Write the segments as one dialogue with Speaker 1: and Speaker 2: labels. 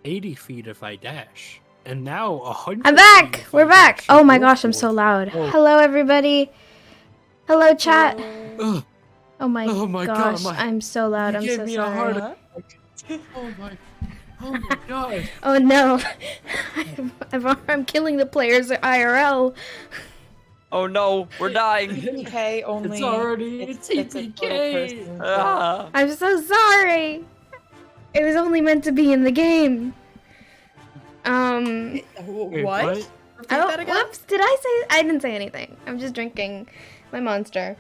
Speaker 1: 80 feet if I dash. And now 100
Speaker 2: I'm back!
Speaker 1: feet if
Speaker 2: We're
Speaker 1: I
Speaker 2: back!
Speaker 1: dash.
Speaker 2: Oh my gosh, I'm so loud.
Speaker 1: Oh.
Speaker 2: Hello, everybody. Hello, chat.
Speaker 1: Ugh.
Speaker 2: Oh my gosh,
Speaker 1: God,
Speaker 2: I'm so loud.
Speaker 1: You
Speaker 2: I'm
Speaker 1: gave
Speaker 2: so
Speaker 1: me
Speaker 2: sorry.
Speaker 1: a heart attack. Oh my god.
Speaker 2: Oh no. I'm killing the players at IRL.
Speaker 3: Oh no, we're dying.
Speaker 4: TPK only.
Speaker 1: It's already
Speaker 4: it's
Speaker 1: TPK.
Speaker 2: I'm so sorry. It was only meant to be in the game.
Speaker 1: Wait,
Speaker 4: what?
Speaker 1: what?
Speaker 2: Oh, whoops, did I say? I didn't say anything. I'm just drinking my monster.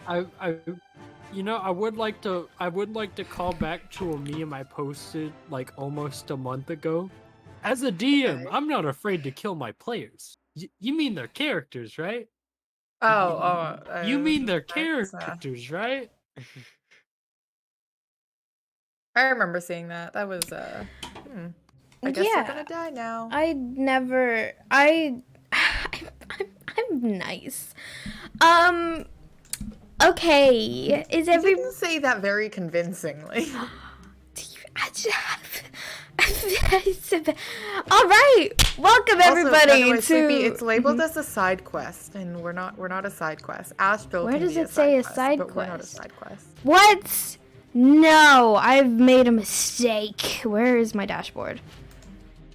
Speaker 1: You know, I would like to call back to a meme I posted like almost a month ago. As a DM, I'm not afraid to kill my players. You mean their characters, right? You mean their characters, right?
Speaker 4: I remember seeing that. That was I guess they're gonna die now.
Speaker 2: I'm nice. Okay. Is
Speaker 4: You didn't say that very convincingly.
Speaker 2: All right. Welcome everybody
Speaker 4: also,
Speaker 2: to.
Speaker 4: Sleepy, it's labeled as a side quest, and we're not a side quest. Astral.
Speaker 2: Where
Speaker 4: can
Speaker 2: does
Speaker 4: be
Speaker 2: it say a side
Speaker 4: but
Speaker 2: quest?
Speaker 4: We're not a side quest.
Speaker 2: What? No, I've made a mistake. Where is my dashboard?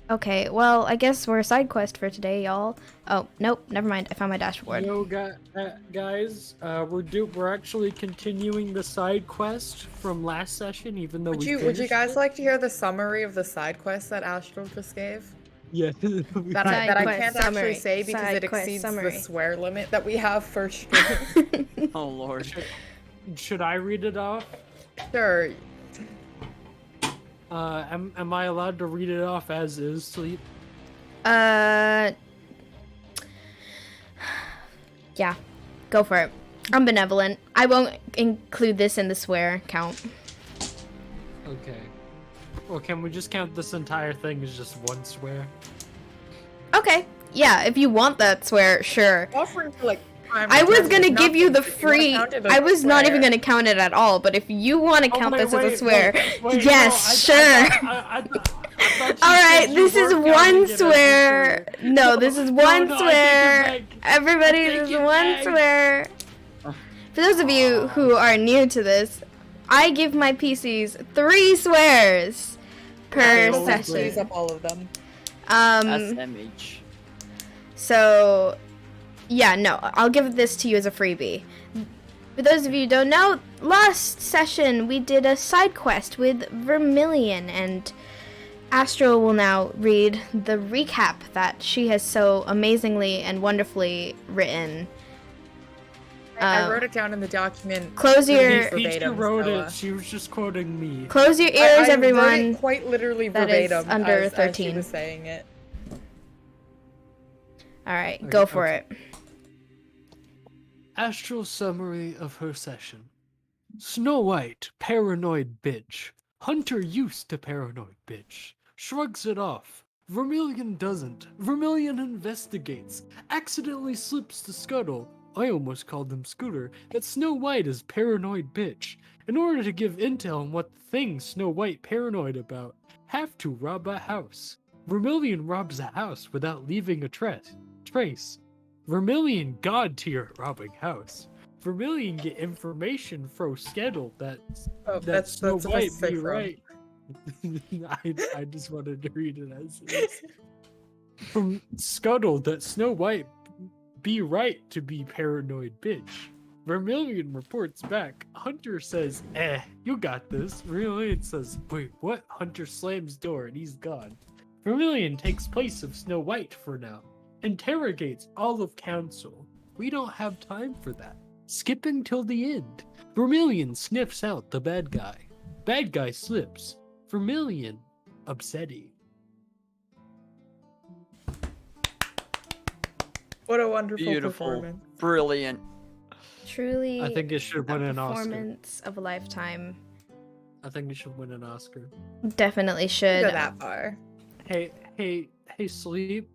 Speaker 2: Okay, well, I guess we're a side quest for today, y'all. Oh, nope, never mind. I found my dashboard.
Speaker 1: Yo, guys, we're actually continuing the side quest from last session, even though
Speaker 4: Would you guys like to hear the summary of the side quest that Astral just gave?
Speaker 1: Yeah.
Speaker 4: That I can't actually say because it exceeds the swear limit that we have for stream.
Speaker 3: Oh lord.
Speaker 1: Should I read it off?
Speaker 4: Sure.
Speaker 1: Am I allowed to read it off as is, Sleep?
Speaker 2: Yeah, go for it. I'm benevolent. I won't include this in the swear count.
Speaker 1: Okay. Well, can we just count this entire thing as just one swear?
Speaker 2: Okay. Yeah, if you want that swear, sure.
Speaker 4: Offering to like.
Speaker 2: I was gonna give you the free. I was not even gonna count it at all. But if you want to count this as a swear, yes, sure. All right, this is one swear. No, this is one swear. Everybody, this is one swear. For those of you who are new to this, I give my PCs 3 swears per session.
Speaker 4: Use up all of them.
Speaker 3: SMH.
Speaker 2: So. Yeah, no, I'll give this to you as a freebie. For those of you who don't know, last session we did a side quest with Vermillion, and Astro will now read the recap that she has so amazingly and wonderfully written.
Speaker 4: I wrote it down in the document.
Speaker 2: Close your...
Speaker 1: Peter wrote it, she was just quoting me.
Speaker 2: Close your ears, everyone.
Speaker 4: I wrote it quite literally verbatim
Speaker 2: that is under 13.
Speaker 4: as she was saying it.
Speaker 2: Alright, go for it.
Speaker 1: Astral summary of her session. Snow White, paranoid bitch. Hunter used to paranoid bitch. Shrugs it off. Vermillion doesn't. Vermillion investigates. Accidentally slips the scuttle. I almost called him Scooter. That Snow White is paranoid bitch. In order to give intel on what things Snow White paranoid about, have to rob a house. Vermillion robs a house without leaving a trace. Vermillion god tier robbing house. Vermillion get information from schedule that Snow White be right. I just wanted to read it as is. From Scuttle that Snow White be right to be paranoid bitch. Vermillion reports back. Hunter says, you got this. Vermillion says, wait, what? Hunter slams door and he's gone. Vermillion takes place of Snow White for now. Interrogates all of council. We don't have time for that. Skipping till the end. Vermillion sniffs out the bad guy. Bad guy slips. Vermillion upsetting.
Speaker 4: What a wonderful
Speaker 3: Beautiful.
Speaker 4: performance.
Speaker 3: Brilliant.
Speaker 2: Truly,
Speaker 1: I think it should win an Oscar.
Speaker 2: Performance of a lifetime.
Speaker 1: I think it should win an Oscar.
Speaker 2: Definitely should.
Speaker 4: Go that far.
Speaker 1: Hey, Sleep.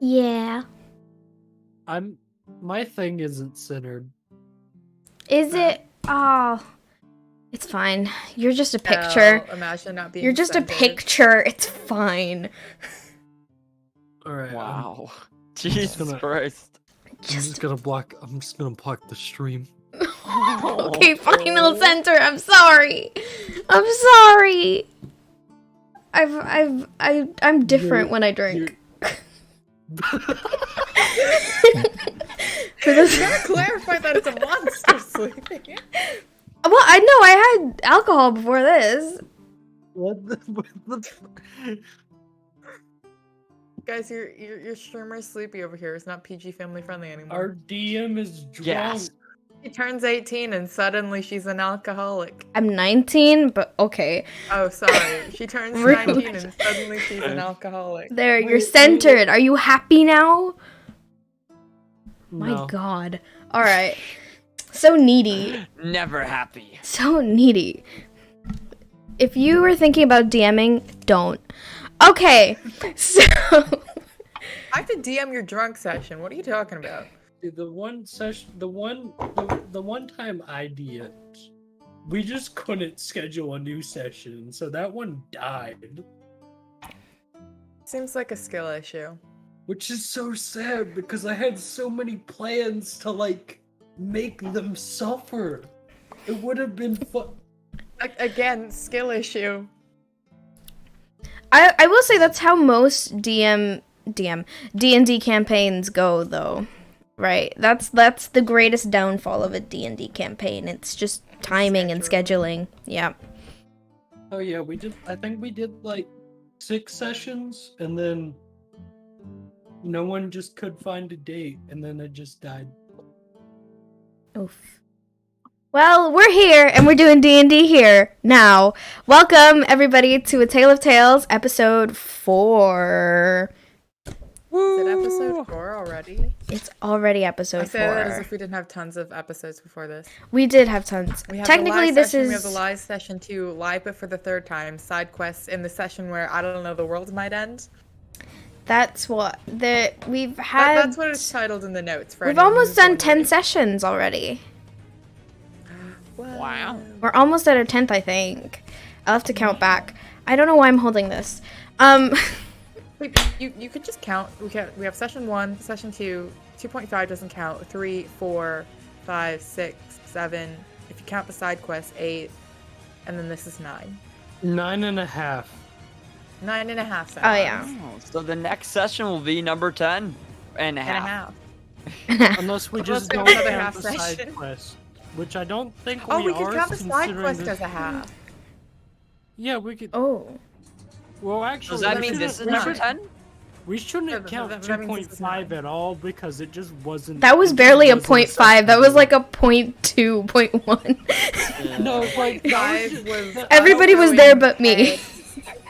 Speaker 2: Yeah.
Speaker 1: My thing isn't centered.
Speaker 2: Is it? Oh. It's fine. You're just a picture.
Speaker 4: Imagine not being
Speaker 2: You're just
Speaker 4: centered.
Speaker 2: a picture. It's fine.
Speaker 1: All right.
Speaker 3: Wow. Jesus Christ.
Speaker 1: I'm just gonna block the stream.
Speaker 2: Okay, final center. I'm sorry. I'm different when I drink.
Speaker 4: You gotta clarify that it's a monster sleeping.
Speaker 2: Well, I know I had alcohol before this.
Speaker 1: What the
Speaker 4: Guys, your streamer's sleepy over here. It's not PG family friendly anymore.
Speaker 1: Our DM is drunk.
Speaker 3: Yes.
Speaker 4: She turns 18 and suddenly she's an alcoholic.
Speaker 2: I'm 19, but okay.
Speaker 4: Oh, sorry. She turns 19 and suddenly she's an alcoholic.
Speaker 2: There, you're centered. Are you happy now? My
Speaker 1: No.
Speaker 2: God. All right. So needy.
Speaker 3: Never happy.
Speaker 2: So needy. If you were thinking about DMing, don't. Okay. So
Speaker 4: I have to DM your drunk session. What are you talking about?
Speaker 1: Dude, the one time I DM'd, we just couldn't schedule a new session, so that one died.
Speaker 4: Seems like a skill issue.
Speaker 1: Which is so sad because I had so many plans to like make them suffer. It would have been fun.
Speaker 4: Again, skill issue.
Speaker 2: I will say that's how most D&D campaigns go, though. Right? That's the greatest downfall of a D&D campaign. It's just timing and scheduling. Yeah.
Speaker 1: Oh yeah, I think we did like 6 sessions, and then no one just could find a date, and then it just died.
Speaker 2: Oof. Well, we're here, and we're doing D&D here now. Welcome, everybody, to A Tale of Tales, episode 4.
Speaker 4: Is it episode 4 already?
Speaker 2: It's already episode 4.
Speaker 4: I say that as if we didn't have tons of episodes before this.
Speaker 2: We did have tons.
Speaker 4: We have
Speaker 2: Technically,
Speaker 4: the live
Speaker 2: this
Speaker 4: session,
Speaker 2: is...
Speaker 4: We have the live session 2, live but for the 3rd time, side quests in the session where, I don't know, the world might end.
Speaker 2: That's what... We've had...
Speaker 4: That's what it's titled in the notes. For
Speaker 2: We've
Speaker 4: anyone
Speaker 2: almost
Speaker 4: who's
Speaker 2: done
Speaker 4: wondering.
Speaker 2: 10 sessions already.
Speaker 3: Wow.
Speaker 2: We're almost at our 10th, I think. I'll have to count back. I don't know why I'm holding this.
Speaker 4: Wait, you could just count. We have session 1, session 2, 2.5 doesn't count, 3, 4, 5, 6, 7. If you count the side quest, 8, and then this is 9.
Speaker 1: 9.5.
Speaker 4: 9.5 sessions.
Speaker 2: Oh, yeah.
Speaker 3: Oh, so the next session will be number 10 and a half.
Speaker 1: Unless we just
Speaker 4: Unless
Speaker 1: don't
Speaker 4: we have another
Speaker 1: count
Speaker 4: half
Speaker 1: the side
Speaker 4: session.
Speaker 1: quest. Which I don't think
Speaker 4: Oh, we
Speaker 1: are,
Speaker 4: could count the side
Speaker 1: considering
Speaker 4: quest
Speaker 1: this-
Speaker 4: as a half.
Speaker 1: Yeah, we could.
Speaker 2: Oh.
Speaker 1: Well, actually,
Speaker 3: Does that
Speaker 1: we
Speaker 3: mean
Speaker 1: shouldn't-
Speaker 3: this is
Speaker 1: we
Speaker 3: number
Speaker 1: should-
Speaker 3: 10?
Speaker 1: We shouldn't
Speaker 4: Yeah,
Speaker 1: count
Speaker 4: that means this is
Speaker 1: 2.5
Speaker 4: 9.
Speaker 1: at all because it just wasn't.
Speaker 2: That was
Speaker 1: it
Speaker 2: barely a
Speaker 1: just wasn't
Speaker 2: 0.5. That was
Speaker 1: something-
Speaker 2: like a 0.2, 0.1.
Speaker 1: No, like that
Speaker 4: 5 was...
Speaker 2: Everybody was there but me.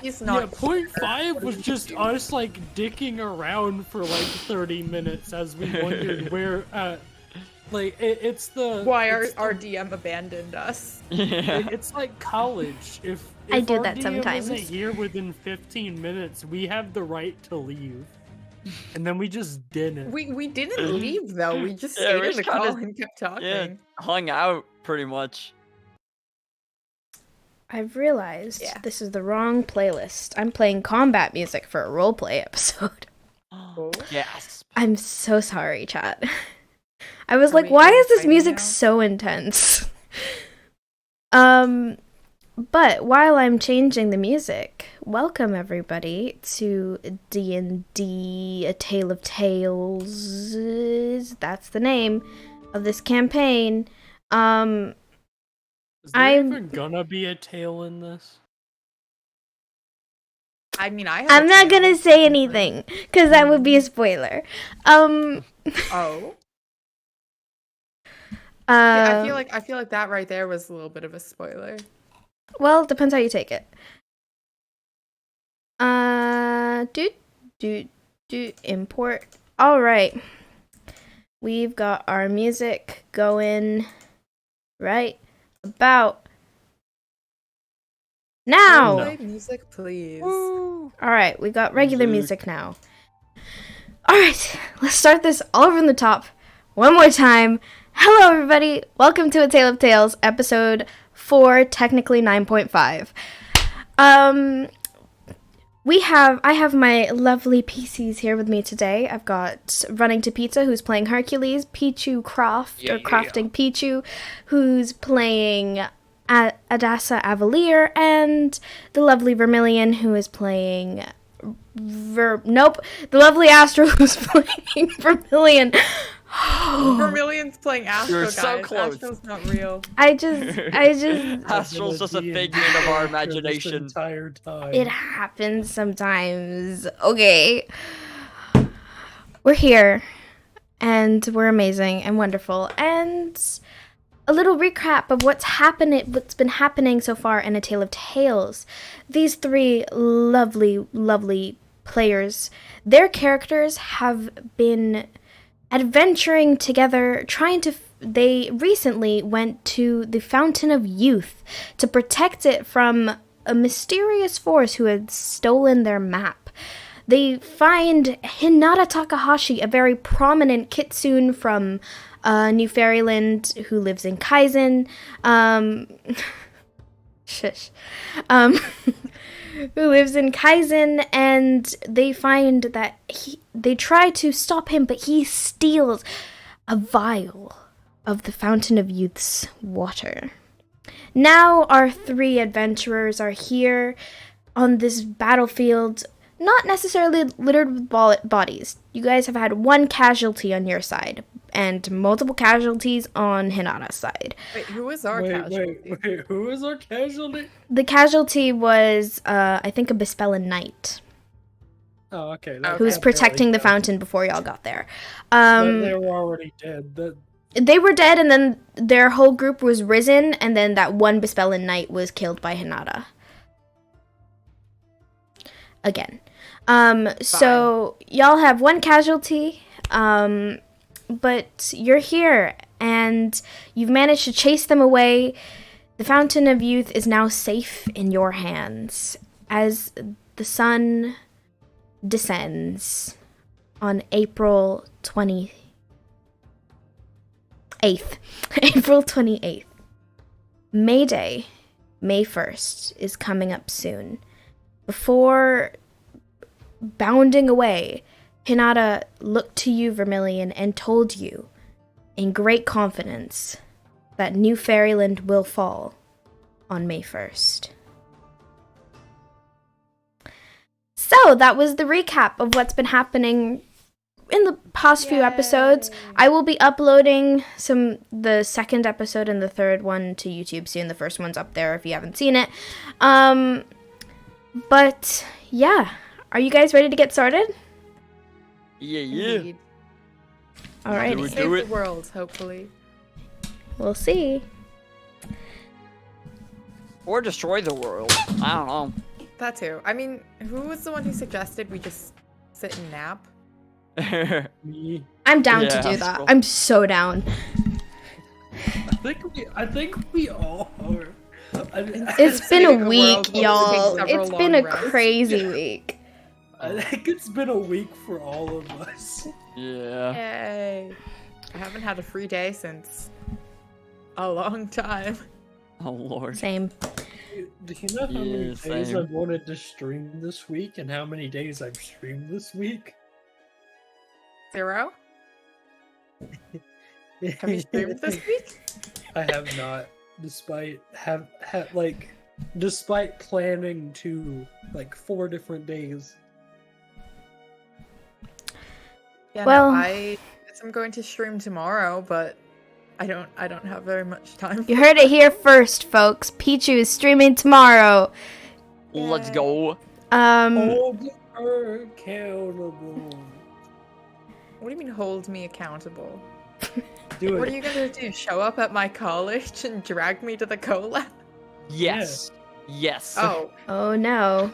Speaker 4: He's
Speaker 1: Yeah,
Speaker 4: not...
Speaker 1: 0.5 was just us like dicking around for like 30 minutes as we wondered where. It's the.
Speaker 4: Why
Speaker 1: it's
Speaker 4: our DM abandoned us.
Speaker 3: Yeah.
Speaker 1: It's like college. If
Speaker 2: I do
Speaker 1: our
Speaker 2: that
Speaker 1: DM
Speaker 2: sometimes.
Speaker 1: isn't here within 15 minutes, we have the right to leave. And then we just didn't.
Speaker 4: We didn't leave though. We just
Speaker 3: Yeah,
Speaker 4: stayed
Speaker 3: we
Speaker 4: in the
Speaker 3: just kinda-
Speaker 4: call and kept talking.
Speaker 3: Yeah, hung out pretty much.
Speaker 2: I've realized
Speaker 4: Yeah.
Speaker 2: this is the wrong playlist. I'm playing combat music for a roleplay episode.
Speaker 4: Oh.
Speaker 3: Yes.
Speaker 2: I'm so sorry, chat. I was
Speaker 4: Are
Speaker 2: like,
Speaker 4: we
Speaker 2: why is this
Speaker 4: fighting
Speaker 2: music
Speaker 4: now?
Speaker 2: so intense? But while I'm changing the music, welcome everybody to D&D, A Tale of Tales. That's the name of this campaign.
Speaker 1: Is there
Speaker 2: I'm-
Speaker 1: even gonna be a tail in this?
Speaker 4: I mean, I have
Speaker 2: I'm
Speaker 4: a
Speaker 2: not
Speaker 4: tail.
Speaker 2: gonna say anything, because that would be a spoiler.
Speaker 4: Oh.
Speaker 2: Uh,
Speaker 4: Yeah, I feel like that right there was a little bit of a spoiler.
Speaker 2: Well, depends how you take it. Import. All right. We've got our music going right about now.
Speaker 1: No.
Speaker 4: Play music, please.
Speaker 2: All right, we got regular music now. All right, let's start this all from the top one more time. Hello, everybody. Welcome to A Tale of Tales, episode 8.4, technically 9.5. I have my lovely PCs here with me today. I've got Running to Pizza, who's playing Hercules, Pichu Crafting Pichu, who's playing Adassa Avalear, and the lovely Vermillion, who is playing the lovely Astro, who's playing Vermillion.
Speaker 4: Vermillion's playing Astro,
Speaker 3: You're
Speaker 4: guys.
Speaker 3: so close.
Speaker 4: Astro's not real.
Speaker 2: I just
Speaker 3: Astral's just a figment of our imagination.
Speaker 1: This entire time.
Speaker 2: It happens sometimes. Okay. We're here. And we're amazing and wonderful. And a little recap of what's been happening so far in A Tale of Tales. These three lovely, lovely players, their characters have been adventuring together, they recently went to the Fountain of Youth to protect it from a mysterious force who had stolen their map. They find Hinata Takahashi, a very prominent kitsune from New Fairyland, who lives in Kaizen. Who lives in Kaizen, and they find that they try to stop him, but he steals a vial of the Fountain of Youth's water. Now our three adventurers are here on this battlefield, not necessarily littered with bodies. You guys have had one casualty on your side, and multiple casualties on Hinata's side.
Speaker 4: Wait, who is our casualty?
Speaker 1: Wait, who is our casualty?
Speaker 2: The casualty was, I think, a Bispellan Knight.
Speaker 1: Oh, okay.
Speaker 2: Who's protecting the fountain before y'all got there.
Speaker 1: They were already dead.
Speaker 2: They were dead, and then their whole group was risen, and then that one Bispellan Knight was killed by Hinata. Again. So y'all have one casualty, but you're here, and you've managed to chase them away. The Fountain of Youth is now safe in your hands as the sun descends on April 28th. April 28th. May Day, May 1st, is coming up soon. Before bounding away, Hinata looked to you, Vermillion, and told you, in great confidence, that New Fairyland will fall on May 1st. So, that was the recap of what's been happening in the past few episodes. I will be uploading the second episode and the third one to YouTube soon. The first one's up there if you haven't seen it. But, yeah. Are you guys ready to get started?
Speaker 3: Yeah.
Speaker 2: Alrighty.
Speaker 4: Save the world, hopefully.
Speaker 2: We'll see.
Speaker 3: Or destroy the world. I don't know.
Speaker 4: That too. I mean, who was the one who suggested we just sit and nap?
Speaker 1: Me.
Speaker 2: I'm down to do that.
Speaker 3: Cool.
Speaker 2: I'm so down.
Speaker 1: I think we all are.
Speaker 2: It's been a week,
Speaker 4: world
Speaker 2: y'all.
Speaker 4: will take several
Speaker 2: It's been a
Speaker 4: long rests.
Speaker 2: crazy week.
Speaker 1: I think it's been a week for all of us.
Speaker 3: Yeah.
Speaker 4: Yay. I haven't had a free day since a long time.
Speaker 3: Oh lord.
Speaker 2: Same.
Speaker 1: Do you know how many
Speaker 3: Yeah,
Speaker 1: days
Speaker 3: same.
Speaker 1: I've wanted to stream this week and how many days I've streamed this week?
Speaker 4: 0? Have you streamed this week?
Speaker 1: I have not, despite despite planning to 4 different days.
Speaker 4: Yeah,
Speaker 2: Well-
Speaker 4: no, I guess I'm going to stream tomorrow, but I don't have very much time.
Speaker 2: You heard it here first, folks. Pichu is streaming tomorrow.
Speaker 3: Let's go.
Speaker 1: Hold her accountable.
Speaker 4: What do you mean hold me accountable?
Speaker 1: Do
Speaker 4: What
Speaker 1: it.
Speaker 4: are you gonna do? Show up at my college and drag me to the collab?
Speaker 3: Yes. Yes.
Speaker 4: Oh,
Speaker 2: Oh no.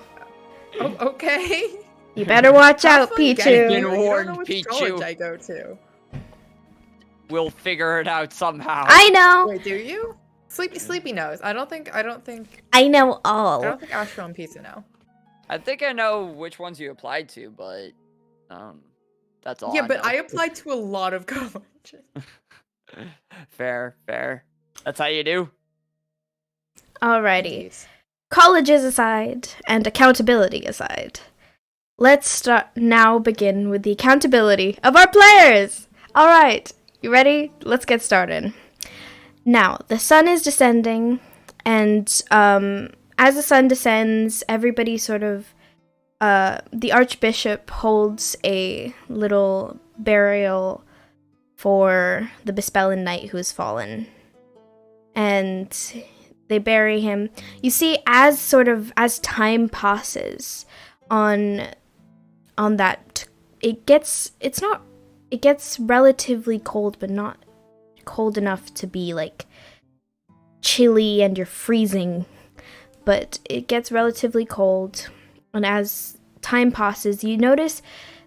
Speaker 4: Okay.
Speaker 2: You better watch
Speaker 4: Have
Speaker 2: out,
Speaker 4: fun getting
Speaker 2: Pichu.
Speaker 4: here.
Speaker 3: Been
Speaker 4: You don't
Speaker 3: warned,
Speaker 4: know which
Speaker 3: Pichu.
Speaker 4: college I go to.
Speaker 3: We'll figure it out somehow.
Speaker 2: I know.
Speaker 4: Wait, do you? Sleepy knows. I don't think
Speaker 2: I know all.
Speaker 4: Astro and Pizza know.
Speaker 3: I think I know which ones you applied to, but that's all.
Speaker 4: Yeah, but
Speaker 3: know.
Speaker 4: I applied to a lot of colleges.
Speaker 3: Fair. That's how you do.
Speaker 2: Alrighty. Colleges aside, and accountability aside, let's begin with the accountability of our players! Alright, you ready? Let's get started. Now, the sun is descending, and as the sun descends, everybody sort of, the Archbishop holds a little burial for the Bispellan Knight who has fallen. And they bury him. You see, as time passes on that, it gets relatively cold, but not cold enough to be like chilly and you're freezing. But it gets relatively cold, and as time passes, you notice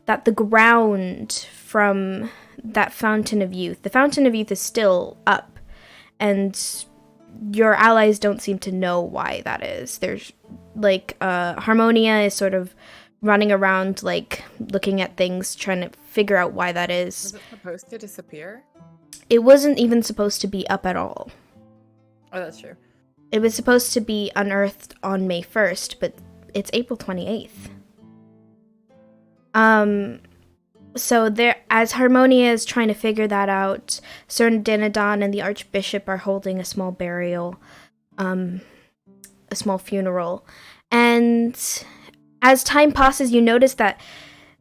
Speaker 2: that the ground from that Fountain of Youth, the Fountain of Youth is still up, and your allies don't seem to know why that is. There's like Harmonia is sort of running around, like looking at things, trying to figure out why that is.
Speaker 4: Was it supposed to disappear?
Speaker 2: It wasn't even supposed to be up at all.
Speaker 4: Oh, that's true.
Speaker 2: It was supposed to be unearthed on May 1st, but it's April 28th. So there, as Harmonia is trying to figure that out, Sir Dinadon and the Archbishop are holding a small burial, a small funeral. And as time passes, you notice that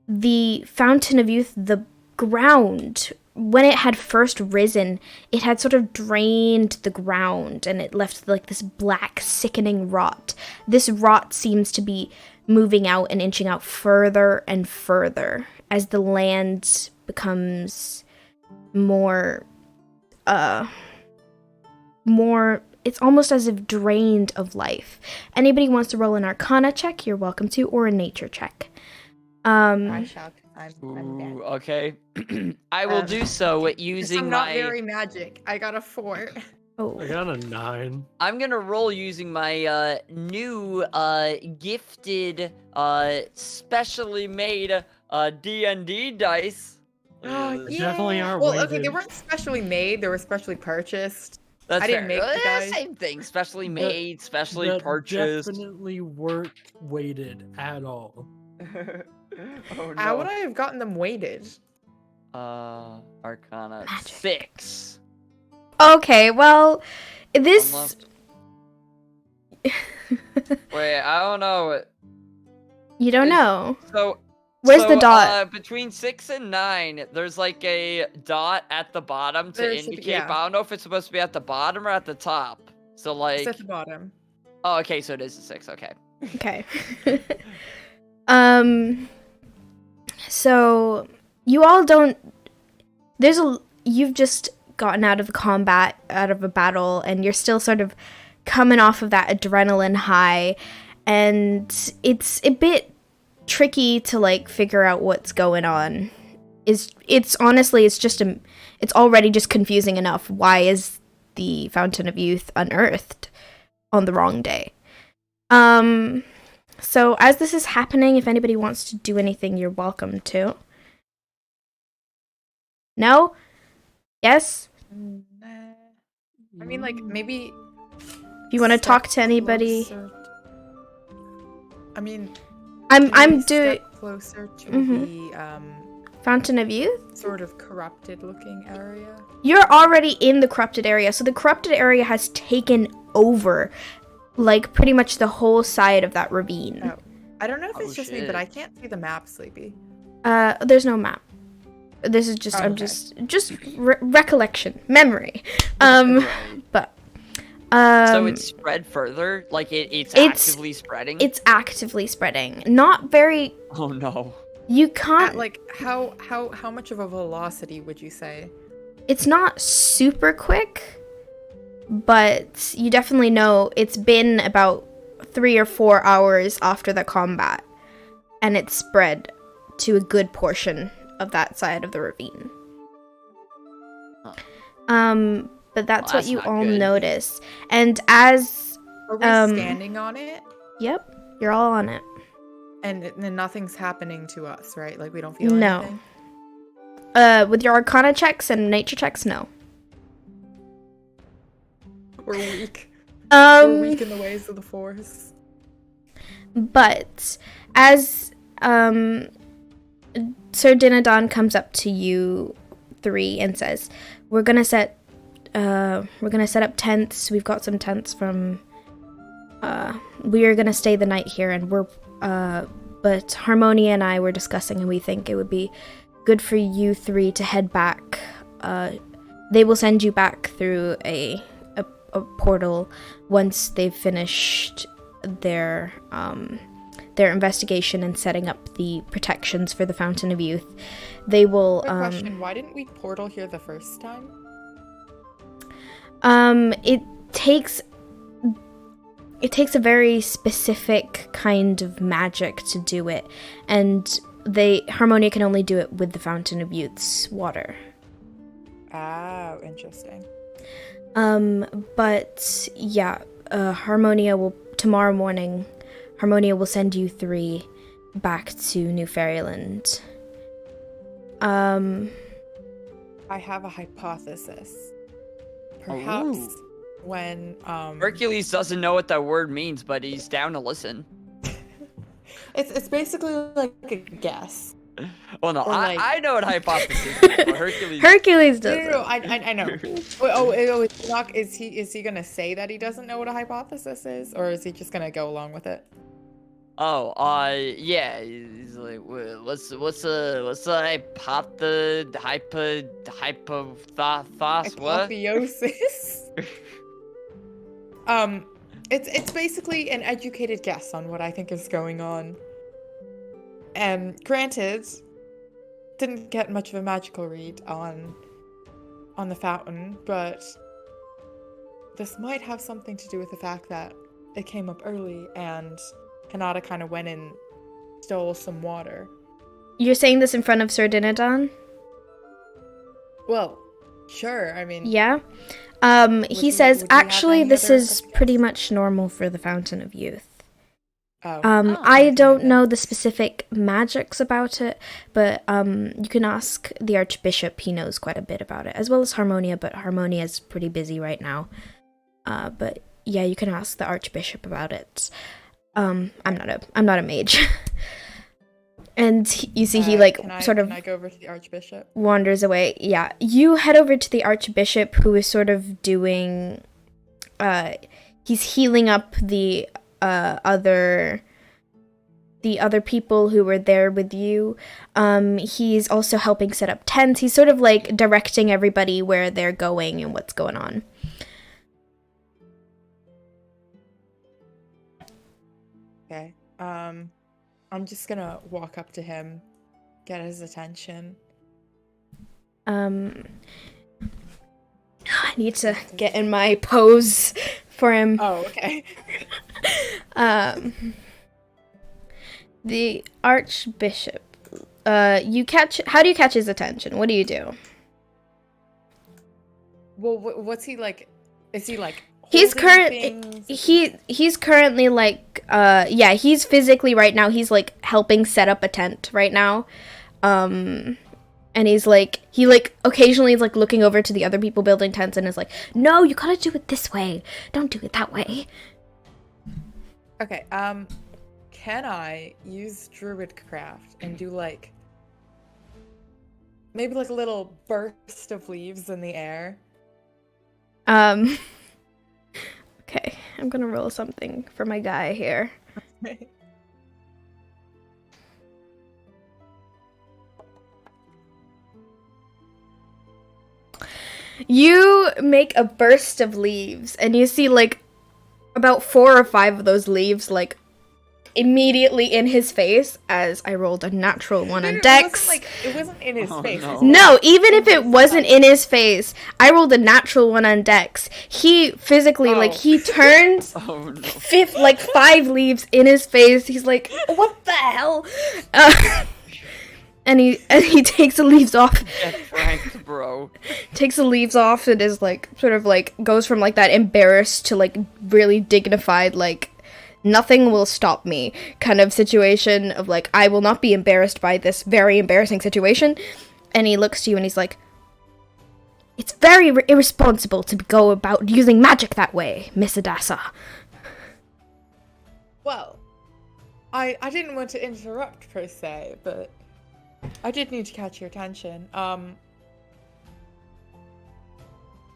Speaker 2: the Fountain of Youth, the ground, when it had first risen, it had sort of drained the ground, and it left like this black, sickening rot. This rot seems to be moving out and inching out further and further as the land becomes more, it's almost as if drained of life. Anybody wants to roll an Arcana check, you're welcome to, or a Nature check.
Speaker 4: I shall. I'm dead.
Speaker 3: Okay. I will do so using
Speaker 4: I'm not very magic. I got a 4.
Speaker 2: Oh.
Speaker 1: I got a 9.
Speaker 3: I'm gonna roll using my new gifted specially made D&D dice.
Speaker 4: Oh, yeah.
Speaker 1: Definitely aren't
Speaker 4: Well,
Speaker 1: weighted.
Speaker 4: okay, they weren't specially made. They were specially purchased.
Speaker 3: That's
Speaker 4: I didn't
Speaker 3: fair.
Speaker 4: make the dice.
Speaker 3: Same thing. Specially made, specially
Speaker 1: That
Speaker 3: purchased.
Speaker 1: Definitely weren't weighted at all.
Speaker 3: Oh no.
Speaker 4: How would I have gotten them weighted?
Speaker 3: Arcana
Speaker 2: Magic.
Speaker 3: 6.
Speaker 2: Okay, well, this...
Speaker 3: Unless- Wait, I don't know.
Speaker 2: You don't know.
Speaker 3: So
Speaker 2: Where's the dot?
Speaker 3: Between 6 and 9, there's like a dot at the bottom to
Speaker 4: There should be,
Speaker 3: indicate.
Speaker 4: yeah.
Speaker 3: But I don't know if it's supposed to be at the bottom or at the top. So like,
Speaker 4: It's at the bottom.
Speaker 3: oh, okay, so it is a 6. Okay.
Speaker 2: Okay. So you all don't. You've just gotten out of combat, out of a battle, and you're still sort of coming off of that adrenaline high, and it's a bit tricky to like figure out what's going on. It's honestly, it's already just confusing enough. Why is the Fountain of Youth unearthed on the wrong day? So as this is happening, if anybody wants to do anything, you're welcome to. No? Yes?
Speaker 4: I mean, like, maybe...
Speaker 2: If you want to talk to anybody...
Speaker 4: I mean...
Speaker 2: I'm doing...
Speaker 4: closer to
Speaker 2: the Fountain of Youth?
Speaker 4: sort of corrupted-looking area.
Speaker 2: You're already in the corrupted area, so the corrupted area has taken over, like, pretty much the whole side of that ravine.
Speaker 4: Oh. I don't know if it's
Speaker 3: Oh,
Speaker 4: just me,
Speaker 3: shit.
Speaker 4: but I can't see the map, Sleepy.
Speaker 2: There's no map. This is just,
Speaker 4: Oh,
Speaker 2: I'm
Speaker 4: okay.
Speaker 2: just recollection, memory.
Speaker 3: Right.
Speaker 2: But,
Speaker 3: So it's spread further? Like it's actively spreading?
Speaker 2: It's actively spreading. Not very,
Speaker 3: Oh no.
Speaker 2: you can't,
Speaker 4: At, like, how much of a velocity would you say?
Speaker 2: it's not super quick, but you definitely know it's been about 3 or 4 hours after the combat, and it's spread to a good portion of that side of the ravine.
Speaker 3: Huh.
Speaker 2: But that's
Speaker 3: Well,
Speaker 2: what you
Speaker 3: that's
Speaker 2: all
Speaker 3: not good.
Speaker 2: notice. And as,
Speaker 4: Are we standing on it?
Speaker 2: yep, you're all on it.
Speaker 4: And then nothing's happening to us, right? Like, we don't feel
Speaker 2: No.
Speaker 4: anything?
Speaker 2: With your Arcana checks and Nature checks, no.
Speaker 4: We're weak. We're weak in the ways of the Force.
Speaker 2: But as Sir Dinadon comes up to you three and says, we're gonna set up tents. We've got some tents from we are gonna stay the night here, and but Harmonia and I were discussing, and we think it would be good for you three to head back. They will send you back through a portal once they've finished their investigation and setting up the protections for the Fountain of Youth. They will.
Speaker 4: Quick question: why didn't we portal here the first time?
Speaker 2: It takes a very specific kind of magic to do it, and Harmonia can only do it with the Fountain of Youth's water.
Speaker 4: Oh, interesting.
Speaker 2: But yeah, tomorrow morning, Harmonia will send you three back to New Fairyland.
Speaker 4: I have a hypothesis. Perhaps when
Speaker 3: Hercules doesn't know what that word means, but he's down to listen.
Speaker 4: It's basically like a guess.
Speaker 3: Well, no,
Speaker 4: like...
Speaker 3: I know what hypothesis is, but
Speaker 2: Hercules doesn't.
Speaker 4: No, I know. It's not, is he gonna say that he doesn't know what a hypothesis is, or is he just gonna go along with it?
Speaker 3: Oh, yeah. He's like, what's the
Speaker 4: Apotheosis? It's basically an educated guess on what I think is going on. Granted, didn't get much of a magical read on the fountain, but this might have something to do with the fact that it came up early and Hinata kind of went and stole some water.
Speaker 2: You're saying this in front of Sir Dinadon?
Speaker 4: Well, sure, I mean...
Speaker 2: Yeah? He says, actually, this is pretty much normal for the Fountain of Youth. I don't know the specific magics about it, but you can ask the Archbishop. He knows quite a bit about it, as well as Harmonia, but Harmonia is pretty busy right now. But yeah, you can ask the Archbishop about it. I'm not a mage. And you see he can I
Speaker 4: go over to the Archbishop?
Speaker 2: Wanders away. Yeah, you head over to the Archbishop, who is sort of doing he's healing up the other people who were there with you. He's also helping set up tents. He's sort of like directing everybody where they're going and what's going on.
Speaker 4: Okay. I'm just gonna walk up to him, get his attention.
Speaker 2: I need to get in my pose for him.
Speaker 4: Oh, okay.
Speaker 2: The Archbishop. How do you catch his attention? What do you do?
Speaker 4: Well, what's he like? Is he like?
Speaker 2: He's currently like he's physically right now, he's like helping set up a tent right now. And he occasionally is like looking over to the other people building tents and is like, no, you gotta do it this way. Don't do it that way.
Speaker 4: Okay, can I use Druidcraft and do like maybe like a little burst of leaves in the air?
Speaker 2: Okay, I'm gonna roll something for my guy here. You make a burst of leaves, and you see like about 4 or 5 of those leaves like immediately in his face as I rolled a natural 1 on Dex.
Speaker 4: It wasn't in his face.
Speaker 2: No, even if it wasn't in his face, I rolled a natural 1 on Dex. He physically, he turns 5 leaves in his face. He's like, what the hell? And he takes the leaves off.
Speaker 3: Get pranked, bro.
Speaker 2: Takes the leaves off and is like, sort of like, goes from like that embarrassed to like really dignified, like, nothing will stop me kind of situation of like, I will not be embarrassed by this very embarrassing situation. And he looks to you and he's like, It's very irresponsible to go about using magic that way, Miss Adassa.
Speaker 4: Well, I didn't want to interrupt per se, but I did need to catch your attention.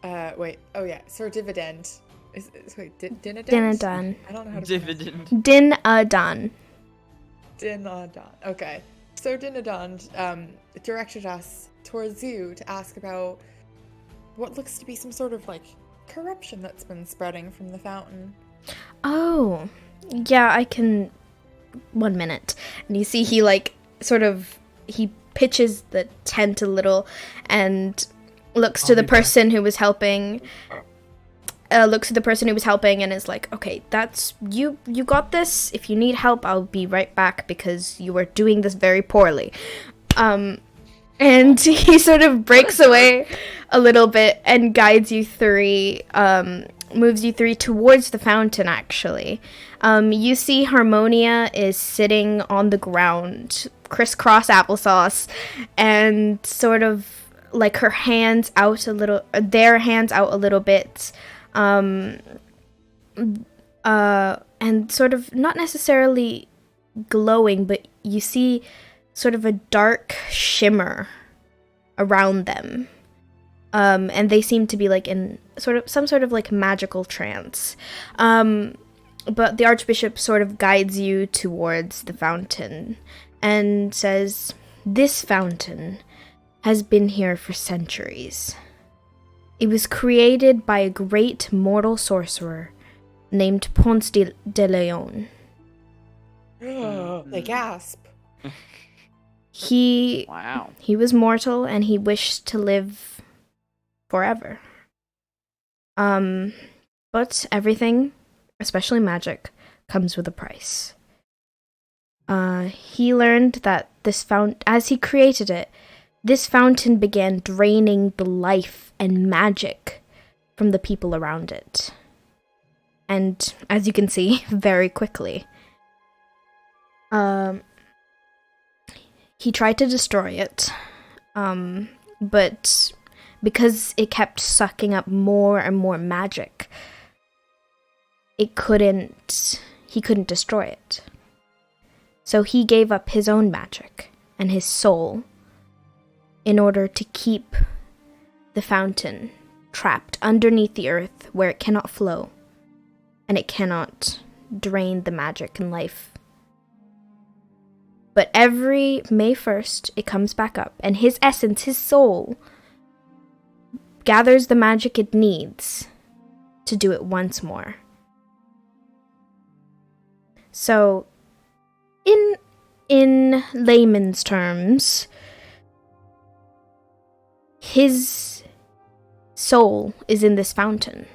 Speaker 4: Wait. Oh yeah, Sir Dividend. Wait, Dinadon?
Speaker 2: Dinadon.
Speaker 4: I don't know how to
Speaker 3: Dividend.
Speaker 2: Dinadon.
Speaker 4: Dinadon. Okay. Sir Dinadon directed us towards you to ask about what looks to be some sort of like corruption that's been spreading from the fountain.
Speaker 2: Oh, yeah, I can. 1 minute. And you see he like sort of he pitches the tent a little and looks to the person who was helping. Looks at the person who was helping and is like, okay, that's you got this. If you need help, I'll be right back because you are doing this very poorly. And he sort of breaks away a little bit and guides you three, moves you three towards the fountain, actually. You see Harmonia is sitting on the ground, crisscross applesauce, and sort of like her hands out a little, their hands out a little bit. And sort of not necessarily glowing, but you see sort of a dark shimmer around them. And they seem to be like in some sort of like magical trance. But the Archbishop sort of guides you towards the fountain and says, "This fountain has been here for centuries. It was created by a great mortal sorcerer named Ponce de Leon.
Speaker 4: They gasp.
Speaker 2: He
Speaker 3: Wow.
Speaker 2: He was mortal and he wished to live forever. But everything, especially magic, comes with a price. He learned that as he created it, this fountain began draining the life and magic from the people around it. And as you can see, very quickly. He tried to destroy it, but because it kept sucking up more and more magic, he couldn't destroy it. So he gave up his own magic and his soul in order to keep the fountain trapped underneath the earth where it cannot flow and it cannot drain the magic and life. But every May 1st, it comes back up, and his essence, his soul, gathers the magic it needs to do it once more. So, in layman's terms, his soul is in this fountain.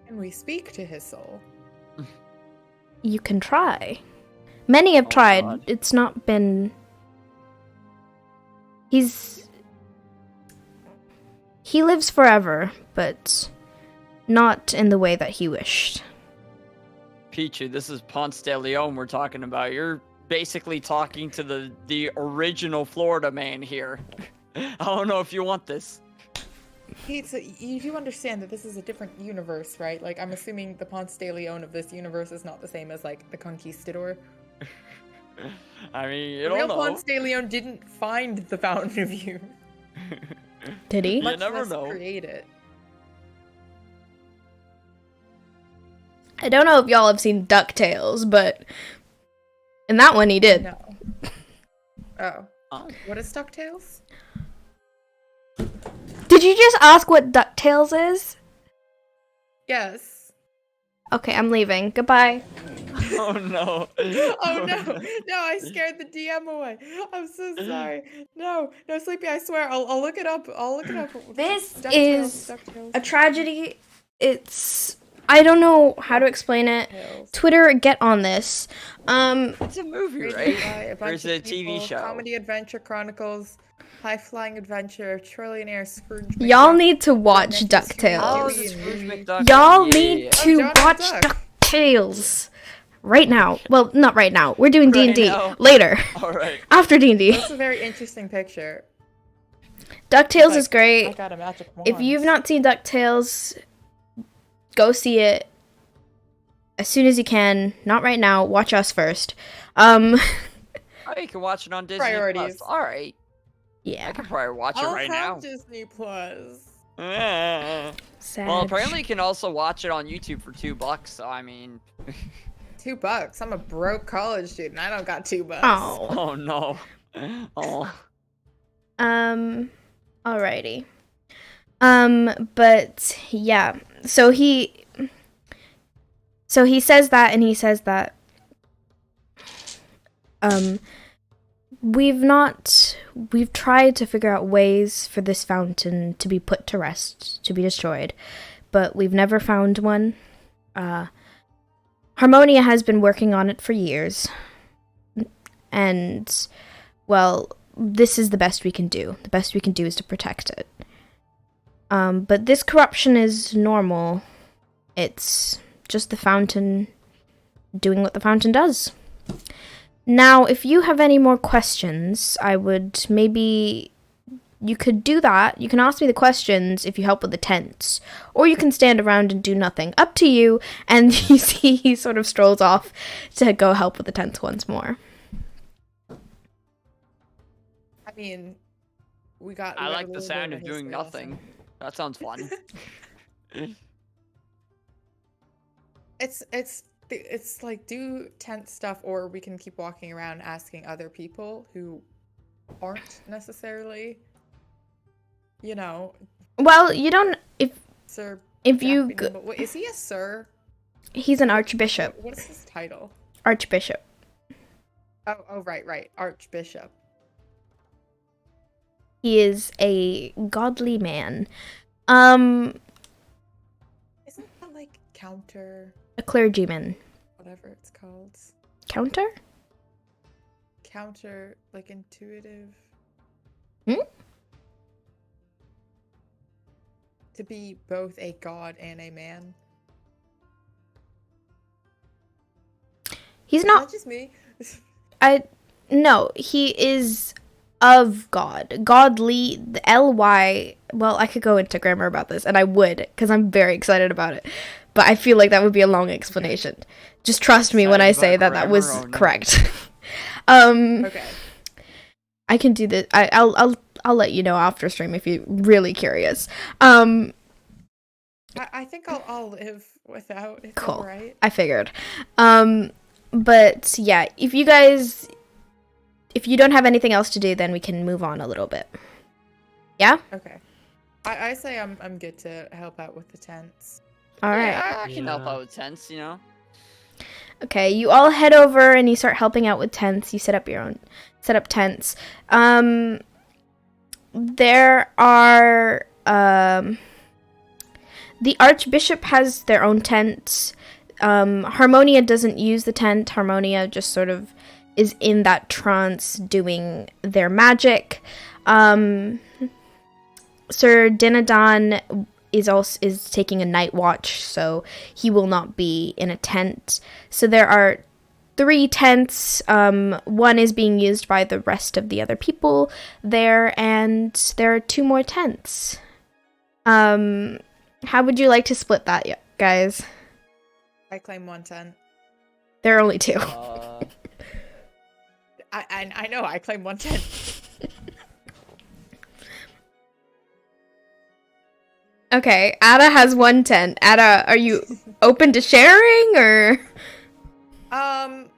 Speaker 4: Can we speak to his soul?
Speaker 2: You can try. Many have tried.
Speaker 3: God.
Speaker 2: It's not been... He lives forever, but not in the way that he wished.
Speaker 3: Pichu, this is Ponce de Leon we're talking about. You're basically talking to the original Florida man here. I don't know if you want this.
Speaker 4: Pete, you do understand that this is a different universe, right? Like, I'm assuming the Ponce de Leon of this universe is not the same as, like, the Conquistador.
Speaker 3: I mean, you
Speaker 4: The
Speaker 3: don't
Speaker 4: real
Speaker 3: know.
Speaker 4: Ponce de Leon didn't find the Fountain of Youth.
Speaker 2: Did he?
Speaker 4: Much
Speaker 3: never
Speaker 4: less
Speaker 3: know.
Speaker 4: create it.
Speaker 2: I don't know if y'all have seen DuckTales, but in that one he did.
Speaker 4: No. Oh.
Speaker 3: Oh.
Speaker 4: What is DuckTales?
Speaker 2: Did you just ask what DuckTales is?
Speaker 4: Yes.
Speaker 2: Okay, I'm leaving. Goodbye.
Speaker 3: Oh no.
Speaker 4: Oh no. No, I scared the DM away. I'm so sorry. No, Sleepy, I swear. I'll look it up.
Speaker 2: This
Speaker 4: DuckTales,
Speaker 2: is
Speaker 4: DuckTales.
Speaker 2: a tragedy. I don't know how to explain it.
Speaker 4: DuckTales.
Speaker 2: Twitter, get on this.
Speaker 3: It's a movie,
Speaker 4: Created
Speaker 3: right?
Speaker 4: by a
Speaker 3: Or
Speaker 4: bunch
Speaker 3: is it
Speaker 4: of
Speaker 3: a TV
Speaker 4: people,
Speaker 3: show?
Speaker 4: Comedy Adventure Chronicles, High Flying Adventure, Trillionaire Scrooge.
Speaker 2: Y'all
Speaker 4: McDuck,
Speaker 2: need to watch
Speaker 4: Nephew
Speaker 2: DuckTales.
Speaker 3: the
Speaker 4: Scrooge,
Speaker 3: Scrooge
Speaker 4: and
Speaker 3: McDuck.
Speaker 2: Y'all
Speaker 3: Yeah,
Speaker 2: need
Speaker 3: yeah.
Speaker 2: to
Speaker 4: Donald
Speaker 2: watch
Speaker 4: Duck.
Speaker 2: DuckTales right now. Well, not right now. We're doing
Speaker 3: Right
Speaker 2: D&D
Speaker 3: now.
Speaker 2: later.
Speaker 3: All right.
Speaker 2: After D&D.
Speaker 4: That's a very interesting picture.
Speaker 2: DuckTales is great.
Speaker 4: I got a magic wand.
Speaker 2: If you've not seen DuckTales, go see it as soon as you can. Not right now. Watch us first.
Speaker 3: Oh, you can watch it on Disney
Speaker 4: Priorities.
Speaker 3: Plus. All right.
Speaker 2: Yeah.
Speaker 3: I can probably watch it right now.
Speaker 4: Disney Plus.
Speaker 2: Sad.
Speaker 3: Well, apparently you can also watch it on YouTube for $2. So I mean.
Speaker 4: $2. I'm a broke college student. I don't got $2.
Speaker 2: Oh.
Speaker 3: Oh no. Oh.
Speaker 2: Alrighty. But yeah. So he says that, and he says that we've tried to figure out ways for this fountain to be put to rest, to be destroyed, but we've never found one. Harmonia has been working on it for years, and, well, this is the best we can do. The best we can do is to protect it. But this corruption is normal. It's just the fountain doing what the fountain does. Now, if you have any more questions, I would maybe... You could do that. You can ask me the questions if you help with the tents. Or you can stand around and do nothing. Up to you. And you see he sort of strolls off to go help with the tents once more.
Speaker 4: I mean,
Speaker 3: I like the sound of doing nothing. That sounds fun.
Speaker 4: It's like, do tent stuff, or we can keep walking around asking other people who aren't necessarily, you know.
Speaker 2: Well, you don't.
Speaker 4: Sir.
Speaker 2: If you.
Speaker 4: Wait, is he a sir?
Speaker 2: He's an archbishop.
Speaker 4: What is his title?
Speaker 2: Archbishop.
Speaker 4: Oh, right, archbishop.
Speaker 2: He is a godly man.
Speaker 4: Isn't that like counter?
Speaker 2: A clergyman.
Speaker 4: Whatever it's called.
Speaker 2: Counter?
Speaker 4: Counter, like intuitive. To be both a god and a man.
Speaker 2: He's not.
Speaker 4: Is that just me?
Speaker 2: No, he is of God. Godly, the L-Y. Well, I could go into grammar about this, and I would, because I'm very excited about it. But I feel like that would be a long explanation. Just trust me when I say that was correct.
Speaker 4: Okay.
Speaker 2: I can do this. I'll let you know after stream if you're really curious.
Speaker 4: I think I'll live without. It's
Speaker 2: Cool.
Speaker 4: all right.
Speaker 2: I figured. But yeah, if you don't have anything else to do, then we can move on a little bit. Yeah?
Speaker 4: Okay. I say I'm good to help out with the tents.
Speaker 2: All right.
Speaker 3: Yeah, I can help out with tents, you know.
Speaker 2: Okay, you all head over and you start helping out with tents. You set up tents. There are the Archbishop has their own tents. Harmonia doesn't use the tent. Harmonia just sort of is in that trance doing their magic. Sir Dinadon is taking a night watch, so he will not be in a tent. So there are 3 tents. One is being used by the rest of the other people there, and there are 2 more tents. How would you like to split that, guys?
Speaker 4: I claim 1 tent.
Speaker 2: There are only 2.
Speaker 4: I know. I claim 1 tent.
Speaker 2: Okay, Ada has 1 tent. Ada, are you open to sharing, or?
Speaker 4: Nah,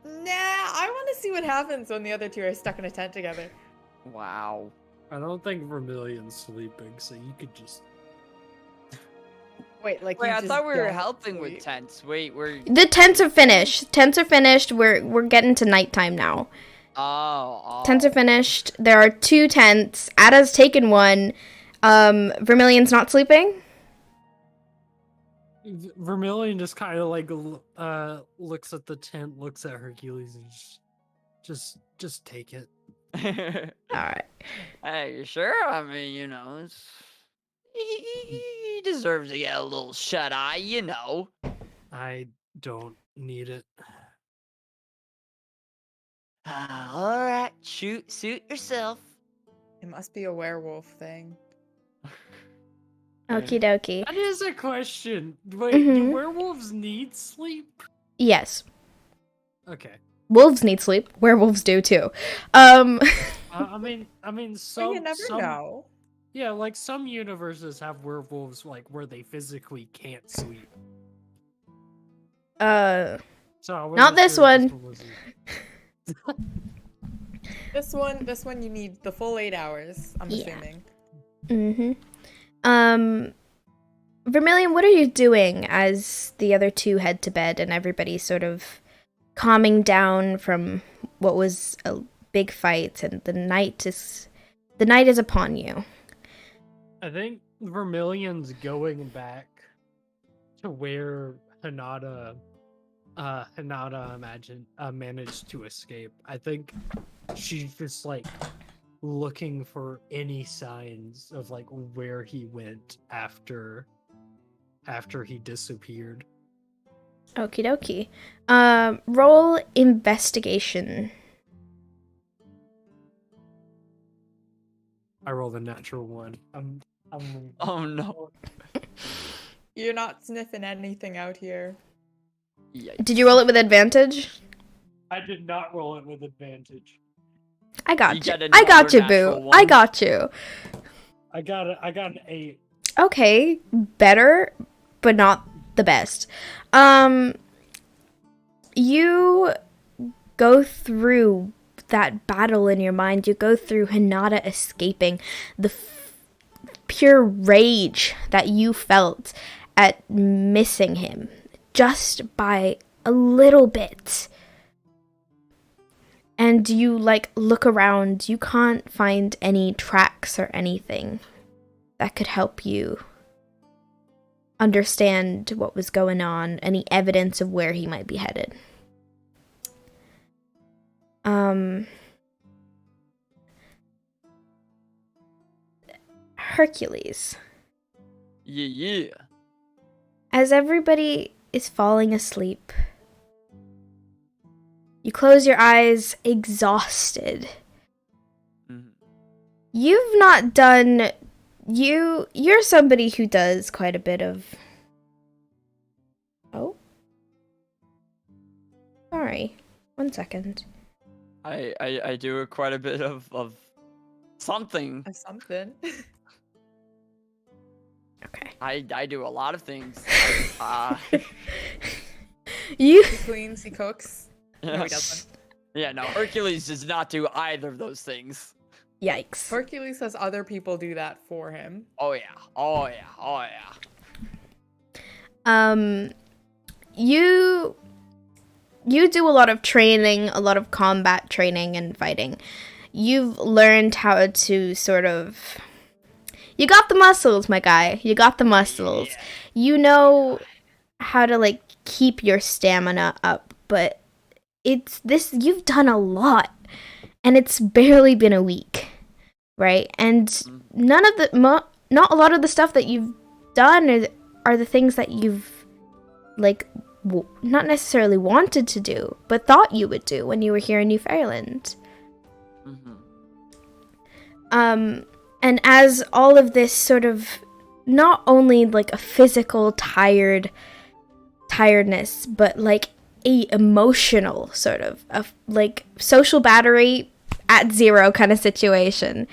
Speaker 4: I want to see what happens when the other 2 are stuck in a tent together.
Speaker 3: Wow.
Speaker 1: I don't think Vermillion's sleeping, so you could just...
Speaker 4: Wait,
Speaker 3: I thought we were helping with tents. Wait,
Speaker 2: The tents are finished. We're getting to nighttime now.
Speaker 3: Oh.
Speaker 2: Tents are finished. There are 2 tents. Ada's taken 1. Vermillion's not sleeping?
Speaker 1: Vermillion just kind of like looks at the tent, looks at Hercules, and just take it.
Speaker 2: Alright.
Speaker 3: Hey, you sure? I mean, you know, he deserves to get a little shut-eye, you know.
Speaker 1: I don't need it.
Speaker 3: Alright, suit yourself.
Speaker 4: It must be a werewolf thing.
Speaker 2: Okie dokie.
Speaker 1: That is a question. Wait, do werewolves need sleep?
Speaker 2: Yes.
Speaker 1: Okay.
Speaker 2: Wolves need sleep. Werewolves do too.
Speaker 1: I mean, some
Speaker 4: you never know.
Speaker 1: Yeah, like some universes have werewolves like where they physically can't sleep.
Speaker 2: So
Speaker 1: I wasn't
Speaker 2: not this
Speaker 1: sure if
Speaker 2: one.
Speaker 4: This one you need the full 8 hours, I'm assuming.
Speaker 2: Vermillion, what are you doing as the other two head to bed and everybody's sort of calming down from what was a big fight, and the night is upon you?
Speaker 1: I think Vermillion's going back to where Hinata managed to escape. I think she's just like looking for any signs of like where he went after he disappeared.
Speaker 2: Okie dokie. Roll investigation.
Speaker 1: I rolled a natural one.
Speaker 3: Oh no.
Speaker 4: You're not sniffing anything out here.
Speaker 3: Yikes.
Speaker 2: Did you roll it with advantage?
Speaker 1: I did not roll it with advantage.
Speaker 2: I got you.
Speaker 3: get
Speaker 2: I got you,
Speaker 3: another
Speaker 2: boo.
Speaker 3: natural
Speaker 2: I
Speaker 3: one.
Speaker 2: got you.
Speaker 1: I got an 8.
Speaker 2: Okay, better, but not the best. You go through that battle in your mind. You go through Hinata escaping, the pure rage that you felt at missing him just by a little bit. And you like look around, you can't find any tracks or anything that could help you understand what was going on, any evidence of where he might be headed. Hercules.
Speaker 3: Yeah.
Speaker 2: As everybody is falling asleep, you close your eyes, exhausted. You've not done... You're somebody who does quite a bit of... Oh? Sorry. 1 second.
Speaker 3: I do quite a bit of something.
Speaker 4: Something.
Speaker 2: Okay.
Speaker 3: I do a lot of things.
Speaker 2: You...
Speaker 4: He cleans, he cooks. No, he doesn't.
Speaker 3: Yeah, no, Hercules does not do either of those things.
Speaker 2: Yikes.
Speaker 4: Hercules has other people do that for him.
Speaker 3: Oh yeah.
Speaker 2: You do a lot of training, a lot of combat training and fighting. You've learned how to sort of... You got the muscles, my guy. You got the muscles.
Speaker 3: Yeah.
Speaker 2: You know how to, like, keep your stamina up, but you've done a lot, and it's barely been a week, right? And not a lot of the stuff that you've done are the things that you've, like, not necessarily wanted to do, but thought you would do when you were here in New Fairyland. And as all of this sort of, not only like a physical tiredness, but like a emotional sort of like social battery at 0 kind of situation.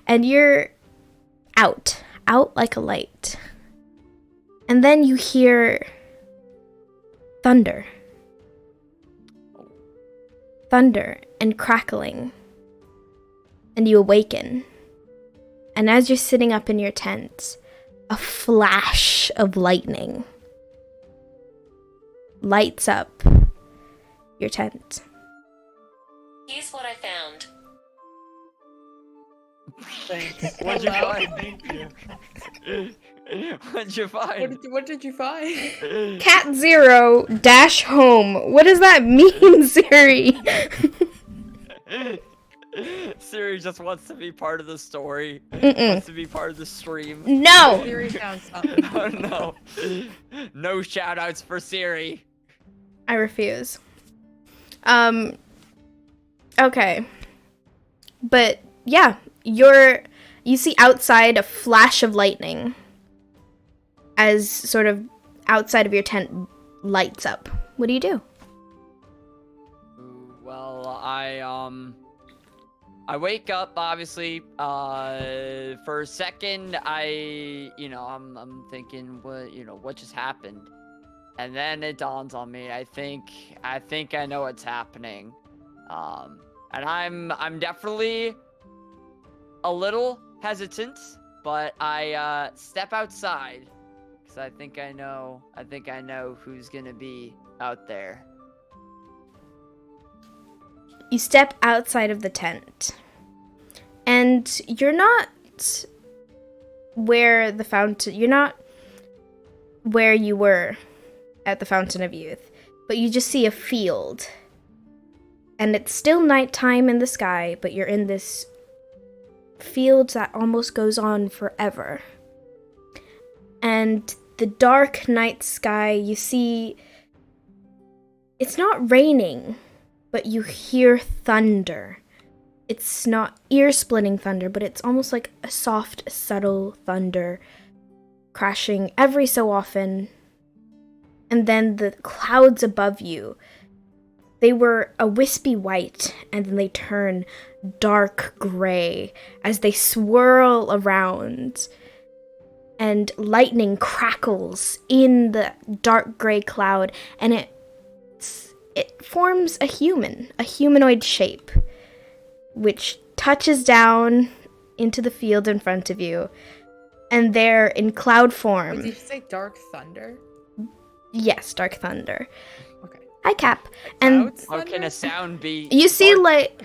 Speaker 2: And you're out like a light. And then you hear thunder and crackling. And you awaken. And as you're sitting up in your tent, a flash of lightning lights up your tent.
Speaker 5: Here's what I found.
Speaker 1: Thanks.
Speaker 3: What'd you find?
Speaker 1: Thank you.
Speaker 3: What'd you find?
Speaker 4: What did you find?
Speaker 2: Cat 0 dash home. What does that mean, Siri?
Speaker 3: Siri just wants to be part of the story.
Speaker 2: Mm-mm.
Speaker 3: Wants to be part of the stream.
Speaker 2: No!
Speaker 4: Siri found something.
Speaker 3: Oh no. No shoutouts for Siri.
Speaker 2: I refuse. Okay. But yeah, you see outside a flash of lightning as sort of outside of your tent lights up. What do you do?
Speaker 3: Well, I wake up, obviously. For a second, I'm thinking, what just happened? And then it dawns on me. I think I know what's happening. And I'm definitely a little hesitant, but I step outside because I think I know who's gonna be out there.
Speaker 2: You step outside of the tent, and you're not where you're not where you were at the Fountain of Youth, but you just see a field. And it's still nighttime in the sky, but you're in this field that almost goes on forever. And the dark night sky, you see, it's not raining, but you hear thunder. It's not ear-splitting thunder, but it's almost like a soft, subtle thunder crashing every so often. And then the clouds above you, they were a wispy white, and then they turn dark gray as they swirl around. And lightning crackles in the dark gray cloud, and it forms a humanoid shape, which touches down into the field in front of you. And there, in cloud form...
Speaker 4: Wait, did you say dark thunder?
Speaker 2: Yes, dark thunder.
Speaker 4: Okay.
Speaker 2: Hi, Cap. And
Speaker 3: how can a sound be?
Speaker 2: You see, lightning.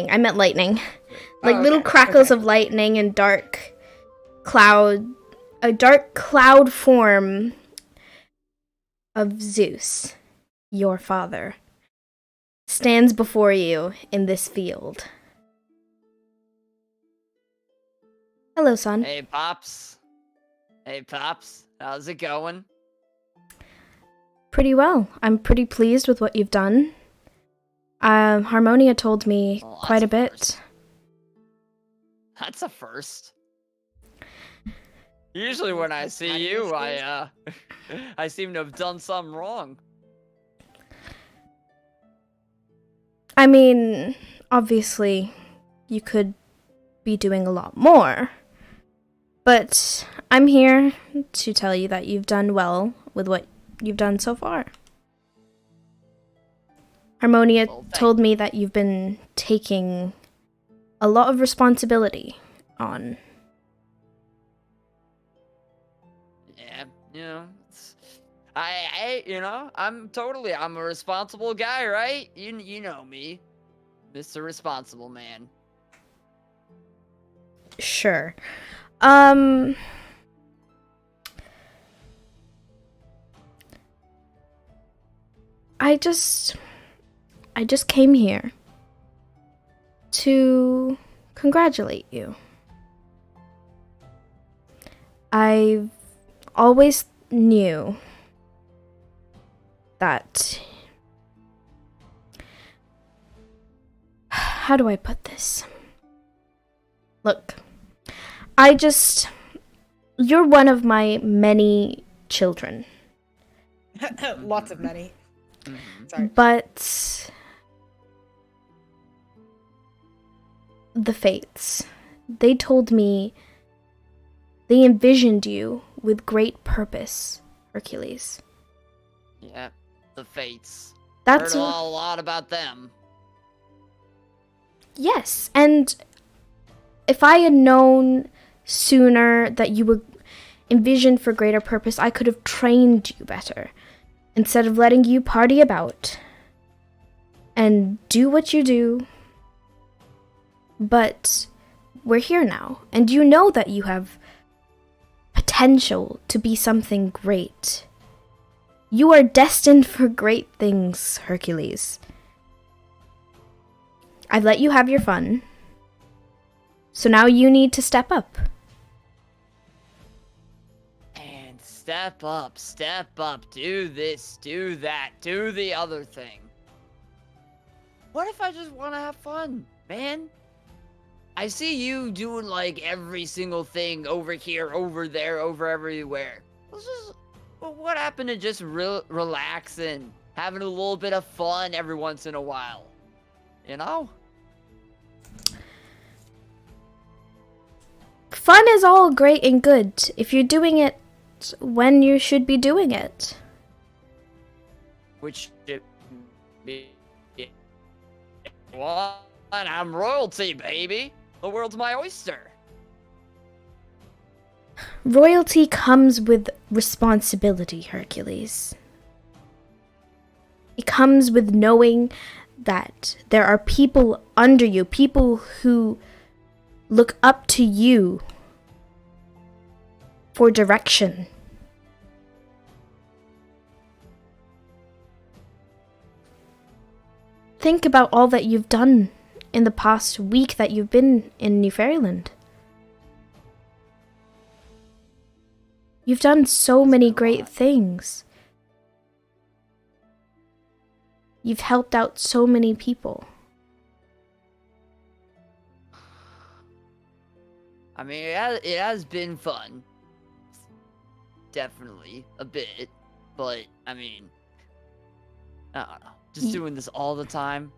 Speaker 2: I meant lightning. Like little crackles of lightning and dark cloud. A dark cloud form of Zeus, your father, stands before you in this field. Hello, son.
Speaker 3: Hey, Pops. How's it going?
Speaker 2: Pretty well. I'm pretty pleased with what you've done. Harmonia told me quite a bit.
Speaker 3: First. That's a first. Usually when I see you, I seem to have done something wrong.
Speaker 2: I mean, obviously, you could be doing a lot more. But I'm here to tell you that you've done well with what you've done so far. Harmonia told me that you've been taking a lot of responsibility on.
Speaker 3: Yeah, I'm a responsible guy, right? You know me, Mr. Responsible Man.
Speaker 2: Sure. I just came here to congratulate you. I always knew that... How do I put this? Look, you're one of my many children.
Speaker 4: Lots of many. Sorry.
Speaker 2: But the fates, they told me they envisioned you with great purpose, Hercules.
Speaker 3: Yeah, the fates.
Speaker 2: That's
Speaker 3: Heard a lot about them.
Speaker 2: Yes, and if I had known sooner that you were envisioned for greater purpose, I could have trained you better, instead of letting you party about and do what you do. But we're here now, and you know that you have potential to be something great. You are destined for great things, Hercules. I've let you have your fun, so now you need to step up.
Speaker 3: And step up, do this, do that, do the other thing. What if I just want to have fun, man? I see you doing like every single thing over here, over there, over everywhere. What happened to just relaxing, having a little bit of fun every once in a while? You know?
Speaker 2: Fun is all great and good if you're doing it when you should be doing it.
Speaker 3: Which well, I'm royalty, baby. The world's my oyster.
Speaker 2: Royalty comes with responsibility, Hercules. It comes with knowing that there are people under you, people who look up to you for direction. Think about all that you've done in the past week that you've been in New Fairyland. You've done so many great things. You've helped out so many people.
Speaker 3: I mean, it has been fun. Definitely a bit. But, I mean, I don't know. Just doing this all the time.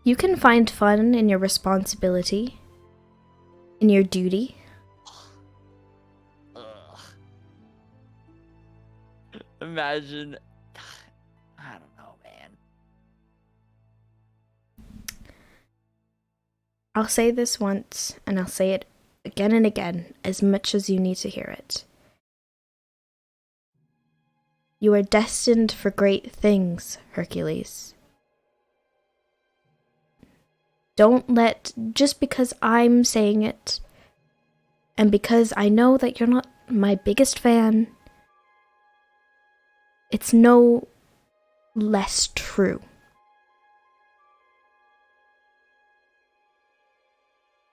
Speaker 2: You can find fun in your responsibility, in your duty.
Speaker 3: Ugh. Imagine. I don't know, man.
Speaker 2: I'll say this once, and I'll say it again and again, as much as you need to hear it. You are destined for great things, Hercules. Don't let, just because I'm saying it, and because I know that you're not my biggest fan, it's no less true.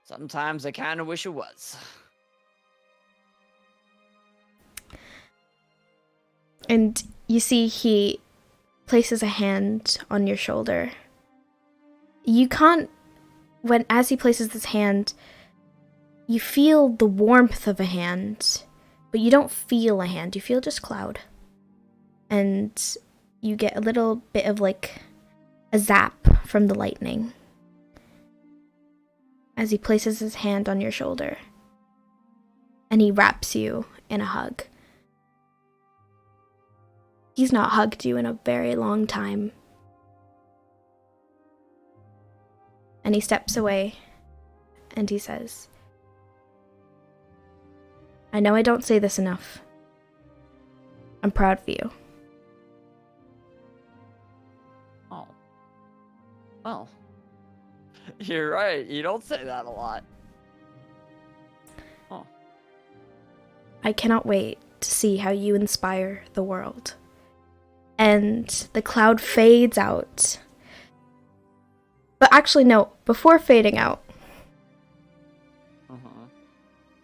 Speaker 3: Sometimes I kind of wish it was.
Speaker 2: And you see he places a hand on your shoulder. You can't, as he places this hand, you feel the warmth of a hand, but you don't feel a hand, you feel just cloud. And you get a little bit of like a zap from the lightning as he places his hand on your shoulder. And he wraps you in a hug. He's not hugged you in a very long time. And he steps away and he says, I know I don't say this enough. I'm proud of you.
Speaker 3: Oh. Well. You're right. You don't say that a lot. Oh.
Speaker 2: I cannot wait to see how you inspire the world. And the cloud fades out. But actually, no, before fading out,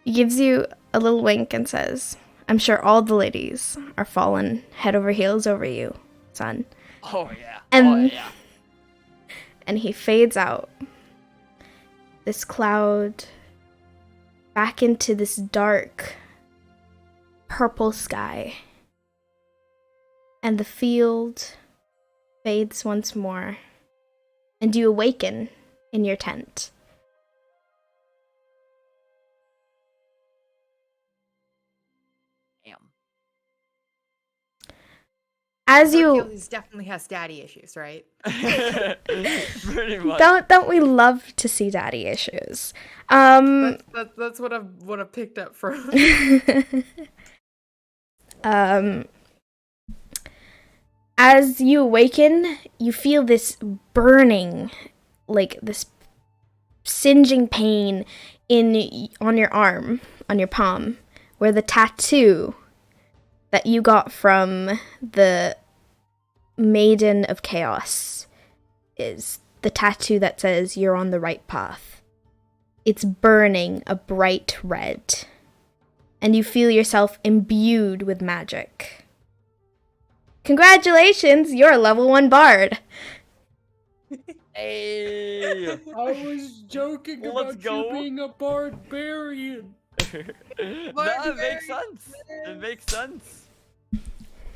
Speaker 2: he gives you a little wink and says, I'm sure all the ladies are fallen head over heels over you, son.
Speaker 3: Oh, yeah.
Speaker 2: And,
Speaker 3: oh, yeah.
Speaker 2: And he fades out. This cloud back into this dark purple sky. And the field fades once more. And you awaken in your tent.
Speaker 3: Damn.
Speaker 2: As you
Speaker 4: Hercules definitely has daddy issues, right?
Speaker 3: Pretty much.
Speaker 2: don't we love to see daddy issues?
Speaker 4: That's what I've picked up from.
Speaker 2: As you awaken, you feel this burning, like this singeing pain on your arm, on your palm, where the tattoo that you got from the Maiden of Chaos is. The tattoo that says you're on the right path. It's burning a bright red, and you feel yourself imbued with magic. Congratulations, you're a level 1 bard.
Speaker 3: Hey.
Speaker 1: I was joking
Speaker 3: Let's
Speaker 1: about
Speaker 3: go.
Speaker 1: you being a barbarian.
Speaker 3: That makes sense. It makes sense.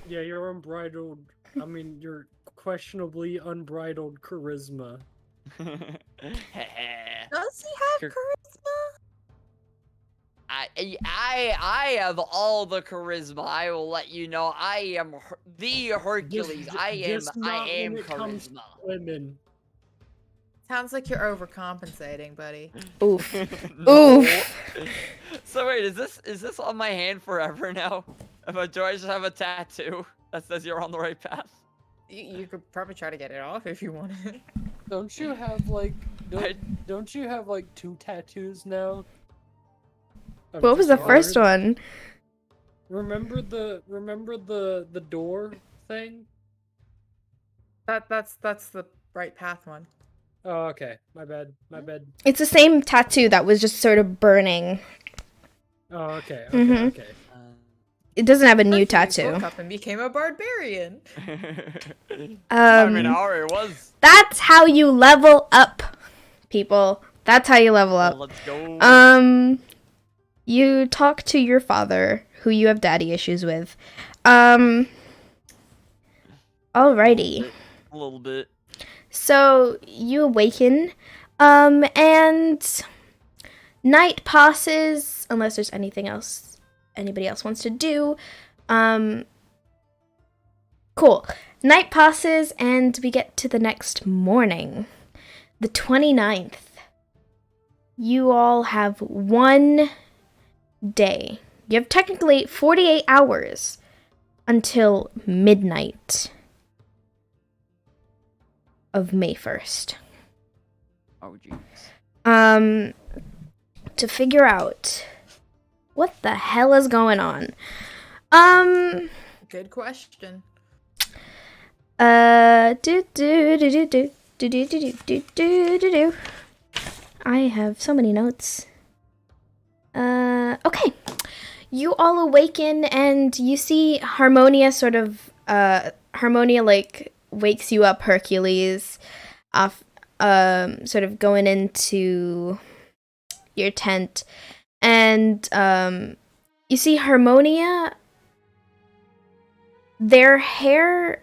Speaker 1: Yeah, you're unbridled. I mean, you're questionably unbridled charisma.
Speaker 4: Does he have charisma?
Speaker 3: I have all the charisma. I will let you know. I am the Hercules.
Speaker 1: Just
Speaker 3: I
Speaker 1: not
Speaker 3: am
Speaker 1: when it comes to
Speaker 3: charisma.
Speaker 1: women.
Speaker 4: Sounds like you're overcompensating, buddy.
Speaker 2: Oof.
Speaker 3: No.
Speaker 2: Oof.
Speaker 3: So wait, is this on my hand forever now? Do I just have a tattoo that says you're on the right path?
Speaker 4: You could probably try to get it off if you wanted.
Speaker 1: Don't you have like don't you have like 2 tattoos now?
Speaker 2: What was the first one?
Speaker 1: Remember the door thing?
Speaker 4: That's the right path one.
Speaker 1: Oh, okay. My bad.
Speaker 2: It's the same tattoo that was just sort of burning.
Speaker 1: Oh, okay.
Speaker 2: Mhm. It doesn't have a new
Speaker 4: Hercules
Speaker 2: tattoo.
Speaker 4: woke up and became a barbarian.
Speaker 3: I mean, I already was.
Speaker 2: That's how you level up, people. That's how you level up.
Speaker 3: Let's go.
Speaker 2: You talk to your father, who you have daddy issues with. Alrighty.
Speaker 3: A little bit.
Speaker 2: So you awaken, and night passes, unless there's anything else anybody else wants to do. Cool. Night passes, and we get to the next morning, the 29th. You all have 1 day. You have technically 48 hours until midnight of May 1st.
Speaker 3: Oh, jeez.
Speaker 2: To figure out what the hell is going on.
Speaker 4: Good question.
Speaker 2: I have so many notes. Okay. You all awaken and you see Harmonia Harmonia like wakes you up, Hercules, off sort of going into your tent, and you see Harmonia, their hair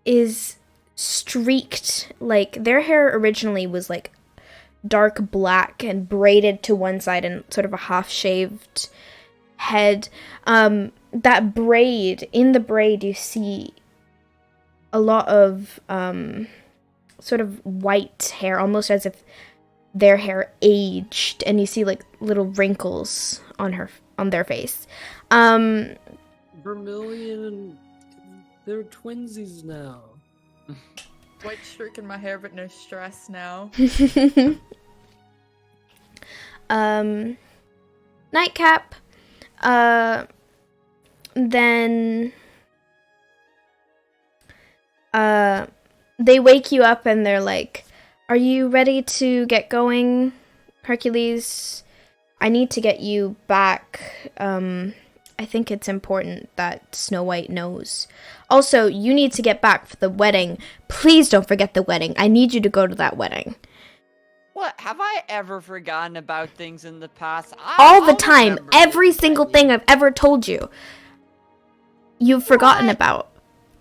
Speaker 2: is streaked, like their hair originally was like dark black and braided to one side and sort of a half-shaved head. That braid, in the braid you see a lot of sort of white hair, almost as if their hair aged, and you see like little wrinkles on their face.
Speaker 1: Vermillion, they're twinsies now.
Speaker 4: White streak in my hair, but no stress now.
Speaker 2: Nightcap. Then they wake you up and they're like, "Are you ready to get going, Hercules? I need to get you back. I think it's important that Snow White knows. Also, you need to get back for the wedding. Please don't forget the wedding. I need you to go to that wedding."
Speaker 3: What? Have I ever forgotten about things in the past?
Speaker 2: All the time. Every single thing I've ever told you, you've forgotten about.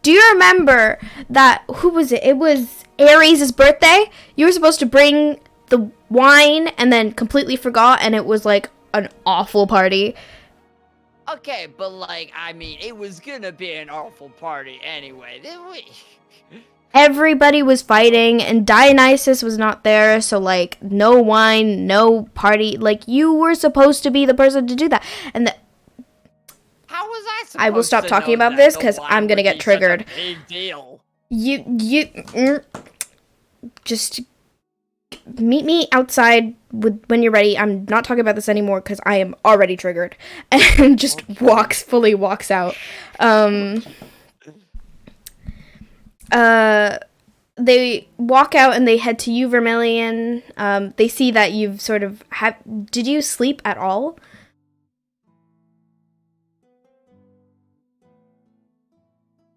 Speaker 2: Do you remember that, who was it? It was Ares' birthday. You were supposed to bring the wine and then completely forgot, and it was like an awful party.
Speaker 3: Okay, but like, I mean, it was gonna be an awful party anyway.
Speaker 2: Everybody was fighting, and Dionysus was not there, so like, no wine, no party. Like, you were supposed to be the person to do that. And
Speaker 3: how was I supposed
Speaker 2: I will stop
Speaker 3: to
Speaker 2: talking
Speaker 3: know
Speaker 2: about
Speaker 3: that
Speaker 2: this
Speaker 3: the
Speaker 2: because
Speaker 3: wine
Speaker 2: I'm gonna
Speaker 3: would
Speaker 2: get
Speaker 3: be such a
Speaker 2: triggered.
Speaker 3: Big deal.
Speaker 2: Just meet me outside when you're ready. I'm not talking about this anymore because I am already triggered. And just fully walks out. They walk out and they head to you, Vermillion. They see that you've sort of did you sleep at all?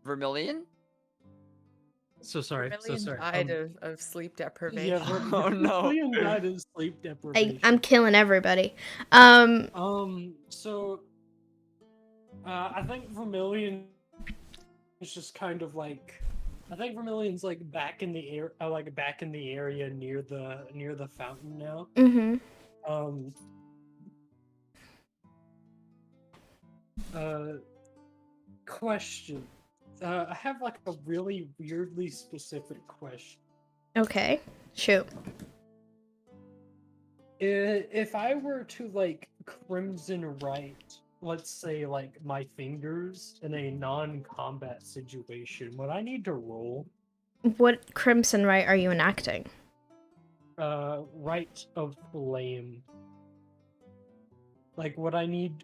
Speaker 3: Vermillion?
Speaker 1: So sorry.
Speaker 4: Vermillion died of sleep deprivation.
Speaker 1: Yeah,
Speaker 3: Oh, no.
Speaker 1: Vermillion died of sleep deprivation.
Speaker 2: I'm killing everybody.
Speaker 1: So, I think Vermillion is just kind of like, I think Vermillion's like back in the air, back in the area near the fountain now.
Speaker 2: Mm-hmm.
Speaker 1: Question. I have like a really weirdly specific question.
Speaker 2: Okay, shoot.
Speaker 1: If I were to like crimson write, let's say like my fingers in a non-combat situation, would I need to roll?
Speaker 2: What crimson rite are you enacting?
Speaker 1: Rite of flame. Like, would I need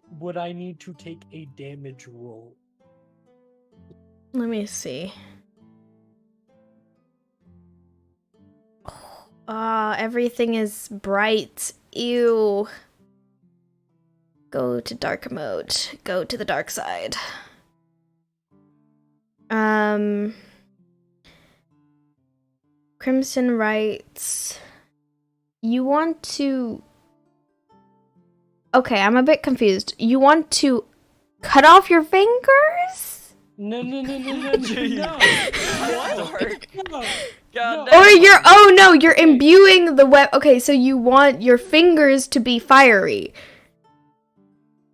Speaker 1: to take a damage roll?
Speaker 2: Let me see. Everything is bright. Ew. Go to dark mode. Go to the dark side. Crimson writes. You want to... Okay, I'm a bit confused. You want to cut off your fingers?
Speaker 1: No.
Speaker 2: Or you're imbuing the web. Okay, so you want your fingers to be fiery.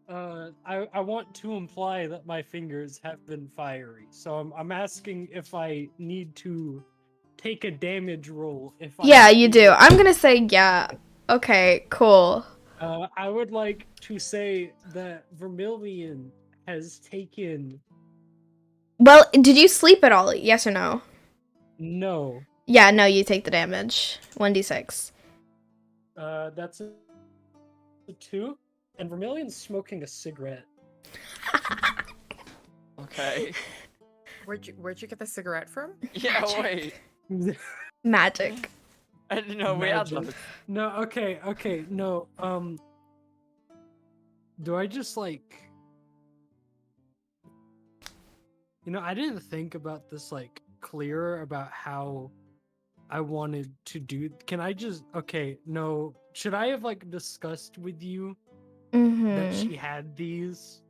Speaker 1: I want to imply that my fingers have been fiery. So I'm asking if I need to take a damage roll.
Speaker 2: Yeah, you do. I'm gonna say yeah. Okay, cool.
Speaker 1: I would like to say that Vermillion has taken...
Speaker 2: Well, did you sleep at all? Yes or no?
Speaker 1: No.
Speaker 2: Yeah, no, you take the damage. 1d6.
Speaker 1: That's a 2. And Vermillion's smoking a cigarette.
Speaker 3: Okay.
Speaker 4: Where'd you get the cigarette from?
Speaker 3: Yeah, wait.
Speaker 2: Magic.
Speaker 3: I didn't know we had those.
Speaker 1: No, okay, no, do I just like... You know, I didn't think about this, like, clearer about how I wanted to do... Can I just... Okay, no. Should I have, like, discussed with you that she had these?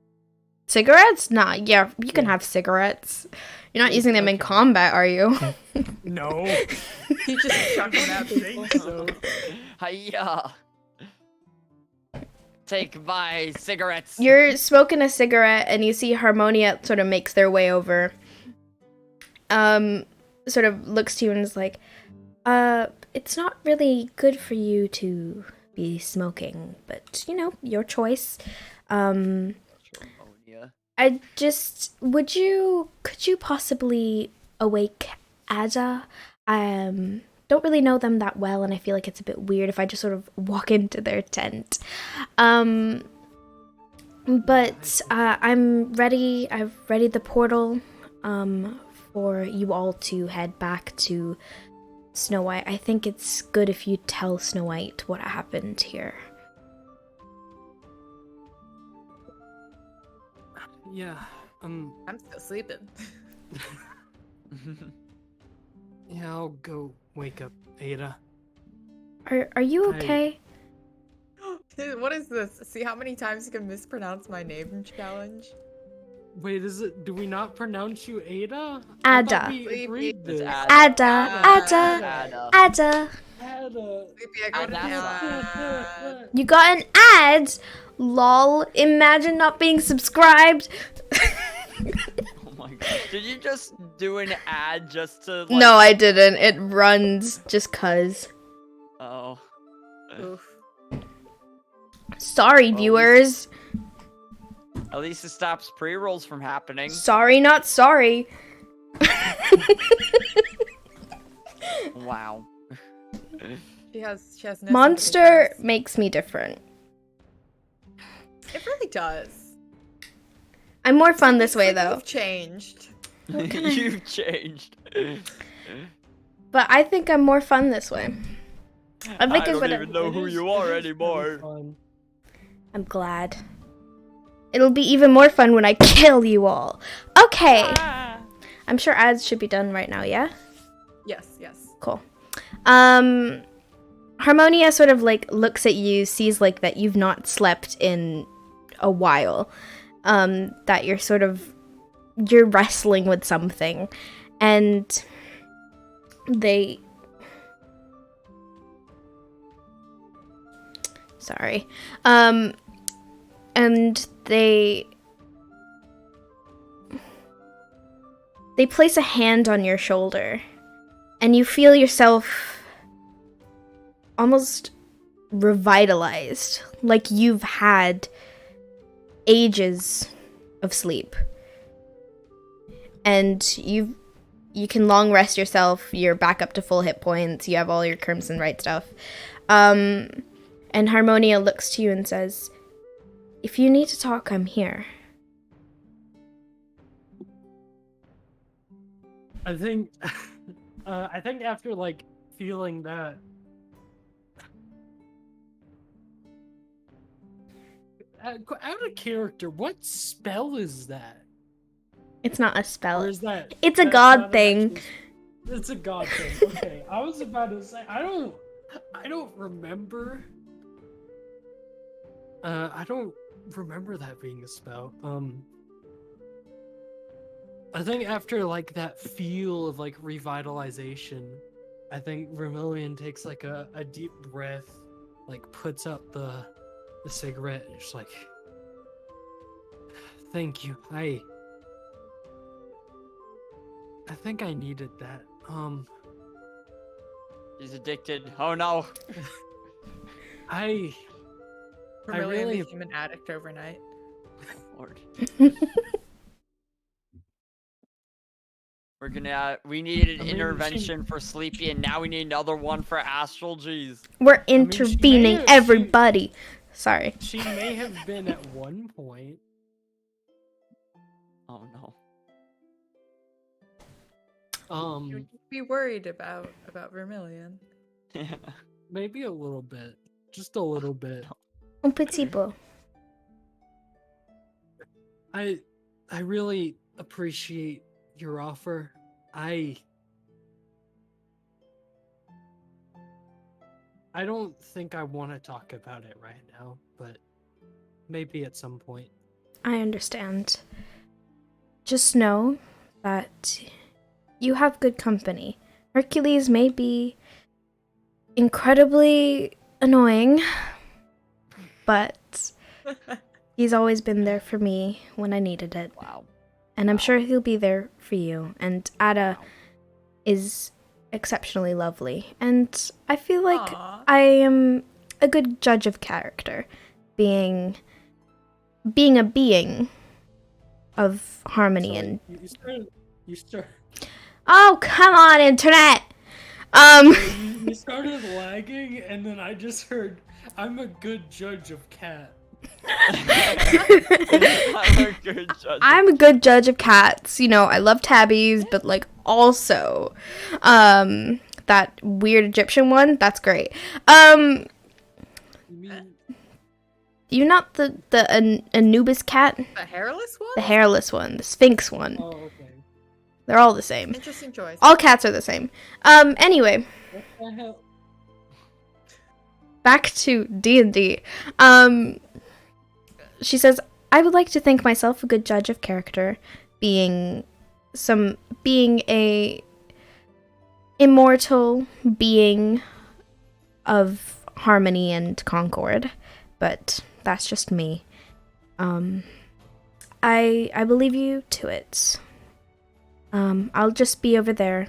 Speaker 2: Cigarettes? Nah, yeah, you can have cigarettes. You're not using them in combat, are you?
Speaker 1: No.
Speaker 4: He just chucking at people.
Speaker 1: So.
Speaker 3: Hiya. Take my cigarettes.
Speaker 2: You're smoking a cigarette and you see Harmonia sort of makes their way over. Sort of looks to you and is like, it's not really good for you to be smoking, but, you know, your choice. I just, could you possibly awake Ada? Don't really know them that well, and I feel like it's a bit weird if I just sort of walk into their tent. But I'm ready. I've readied the portal for you all to head back to Snow White. I think it's good if you tell Snow White what happened here.
Speaker 1: Yeah,
Speaker 4: I'm still sleeping.
Speaker 1: Yeah, I'll go wake up Ada.
Speaker 2: Are you okay?
Speaker 4: What is this? See how many times you can mispronounce my name challenge?
Speaker 1: Wait, do we not pronounce you Ada?
Speaker 2: Ada. Ada. You got an ad? Lol. Imagine not being subscribed.
Speaker 3: Oh my god. Did you just do an ad just to like...
Speaker 2: No, I didn't. It runs just cuz.
Speaker 3: Oh.
Speaker 4: Oof.
Speaker 2: Sorry, viewers.
Speaker 3: At least it stops pre-rolls from happening.
Speaker 2: Sorry, not sorry.
Speaker 3: Wow.
Speaker 4: She has no
Speaker 2: Monster makes me different.
Speaker 4: It really does.
Speaker 2: I'm more fun this way, though.
Speaker 4: You've changed.
Speaker 3: You've changed.
Speaker 2: But I think I'm more fun this way.
Speaker 3: I don't even know who you are anymore.
Speaker 2: I'm glad. It'll be even more fun when I kill you all. Okay. I'm sure ads should be done right now, yeah?
Speaker 4: Yes.
Speaker 2: Cool. Harmonia sort of like looks at you, sees like that you've not slept in a while, that you're wrestling with something, and they place a hand on your shoulder, and you feel yourself almost revitalized, like you've had ages of sleep. And you can long rest yourself, you're back up to full hit points, you have all your Crimson Right stuff. And Harmonia looks to you and says, "If you need to talk, I'm here."
Speaker 1: I think after like feeling that, out of character, what spell is that?
Speaker 2: It's not a spell.
Speaker 1: Or is that?
Speaker 2: It's a god thing.
Speaker 1: It's a god thing. Okay, I was about to say I don't remember. I don't remember that being a spell. I think after like that feel of like revitalization, I think Vermillion takes like a deep breath, like puts up the cigarette, and just like, thank you. I think I needed that.
Speaker 3: He's addicted. Oh no.
Speaker 4: Vermillion became an addict overnight.
Speaker 3: Lord. We needed an intervention for Sleepy, and now we need another one for Astral. Jeez.
Speaker 2: We're intervening, everybody. Sorry.
Speaker 1: She may have been at one point.
Speaker 3: Oh no.
Speaker 4: You'd be worried about Vermillion.
Speaker 1: Maybe a little bit. Just a little bit.
Speaker 2: Un petit peu.
Speaker 1: I really appreciate your offer. I don't think I want to talk about it right now, but maybe at some point.
Speaker 2: I understand. Just know that you have good company. Hercules may be incredibly annoying, but he's always been there for me when I needed it.
Speaker 3: Wow.
Speaker 2: And I'm sure he'll be there for you. And Ada is exceptionally lovely. And I feel like
Speaker 4: Aww.
Speaker 2: I am a good judge of character, being a being of harmony
Speaker 1: So,
Speaker 2: and...
Speaker 1: You start.
Speaker 2: Oh, come on, internet!
Speaker 1: You started lagging, and then I just heard, "I'm a good judge of cat."
Speaker 2: I'm a good judge of cats. You know, I love tabbies, but like also, that weird Egyptian one, that's great.
Speaker 1: You mean
Speaker 2: You not the Anubis cat?
Speaker 4: The hairless one?
Speaker 2: The hairless one, the Sphinx one.
Speaker 1: Oh, okay.
Speaker 2: They're all the same.
Speaker 4: Interesting choice.
Speaker 2: All cats are the same. Anyway,
Speaker 1: What the hell?
Speaker 2: back to D&D. She says, "I would like to think myself a good judge of character, being a immortal being of harmony and concord, but that's just me. I believe you to it. I'll just be over there."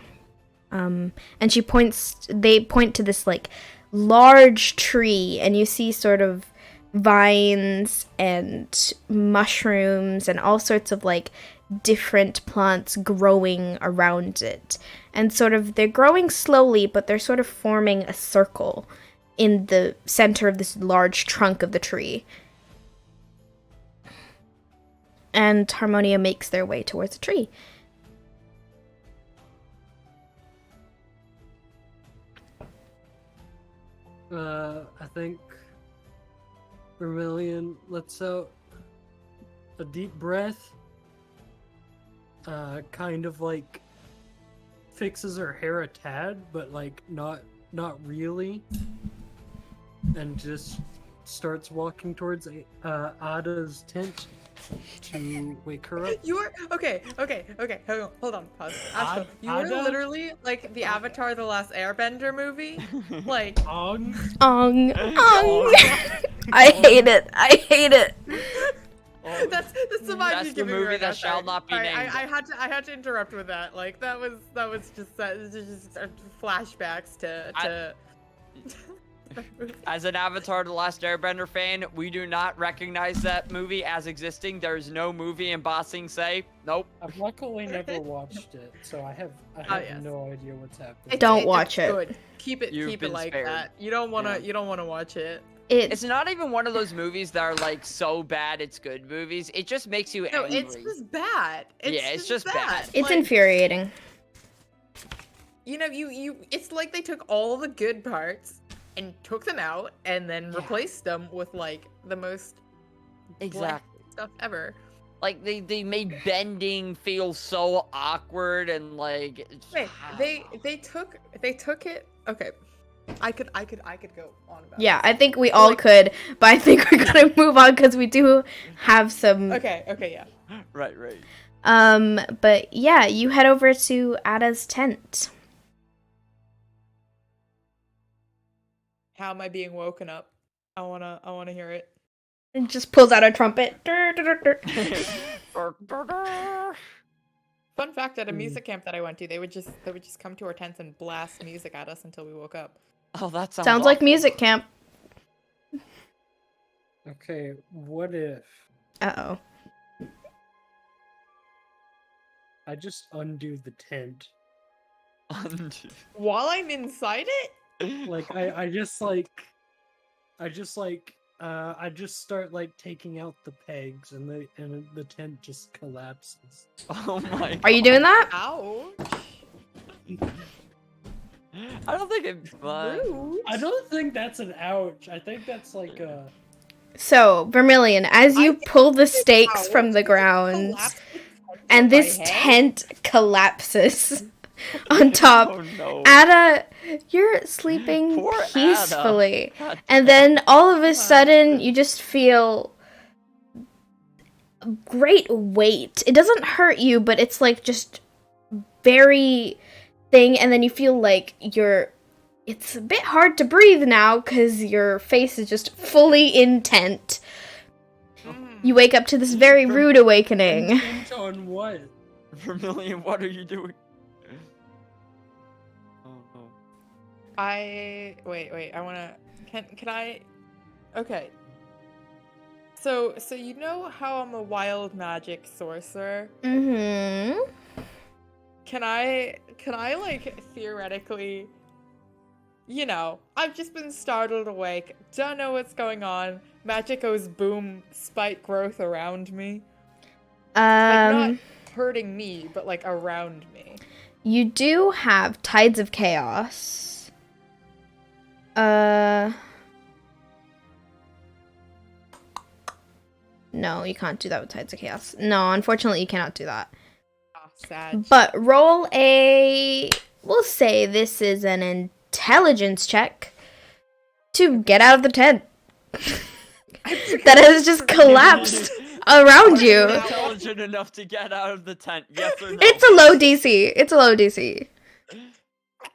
Speaker 2: And they point to this like large tree, and you see sort of vines and mushrooms and all sorts of like different plants growing around it, and sort of they're growing slowly, but they're sort of forming a circle in the center of this large trunk of the tree. And Harmonia makes their way towards the tree.
Speaker 1: I think Vermillion lets out a deep breath, kind of like fixes her hair a tad, but like not really, and just starts walking towards Ada's tent to wake her up.
Speaker 4: You were okay. Hold on, pause. Ashko, you were
Speaker 1: Ada?
Speaker 4: literally like the Avatar: The Last Airbender movie. Like,
Speaker 1: Ong.
Speaker 2: I hate it.
Speaker 4: that's the vibe
Speaker 3: That's
Speaker 4: you're
Speaker 3: the
Speaker 4: giving me
Speaker 3: movie
Speaker 4: right now,
Speaker 3: that shall
Speaker 4: sorry.
Speaker 3: not be
Speaker 4: Sorry,
Speaker 3: named.
Speaker 4: I had to interrupt with that. Like that was just flashbacks to.
Speaker 3: As an Avatar: The Last Airbender fan, we do not recognize that movie as existing. There is no movie in Ba Sing Se. Nope.
Speaker 1: I've luckily never watched it, so I have
Speaker 4: yes.
Speaker 1: no idea what's happening.
Speaker 2: Don't watch it.
Speaker 4: Good. Keep
Speaker 3: You've
Speaker 4: it
Speaker 3: been
Speaker 4: like
Speaker 3: spared.
Speaker 4: that. You don't wanna watch it.
Speaker 3: It's not even one of those movies that are like so bad it's good movies. It just makes you
Speaker 4: No,
Speaker 3: angry.
Speaker 4: it's just bad.
Speaker 3: It's just bad.
Speaker 2: It's infuriating.
Speaker 4: You know, it's like they took all the good parts and took them out and then replaced them with like the most
Speaker 3: Exactly.
Speaker 4: bland stuff ever.
Speaker 3: Like they made bending feel so awkward and like.
Speaker 4: Wait, they took it. Okay, I could go on about.
Speaker 2: Yeah,
Speaker 4: this.
Speaker 2: I think we all could, but I think we're gonna move on because we do have some.
Speaker 4: Okay, yeah.
Speaker 3: Right.
Speaker 2: But yeah, you head over to Ada's tent.
Speaker 4: How am I being woken up? I wanna hear it.
Speaker 2: And just pulls out a trumpet.
Speaker 4: Fun fact: at a music camp that I went to, they would just come to our tents and blast music at us until we woke up.
Speaker 3: Oh, that
Speaker 2: Sounds like
Speaker 3: awful.
Speaker 2: music camp.
Speaker 1: Okay, what if
Speaker 2: Uh-oh.
Speaker 1: I just undo the tent?
Speaker 4: While I'm inside it.
Speaker 1: Like I just start like taking out the pegs and the tent just collapses.
Speaker 3: Oh my God.
Speaker 2: Are you doing that?
Speaker 4: Ouch.
Speaker 3: I don't think it's fun.
Speaker 4: Rude.
Speaker 1: I don't think that's an ouch. I think that's like a.
Speaker 2: So, Vermillion, as you pull the stakes
Speaker 4: ouch.
Speaker 2: from the ground,
Speaker 4: Collapsed
Speaker 2: and this
Speaker 4: my head?
Speaker 2: tent collapses on top,
Speaker 3: Oh no.
Speaker 2: Ada, you're sleeping
Speaker 3: Poor Ada.
Speaker 2: peacefully.
Speaker 3: God
Speaker 2: And then all of a sudden, you just feel great weight. It doesn't hurt you, but it's like just very thing. And then you feel like it's a bit hard to breathe now because your face is just fully in tent. You wake up to this very rude awakening.
Speaker 1: Tent on what?
Speaker 3: Vermillion, what are you doing? Oh.
Speaker 4: Wait. I wanna. Can I? Okay. So you know how I'm a wild magic sorcerer?
Speaker 2: Mm-hmm.
Speaker 4: Can I like theoretically? You know, I've just been startled awake. Don't know what's going on. Magic goes boom, spike growth around me. Like not hurting me, but like around me.
Speaker 2: You do have Tides of Chaos. No, you can't do that with Tides of Chaos. No, unfortunately, you cannot do that.
Speaker 4: Oh, sad.
Speaker 2: But roll we'll say this is an intelligence check to get out of the tent that has just collapsed around you.
Speaker 3: Intelligent enough to get out of the tent? Yes or no?
Speaker 2: It's a low DC.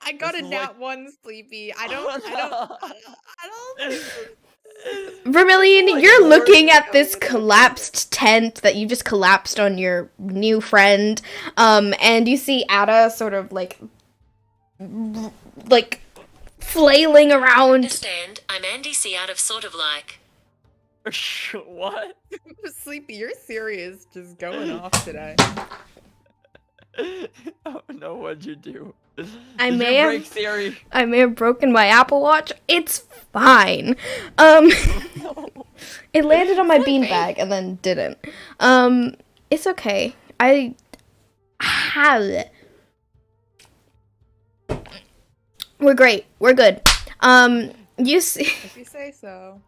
Speaker 4: I got
Speaker 3: This
Speaker 4: a
Speaker 3: is
Speaker 4: nat
Speaker 3: like-
Speaker 4: 1 sleepy. I don't.
Speaker 2: Vermillion, you're looking at this collapsed tent that you just collapsed on your new friend, and you see Ada sort of like flailing around.
Speaker 5: Understand, I'm Andy C out of sort of like.
Speaker 3: What?
Speaker 4: Sleepy, your Siri is just going off today.
Speaker 3: Oh no, what'd you do?
Speaker 2: I
Speaker 3: Did
Speaker 2: may
Speaker 3: you
Speaker 2: have-
Speaker 3: break theory?
Speaker 2: I may have broken my Apple Watch. It's fine. It landed on my beanbag and then didn't. It's okay. I have. We're great. We're good. You see.
Speaker 4: If you say so.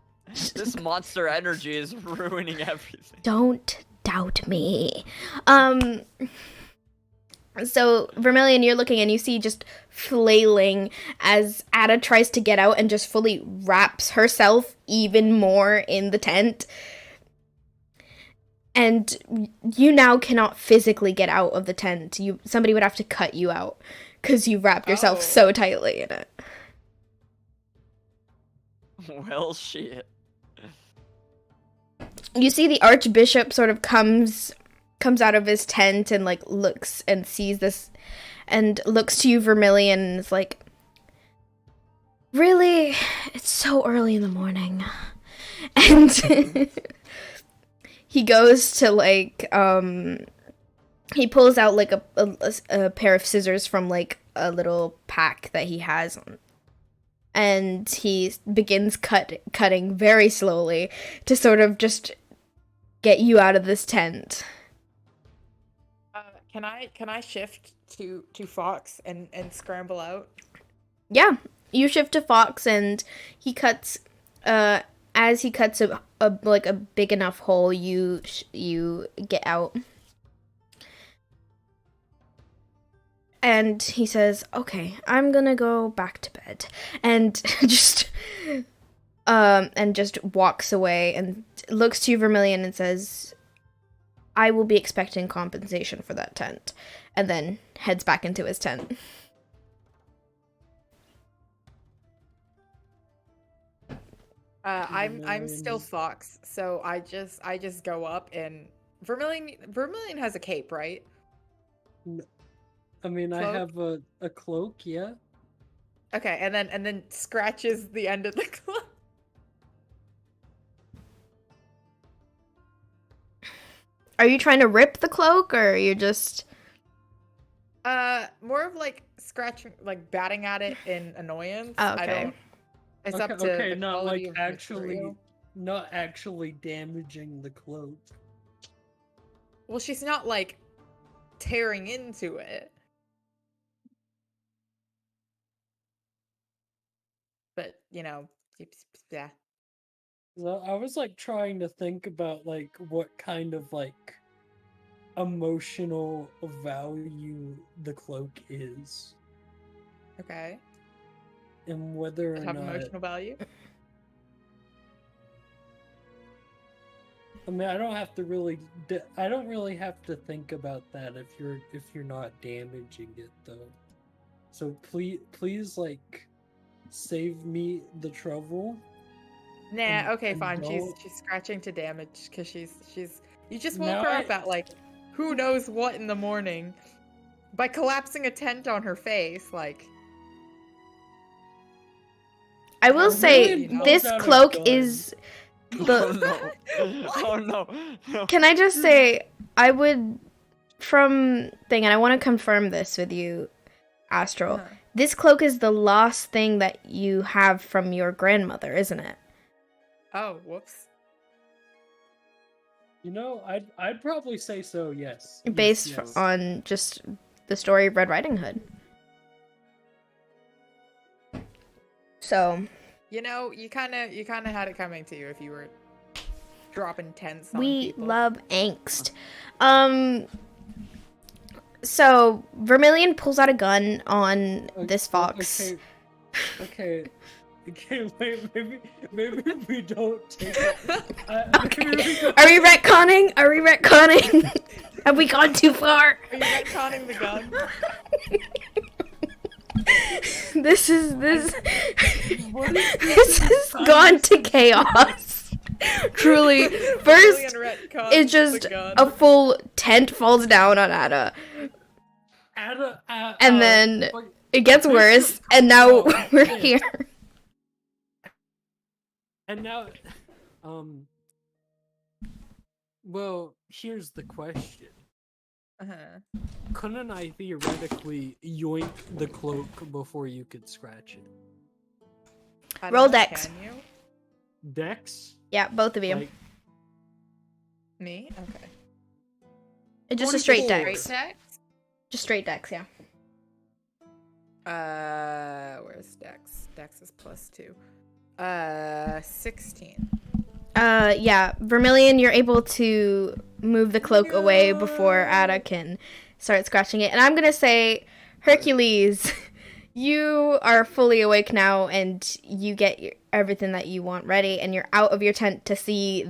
Speaker 3: This monster energy is ruining everything.
Speaker 2: Don't doubt me. So, Vermillion, you're looking and you see just flailing as Ada tries to get out and just fully wraps herself even more in the tent. And you now cannot physically get out of the tent. Somebody would have to cut you out because you wrapped yourself so tightly in it.
Speaker 3: Well, shit.
Speaker 2: You see the Archbishop sort of comes out of his tent and like looks and sees this and looks to you, Vermillion, and is like, really? It's so early in the morning. And he goes to like he pulls out like a pair of scissors from like a little pack that he has, and he begins cutting very slowly to sort of just get you out of this tent.
Speaker 4: Can I shift to Fox and scramble out?
Speaker 2: Yeah, you shift to Fox and he cuts. As he cuts a big enough hole, you get out. And he says, "Okay, I'm gonna go back to bed," and just walks away and looks to you, Vermillion, and says, "I will be expecting compensation for that tent," and then heads back into his tent.
Speaker 4: I'm still Fox, so I just go up and Vermillion has a cape, right?
Speaker 1: I mean,
Speaker 4: Cloak?
Speaker 1: I have a cloak, yeah.
Speaker 4: Okay, and then scratches the end of the cloak.
Speaker 2: Are you trying to rip the cloak, or are you just...
Speaker 4: More of like scratching, like batting at it in annoyance.
Speaker 2: Oh, okay.
Speaker 4: I don't... It's up to the
Speaker 1: not
Speaker 4: quality
Speaker 1: like
Speaker 4: of
Speaker 1: actually,
Speaker 4: material.
Speaker 1: not actually damaging the cloak.
Speaker 4: Well, she's not like tearing into it. But, yeah.
Speaker 1: So I was like trying to think about like what kind of like emotional value the cloak is,
Speaker 4: Okay.
Speaker 1: and whether or
Speaker 4: Does it have
Speaker 1: not.
Speaker 4: emotional value?
Speaker 1: I mean, I don't really have to think about that if you're not damaging it though. So please like save me the trouble.
Speaker 4: Nah, okay,
Speaker 1: and
Speaker 4: fine. She's scratching to damage because she's you just woke her up at like who knows what in the morning by collapsing a tent on her face, like.
Speaker 2: I will say,
Speaker 4: really
Speaker 2: this cloak is
Speaker 3: Oh no.
Speaker 2: Can I just say, I would, and I want to confirm this with you, Astral.
Speaker 4: Uh-huh.
Speaker 2: This cloak is the last thing that you have from your grandmother, isn't it?
Speaker 4: Oh, whoops.
Speaker 1: I'd probably say so. Yes.
Speaker 2: Based
Speaker 1: Yes.
Speaker 2: on just the story of Red Riding Hood. So.
Speaker 4: You kind of had it coming to you if you were dropping tents on
Speaker 2: We
Speaker 4: people.
Speaker 2: love angst. So Vermillion pulls out a gun on this fox.
Speaker 1: Okay. Wait, maybe we don't take it.
Speaker 2: Okay. Are we retconning? Have we gone too far?
Speaker 4: Are you retconning the gun?
Speaker 2: This has gone to chaos. Truly. First, it's just a full tent falls down on Ada. And then it gets worse, and now we're here.
Speaker 1: And now, well, here's the question.
Speaker 4: Uh-huh.
Speaker 1: Couldn't I theoretically yoink the cloak before you could scratch it?
Speaker 2: Roll dex.
Speaker 4: Can you?
Speaker 1: Dex?
Speaker 2: Yeah, both of you.
Speaker 1: Like,
Speaker 4: Me? Okay.
Speaker 2: It's just a straight
Speaker 1: 24.
Speaker 2: dex.
Speaker 4: Straight dex?
Speaker 2: Just straight dex, yeah.
Speaker 4: Where's dex? Dex is +2. 16.
Speaker 2: Yeah, Vermillion, you're able to move the cloak away before Ada can start scratching it. And I'm gonna say, Hercules, you are fully awake now, and you get everything that you want ready, and you're out of your tent to see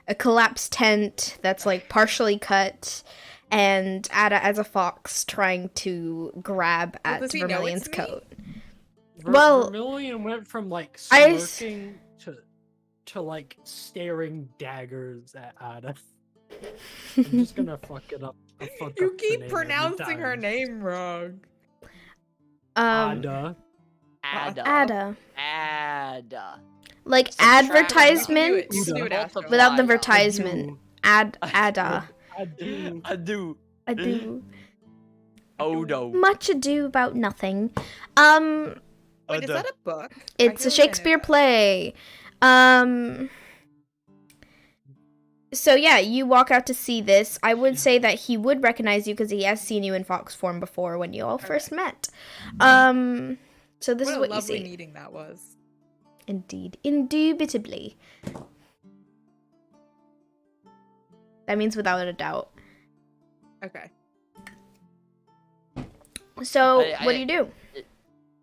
Speaker 2: a collapsed tent that's like partially cut, and Ada as a fox trying to grab at Vermillion's coat.
Speaker 1: Vermillion went from like smirking to like staring daggers at Ada. I'm just gonna fuck it up.
Speaker 4: You keep pronouncing her name wrong.
Speaker 1: Ada.
Speaker 2: Like advertisement without the advertisement. Ada.
Speaker 3: Ado.
Speaker 2: Much ado about nothing.
Speaker 4: Wait, is that a book?
Speaker 2: It's a Shakespeare play. So yeah, you walk out to see this. I would say that he would recognize you because he has seen you in fox form before when you all first met. So this is what you see.
Speaker 4: What a lovely meeting that was.
Speaker 2: Indeed. Indubitably. That means without a doubt.
Speaker 4: Okay.
Speaker 2: So, what do you do?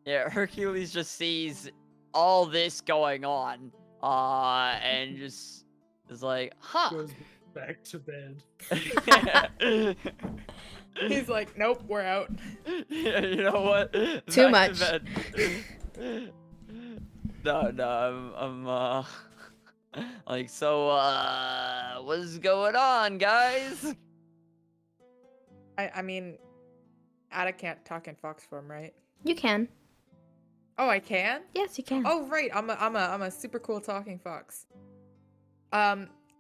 Speaker 3: Yeah, Hercules just sees all this going on, and just is like, huh.
Speaker 1: Goes back to bed.
Speaker 4: He's like, nope, we're out.
Speaker 3: Yeah, you know what?
Speaker 2: Too much.
Speaker 3: No, I'm like, so, what's going on, guys?
Speaker 4: I mean, Ada can't talk in fox form, right?
Speaker 2: You can.
Speaker 4: Oh, I can?
Speaker 2: Yes, you can.
Speaker 4: Oh, right. I'm a super cool talking fox.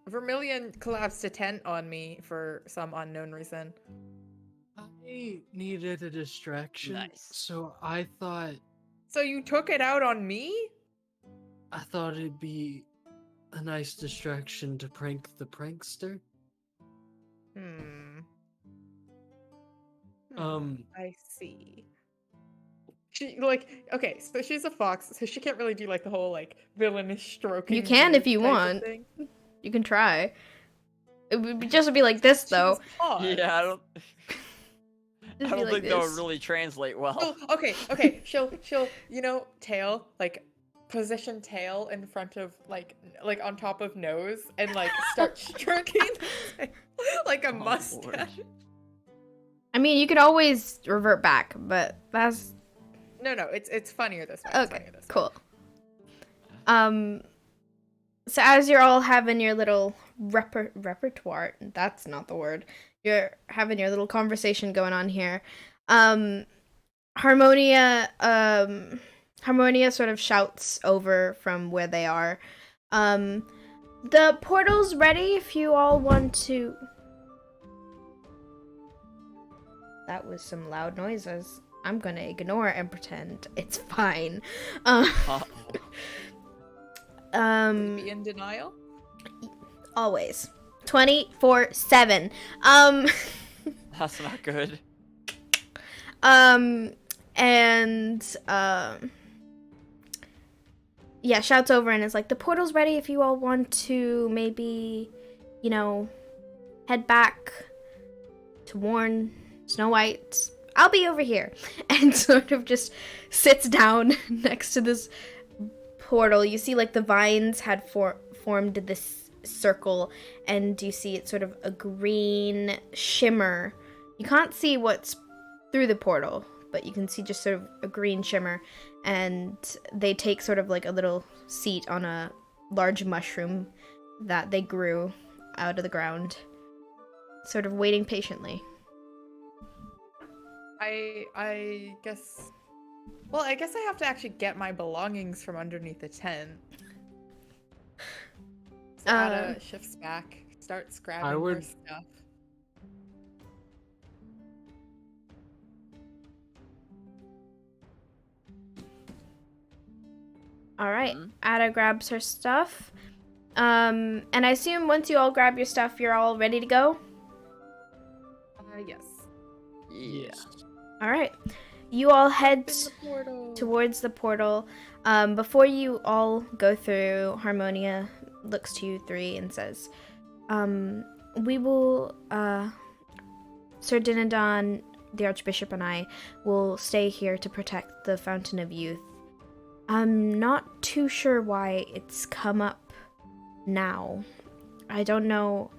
Speaker 4: Vermillion collapsed a tent on me for some unknown reason.
Speaker 1: I needed a distraction,
Speaker 3: Nice.
Speaker 1: so I thought
Speaker 4: So you took it out on me?
Speaker 1: it'd be a nice distraction to prank the prankster.
Speaker 4: I see. She okay, so she's a fox, so she can't really do like the whole like villainous stroking.
Speaker 2: You can if you want. You can try. It would just be like this though.
Speaker 3: Yeah, I don't
Speaker 2: Like
Speaker 3: think that would really translate well.
Speaker 4: Oh, okay. She'll tail, like position tail in front of like on top of nose and like start stroking like a mustache.
Speaker 3: Lord.
Speaker 2: I mean, you could always revert back, but that's
Speaker 4: No, it's funnier this way.
Speaker 2: okay. Cool. So as you're all having your little repertoire, that's not the word. You're having your little conversation going on here. Harmonia sort of shouts over from where they are. The portal's ready if you all want to. That was some loud noises. I'm gonna ignore and pretend it's fine.
Speaker 4: Be in denial?
Speaker 2: Always. 24/7.
Speaker 3: That's not good.
Speaker 2: Yeah, shouts over and is like, the portal's ready if you all want to maybe, head back to warn Snow White. I'll be over here. And sort of just sits down next to this portal. You see like the vines had formed this circle, and you see it's sort of a green shimmer. You can't see what's through the portal, but you can see just sort of a green shimmer, and they take sort of like a little seat on a large mushroom that they grew out of the ground, sort of waiting patiently.
Speaker 4: I guess I have to actually get my belongings from underneath the tent. So Ada shifts back, starts grabbing her stuff.
Speaker 2: All right, Ada grabs her stuff. And I assume once you all grab your stuff, you're all ready to go?
Speaker 4: Yes.
Speaker 3: Yeah.
Speaker 2: All right. You all head towards the portal. Before you all go through, Harmonia looks to you three and says, we will Sir Dinadon, the Archbishop, and I will stay here to protect the Fountain of Youth. I'm not too sure why it's come up now. I don't know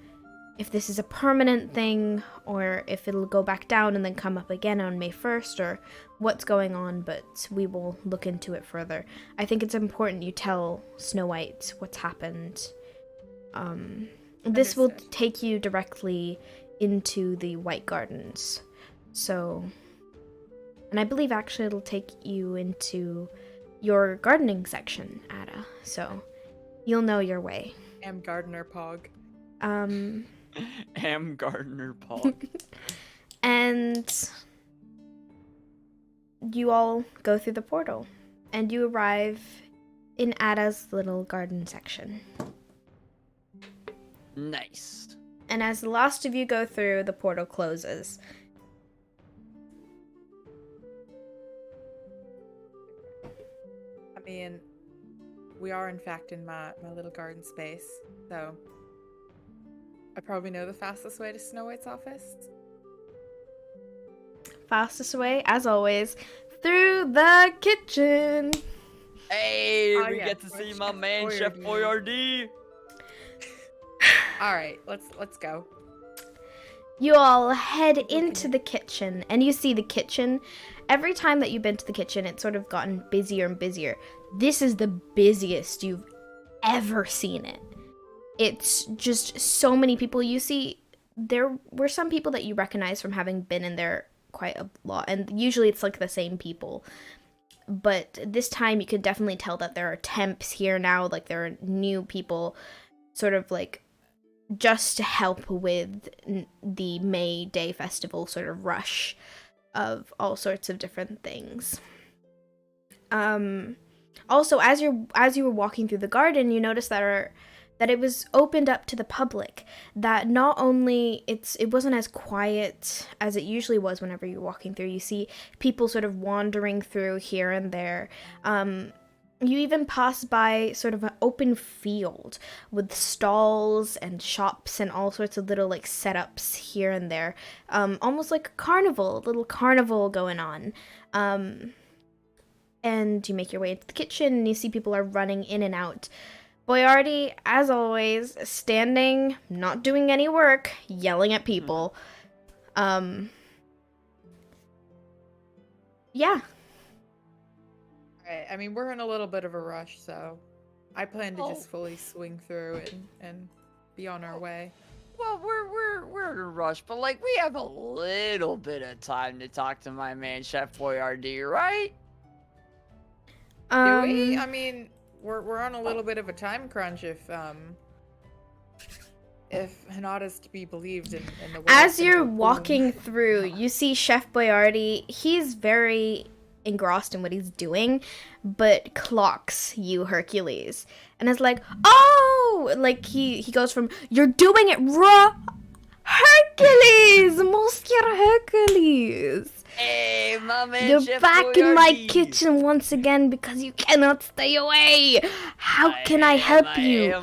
Speaker 2: if this is a permanent thing or if it'll go back down and then come up again on May 1st or what's going on, but we will look into it further. I think it's important you tell Snow White what's happened. This will take you directly into the White Gardens. So, and I believe actually it'll take you into your gardening section, Ada. So, you'll know your way.
Speaker 4: Am Gardener Pog.
Speaker 3: Am Gardener Pog.
Speaker 2: And you all go through the portal, and you arrive in Ada's little garden section.
Speaker 3: Nice.
Speaker 2: And as the last of you go through, the portal closes.
Speaker 4: I mean, we are in fact in my little garden space, so I probably know the fastest way to Snow White's office.
Speaker 2: Fastest way, as always, through the kitchen.
Speaker 3: Hey,
Speaker 4: Oh,
Speaker 3: we
Speaker 4: yeah,
Speaker 3: get to see my
Speaker 4: Chef
Speaker 3: man, Chef Boyardee.
Speaker 4: All right, let's go.
Speaker 2: You all head into the kitchen, and you see the kitchen. Every time that you've been to the kitchen, it's sort of gotten busier and busier. This is the busiest you've ever seen it. It's just so many people. You see, there were some people that you recognize from having been in there quite a lot, and usually it's like the same people. But this time you can definitely tell that there are temps here now, like there are new people sort of like just to help with the May Day festival sort of rush of all sorts of different things. Also, as you were walking through the garden, you noticed that it was opened up to the public. That not only it wasn't as quiet as it usually was whenever you're walking through. You see people sort of wandering through here and there. You even pass by sort of an open field with stalls and shops and all sorts of little like setups here and there. Almost like a little carnival going on. And you make your way into the kitchen and you see people are running in and out. Boyardee, as always, standing, not doing any work, yelling at people. Yeah.
Speaker 4: Right. I mean, we're in a little bit of a rush, so I plan to just fully swing through and be on our way.
Speaker 3: Well, we're in a rush, but like we have a little bit of time to talk to my man Chef Boyardee, right?
Speaker 4: Do we? I mean, we're on a little bit of a time crunch if Hinata's to be believed in the
Speaker 2: as you're walking through, you see Chef Boyardee. He's very engrossed in what he's doing, but clocks you, Hercules, and is like, oh, like he goes from, you're doing it raw, Hercules, Monsieur Hercules.
Speaker 3: Hey, my man,
Speaker 2: you're
Speaker 3: Chef
Speaker 2: back in my
Speaker 3: Boyardee.
Speaker 2: kitchen once again because you cannot stay away. How can I help you?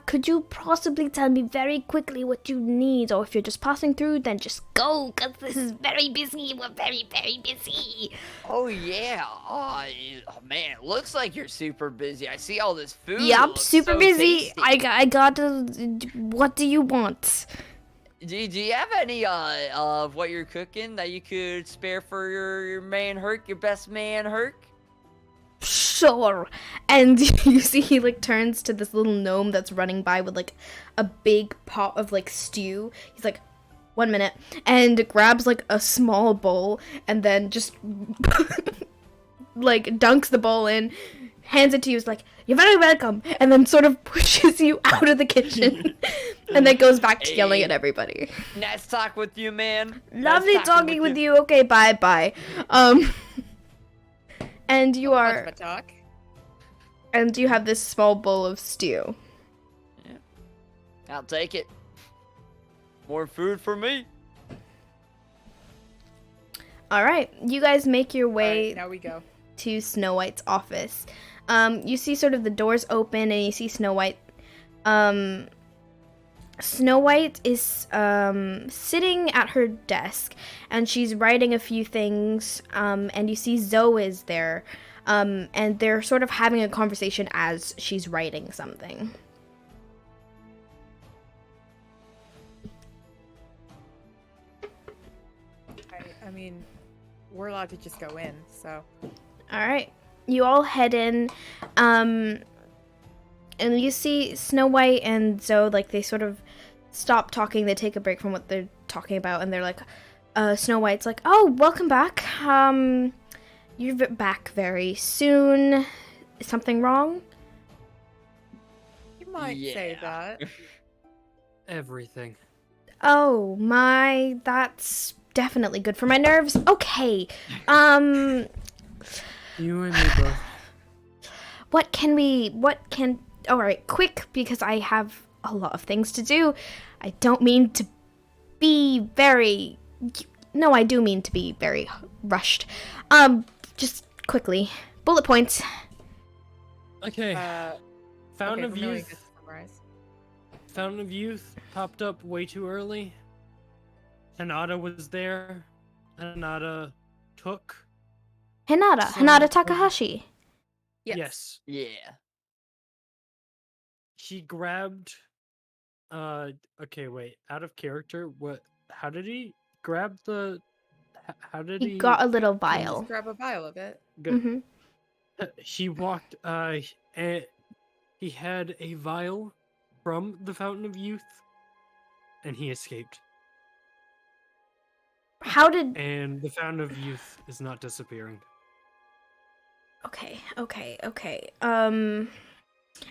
Speaker 2: Could you possibly tell me very quickly what you need, or if you're just passing through, then just go, because this is very busy. We're very, very busy.
Speaker 3: Oh, yeah. Oh, man, it looks like you're super busy. I see all this food.
Speaker 2: Yup, super
Speaker 3: so
Speaker 2: busy.
Speaker 3: tasty.
Speaker 2: I got what do you want?
Speaker 3: Do you have any of what you're cooking that you could spare for your man Herc, your best man Herc?
Speaker 2: Sure. And you see he like turns to this little gnome that's running by with like a big pot of like stew. He's like, 1 minute, and grabs like a small bowl and then just like dunks the bowl in, hands it to you, is like, you're very welcome, and then sort of pushes you out of the kitchen and then goes back to yelling at everybody.
Speaker 3: Nice talk with you, man.
Speaker 2: Lovely talking with you. Okay, bye. And you are, and you have this small bowl of stew.
Speaker 3: Yeah. I'll take it. More food for me.
Speaker 2: All right, you guys make your way
Speaker 4: now we go
Speaker 2: to Snow White's office. You see sort of the doors open and you see Snow White. Snow White is sitting at her desk, and she's writing a few things, and you see Zoe is there, and they're sort of having a conversation as she's writing something.
Speaker 4: I mean, we're allowed to just go in, so.
Speaker 2: Alright, you all head in, and you see Snow White and Zoe, like, they sort of stop talking, they take a break from what they're talking about, and they're like, Snow White's like, oh, welcome back, you're back very soon, is something wrong?
Speaker 4: You might say that.
Speaker 1: Everything.
Speaker 2: Oh my, that's definitely good for my nerves. Okay,
Speaker 1: You and me both.
Speaker 2: Alright, quick, because I have a lot of things to do. I don't mean to be very, no, I do mean to be very rushed. Just quickly, bullet points.
Speaker 1: Okay. Fountain of
Speaker 4: Vermillion
Speaker 1: Youth.
Speaker 4: gets to summarize.
Speaker 1: Fountain of Youth popped up way too early. Hinata was there. Hinata took.
Speaker 2: Hinata Takahashi.
Speaker 1: Yes.
Speaker 3: Yeah.
Speaker 1: He grabbed. Okay, wait. Out of character. What? How did he grab the? How did he?
Speaker 2: He got a little
Speaker 4: Just
Speaker 2: vial.
Speaker 4: grab a vial of it.
Speaker 1: Good.
Speaker 2: Mm-hmm.
Speaker 1: He walked. And he had a vial from the Fountain of Youth, and he escaped.
Speaker 2: How did?
Speaker 1: And the Fountain of Youth is not disappearing.
Speaker 2: Okay.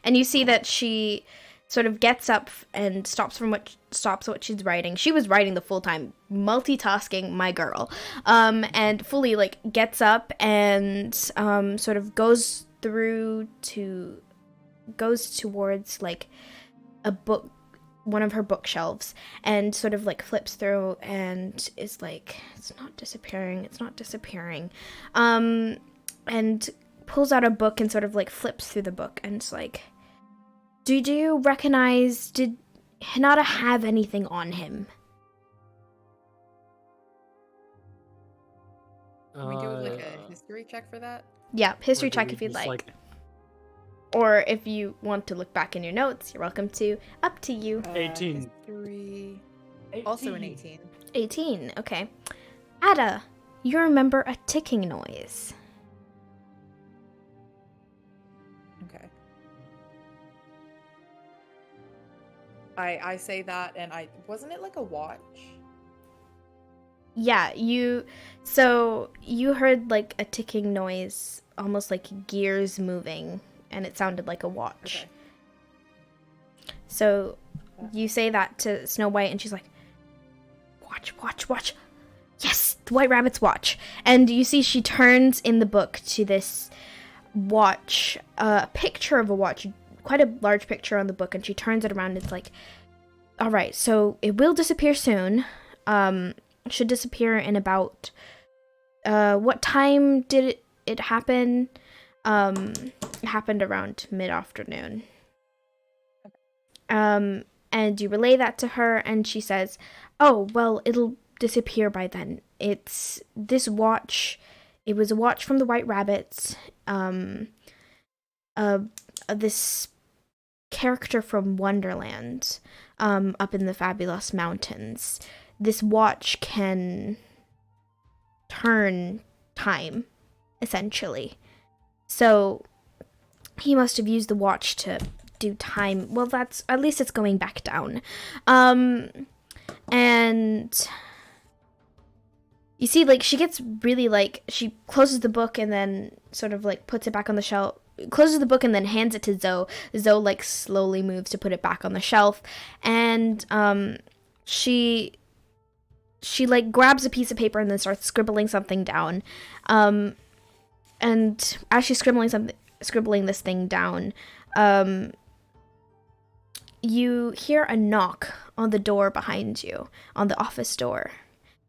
Speaker 2: And you see that she sort of gets up and stops what she's writing. She was writing the full time, multitasking, my girl. And fully like gets up and sort of goes towards like a book, one of her bookshelves, and sort of like flips through and is like, it's not disappearing, and pulls out a book and sort of like flips through the book, and it's like, did Hinata have anything on him?
Speaker 4: Can we do like a history check for that?
Speaker 2: Yeah, history
Speaker 1: Or do
Speaker 2: check
Speaker 1: we
Speaker 2: if you'd
Speaker 1: just,
Speaker 2: like. Or if you want to look back in your notes, you're welcome to. Up to you.
Speaker 1: 18.
Speaker 4: History. Also an 18.
Speaker 2: 18, okay. Ada, you remember a ticking noise.
Speaker 4: Okay. I say that, and wasn't it like a watch?
Speaker 2: Yeah, you heard like a ticking noise, almost like gears moving, and it sounded like a watch.
Speaker 4: Okay.
Speaker 2: So you say that to Snow White, and she's like, watch. Yes, the White Rabbit's watch. And you see she turns in the book to this watch, a picture of a watch, quite a large picture on the book, and she turns it around, and it's like, all right, so it will disappear soon. Should disappear in about, what time did it happen? It happened around mid-afternoon. And you relay that to her, and she says, oh, well, it'll disappear by then. It's this watch. It was a watch from the White Rabbits. This character from Wonderland, up in the Fabulas Mountains. This watch can turn time, essentially. So he must have used the watch to do time. Well, that's, at least it's going back down. And you see, like, she gets really, like, she closes the book and then sort of, like, puts it back on the shelf, closes the book and then hands it to Zoe. Zoe, like, slowly moves to put it back on the shelf, and she like grabs a piece of paper and then starts scribbling something down. And as she's scribbling this thing down, you hear a knock on the door behind you, on the office door,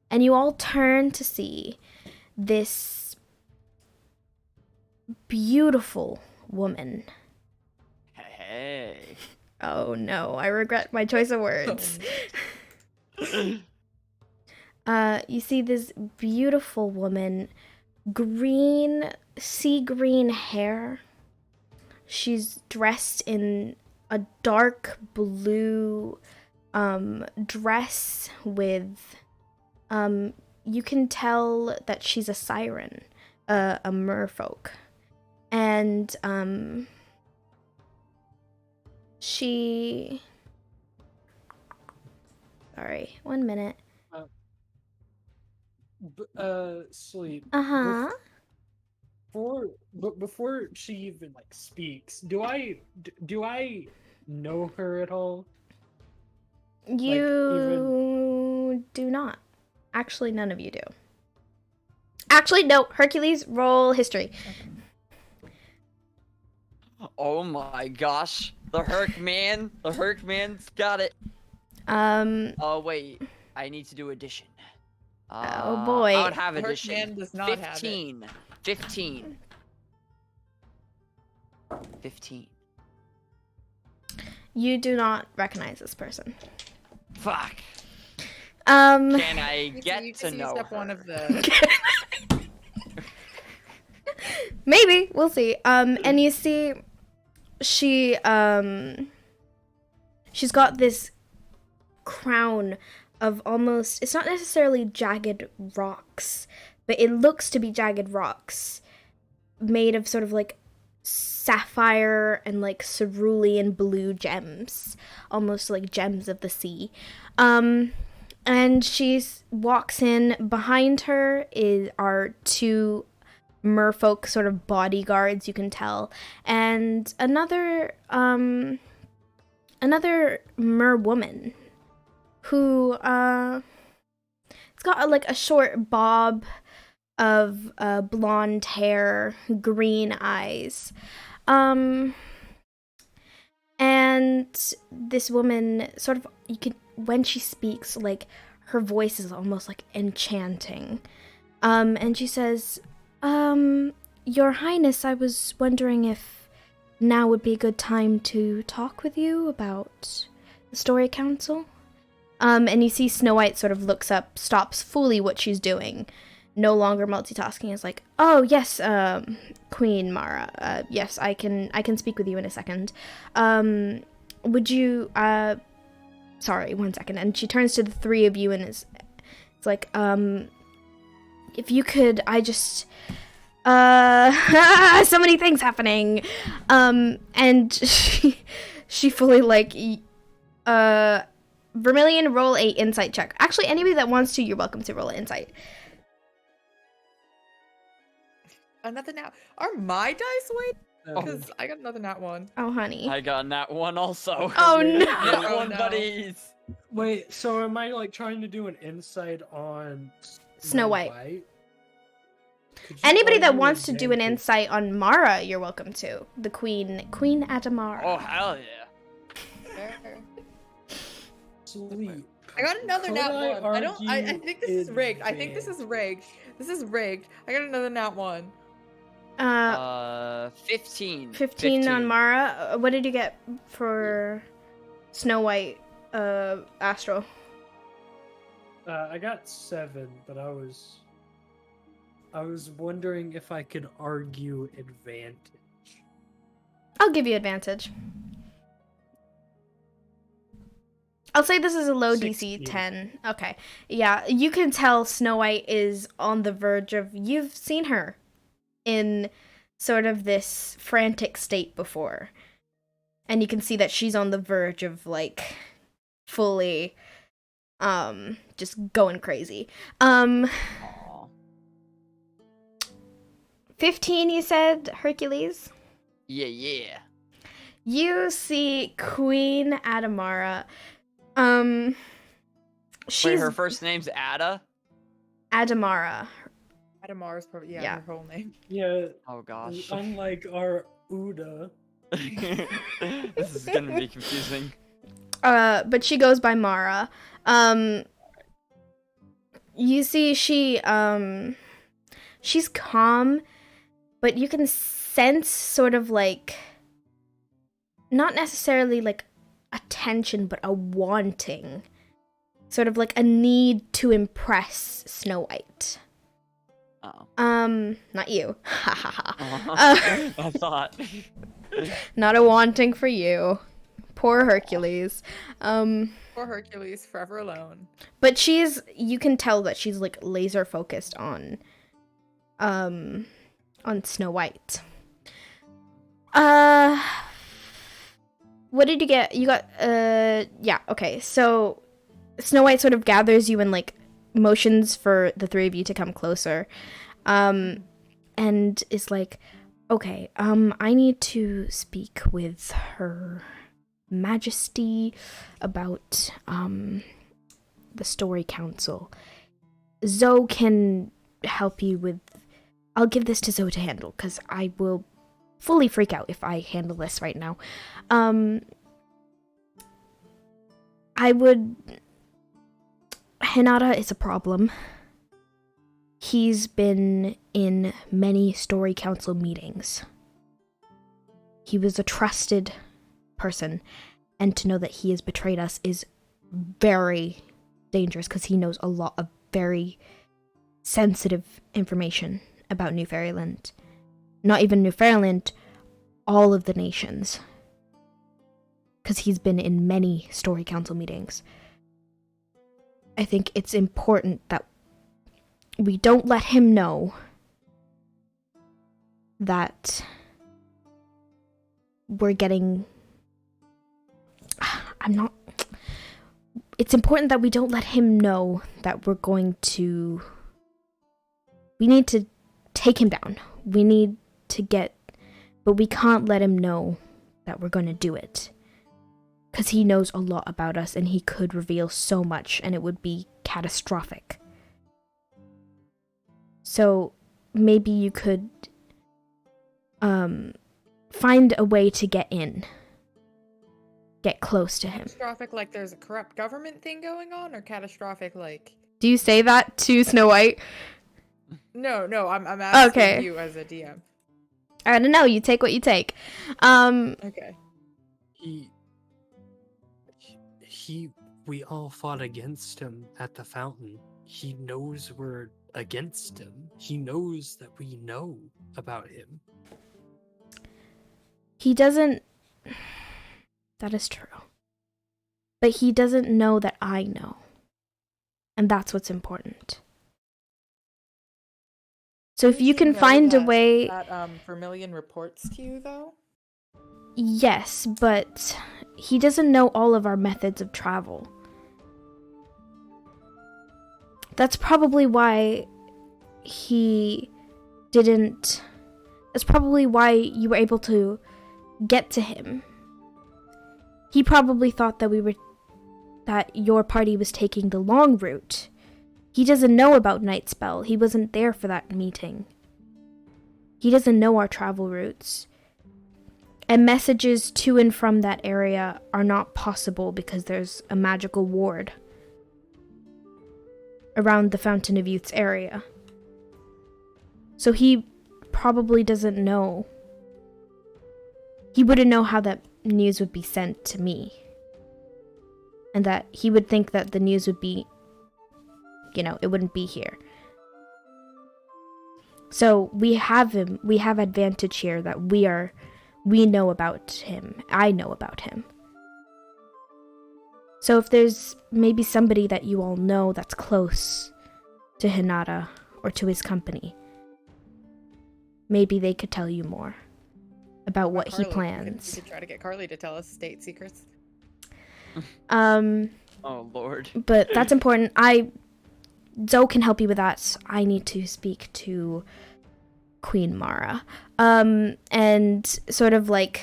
Speaker 2: and you all turn to see this beautiful woman.
Speaker 3: Hey.
Speaker 2: Oh no, I regret my choice of words. You see this beautiful woman, sea green hair. She's dressed in a dark blue dress with, you can tell that she's a siren, a merfolk. And, sorry, 1 minute.
Speaker 1: Sleep.
Speaker 2: Uh-huh.
Speaker 1: Before she even like speaks, do I know her at all?
Speaker 2: You do not. Actually, none of you do. Actually, no. Hercules, roll history.
Speaker 3: Oh my gosh. The Hercman's got it. Oh wait, I need to do addition.
Speaker 2: Oh boy.
Speaker 3: I don't have
Speaker 4: The
Speaker 3: addition.
Speaker 4: Hercman does not have it.
Speaker 3: 15. 15.
Speaker 2: You do not recognize this person.
Speaker 3: Fuck.
Speaker 2: Can
Speaker 3: I get to know
Speaker 4: step
Speaker 3: her?
Speaker 4: one of the...
Speaker 2: Maybe, we'll see. And you see, she's got this crown of almost, it's not necessarily jagged rocks, but it looks to be jagged rocks made of sort of like sapphire and like cerulean blue gems, almost like gems of the sea. And she walks in. Behind her are two merfolk sort of bodyguards, you can tell, and another mer woman who it's got like a short bob of blonde hair, green eyes, and this woman sort of, you can, when she speaks, like her voice is almost like enchanting, and she says, Your Highness, I was wondering if now would be a good time to talk with you about the Story Council. And you see Snow White sort of looks up, stops fully what she's doing, no longer multitasking, is like, oh yes, Queen Mara, yes, I can speak with you in a second. Would you, sorry, 1 second. And she turns to the three of you and it's like, if you could, I just, so many things happening. And she fully like, Vermillion, roll a insight check. Actually, anybody that wants to, you're welcome to roll an insight.
Speaker 4: Another nat. Are my dice weight? Because I got another nat one.
Speaker 2: Oh, honey.
Speaker 3: I got nat one also.
Speaker 2: Oh, no.
Speaker 3: Nat one,
Speaker 4: no.
Speaker 3: buddies.
Speaker 1: Wait, so am I like trying to do an insight on
Speaker 2: Snow White?
Speaker 1: Could you
Speaker 2: Anybody that
Speaker 1: argue
Speaker 2: wants to do an
Speaker 1: advantage?
Speaker 2: insight on Mara, you're welcome to. The Queen Adamara.
Speaker 3: Oh, hell yeah.
Speaker 1: Sleep.
Speaker 4: I got another
Speaker 1: Could
Speaker 4: nat
Speaker 1: I
Speaker 4: one. I
Speaker 1: argue
Speaker 4: think this is rigged. I think this is rigged. This is rigged. I got another nat one.
Speaker 3: 15.
Speaker 2: 15 on Mara. What did you get for Snow White, Astro?
Speaker 1: I got 7, but I was wondering if I could argue advantage.
Speaker 2: I'll give you advantage. I'll say this is a low
Speaker 1: 16.
Speaker 2: DC 10. Okay. Yeah, you can tell Snow White is on the verge of... You've seen her in sort of this frantic state before. And you can see that she's on the verge of, like, fully, just going crazy. 15, you said, Hercules?
Speaker 3: Yeah.
Speaker 2: You see Queen Adamara. She's
Speaker 3: Wait, her first name's Ada?
Speaker 2: Adamara.
Speaker 4: Adamara's probably,
Speaker 2: Yeah.
Speaker 4: her whole name.
Speaker 1: Yeah,
Speaker 3: Oh gosh.
Speaker 1: unlike our Uda.
Speaker 3: This is gonna be confusing.
Speaker 2: But she goes by Mara. You see she's calm, but you can sense sort of like, not necessarily like attention, but a wanting. Sort of like a need to impress Snow White.
Speaker 3: Oh.
Speaker 2: Not you.
Speaker 3: I thought.
Speaker 2: Not a wanting for you. Poor Hercules.
Speaker 4: Poor Hercules, forever alone.
Speaker 2: But you can tell that she's like laser focused on Snow White. What did you get? You got, yeah, okay. So Snow White sort of gathers you and like motions for the three of you to come closer. And is like, okay, I need to speak with Her Majesty about, the Story Council. Zoe can help you with, I'll give this to Zoe to handle, because I will fully freak out if I handle this right now. Hinata is a problem. He's been in many Story Council meetings. He was a trusted person, and to know that he has betrayed us is very dangerous because he knows a lot of very sensitive information about New Fairyland. Not even New Fairyland, all of the nations. Because he's been in many Story Council meetings. I think it's important that we don't let him know that we're getting... It's important that we don't let him know that we're going to... We need to take him down. We need to get... But we can't let him know that we're going to do it. Because he knows a lot about us and he could reveal so much and it would be catastrophic. So maybe you could find a way to get in. Get close to him.
Speaker 4: Catastrophic like there's a corrupt government thing going on, or catastrophic like...
Speaker 2: Do you say that to Snow White?
Speaker 4: No, I'm asking you as a DM.
Speaker 2: I don't know, you take what you take.
Speaker 4: Okay.
Speaker 1: We all fought against him at the fountain. He knows we're against him. He knows that we know about him.
Speaker 2: He doesn't... That is true. But he doesn't know that I know. And that's what's important. So if you can find a way...
Speaker 4: That Vermillion reports to you, though?
Speaker 2: Yes, but he doesn't know all of our methods of travel. That's probably why he didn't... That's probably why you were able to get to him. He probably thought that your party was taking the long route. He doesn't know about Night Spell. He wasn't there for that meeting. He doesn't know our travel routes. And messages to and from that area are not possible because there's a magical ward around the Fountain of Youth's area. So he probably doesn't know. He wouldn't know how that news would be sent to me. And that he would think that the news would be, it wouldn't be here. So we have him, we have advantage here that we know about him. I know about him. So if there's maybe somebody that you all know that's close to Hinata or to his company, maybe they could tell you more about what he plans.
Speaker 4: We could try to get Carly to tell us state secrets.
Speaker 3: Oh Lord.
Speaker 2: But that's important. Zoe can help you with that. So I need to speak to Queen Mara. And sort of like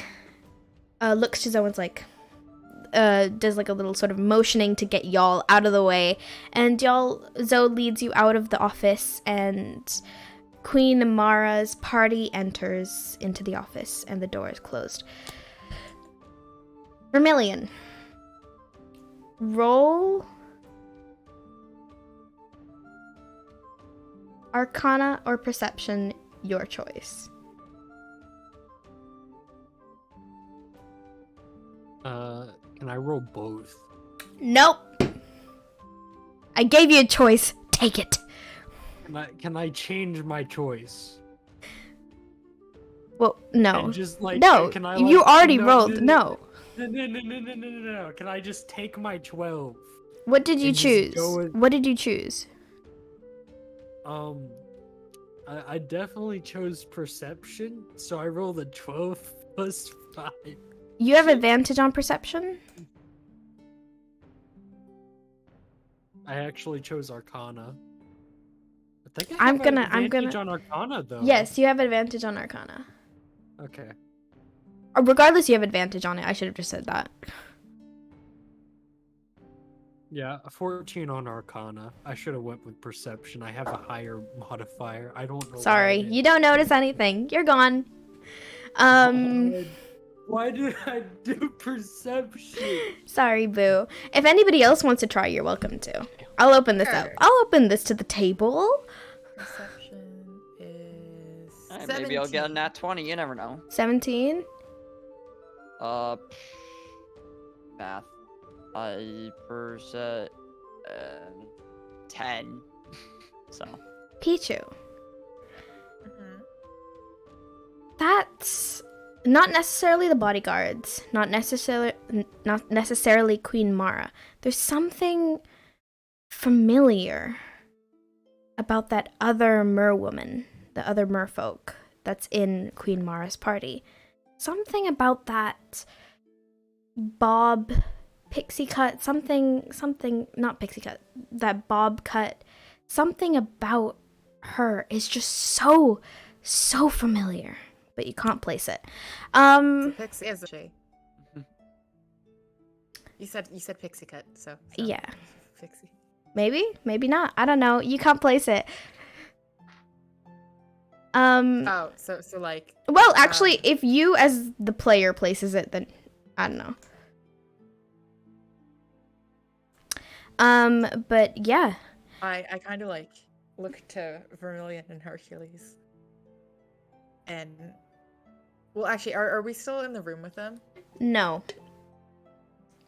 Speaker 2: looks to Zoe and's like does like a little sort of motioning to get y'all out of the way. And Zoe leads you out of the office and Queen Mara's party enters into the office and the door is closed. Vermillion. Roll Arcana or Perception, your choice.
Speaker 1: Can I roll both?
Speaker 2: Nope. I gave you a choice. Take it.
Speaker 1: Can I change my choice?
Speaker 2: Well, no.
Speaker 1: And just, like,
Speaker 2: no,
Speaker 1: can I,
Speaker 2: you
Speaker 1: like,
Speaker 2: already
Speaker 1: no,
Speaker 2: rolled. No.
Speaker 1: No. Can I just take my 12?
Speaker 2: What did you
Speaker 1: and just
Speaker 2: choose?
Speaker 1: go with-
Speaker 2: What did you choose?
Speaker 1: I definitely chose perception, so I rolled a 12 plus 5.
Speaker 2: You have advantage on perception?
Speaker 1: I actually chose Arcana. I think
Speaker 2: I'm
Speaker 1: have
Speaker 2: gonna-
Speaker 1: advantage on Arcana though.
Speaker 2: Yes, you have advantage on Arcana.
Speaker 1: Okay.
Speaker 2: Or regardless, you have advantage on it. I should have just said that.
Speaker 1: Yeah, a 14 on Arcana. I should have went with Perception. I have a higher modifier. I don't know.
Speaker 2: Sorry,
Speaker 1: why.
Speaker 2: you don't notice anything. You're gone.
Speaker 1: Why did I do Perception?
Speaker 2: Sorry, Boo. If anybody else wants to try, you're welcome to. I'll open this up. I'll open this to the table.
Speaker 4: Perception is
Speaker 3: Maybe I'll get a nat 20. You never know.
Speaker 2: 17.
Speaker 3: Math. 10. So.
Speaker 2: Pichu.
Speaker 4: Mhm.
Speaker 2: That's not necessarily the bodyguards. Not necessarily Queen Mara. There's something familiar about that other merwoman, the other merfolk that's in Queen Mara's party. Something about that bob pixie cut, something, not pixie cut, that bob cut, something about her is just so familiar, but you can't place it.
Speaker 4: Pixie is she. You said pixie cut, so
Speaker 2: Yeah.
Speaker 4: Pixie.
Speaker 2: Maybe not. I don't know. You can't place it.
Speaker 4: Oh, so like.
Speaker 2: Well, actually, if you as the player places it, then I don't know. But yeah.
Speaker 4: I kind of like look to Vermillion and Hercules. And well, actually, are we still in the room with them?
Speaker 2: No.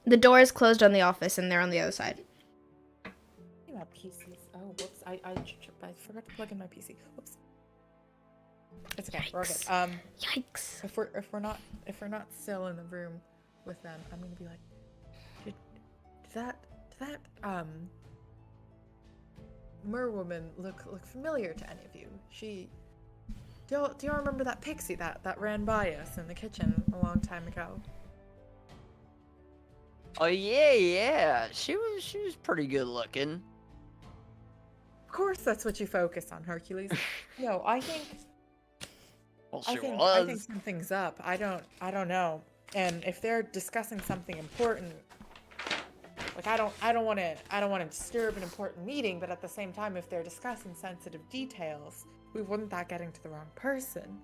Speaker 2: The door is closed on the office, and they're on the other side.
Speaker 4: My PCs. Oh, whoops! I forgot to plug in my PC. Whoops. It's okay. We're all good.
Speaker 2: Yikes.
Speaker 4: If we're not still in the room with them, I'm gonna be like, did that merwoman look familiar to any of you? Do you remember that pixie that ran by us in the kitchen a long time ago?
Speaker 3: Oh yeah. She was pretty good looking.
Speaker 4: Of course, that's what you focus on, Hercules. No, I think.
Speaker 3: Well,
Speaker 4: I think something's up. I don't know. And if they're discussing something important, like I don't want to disturb an important meeting, but at the same time, if they're discussing sensitive details, we wouldn't that getting to the wrong person.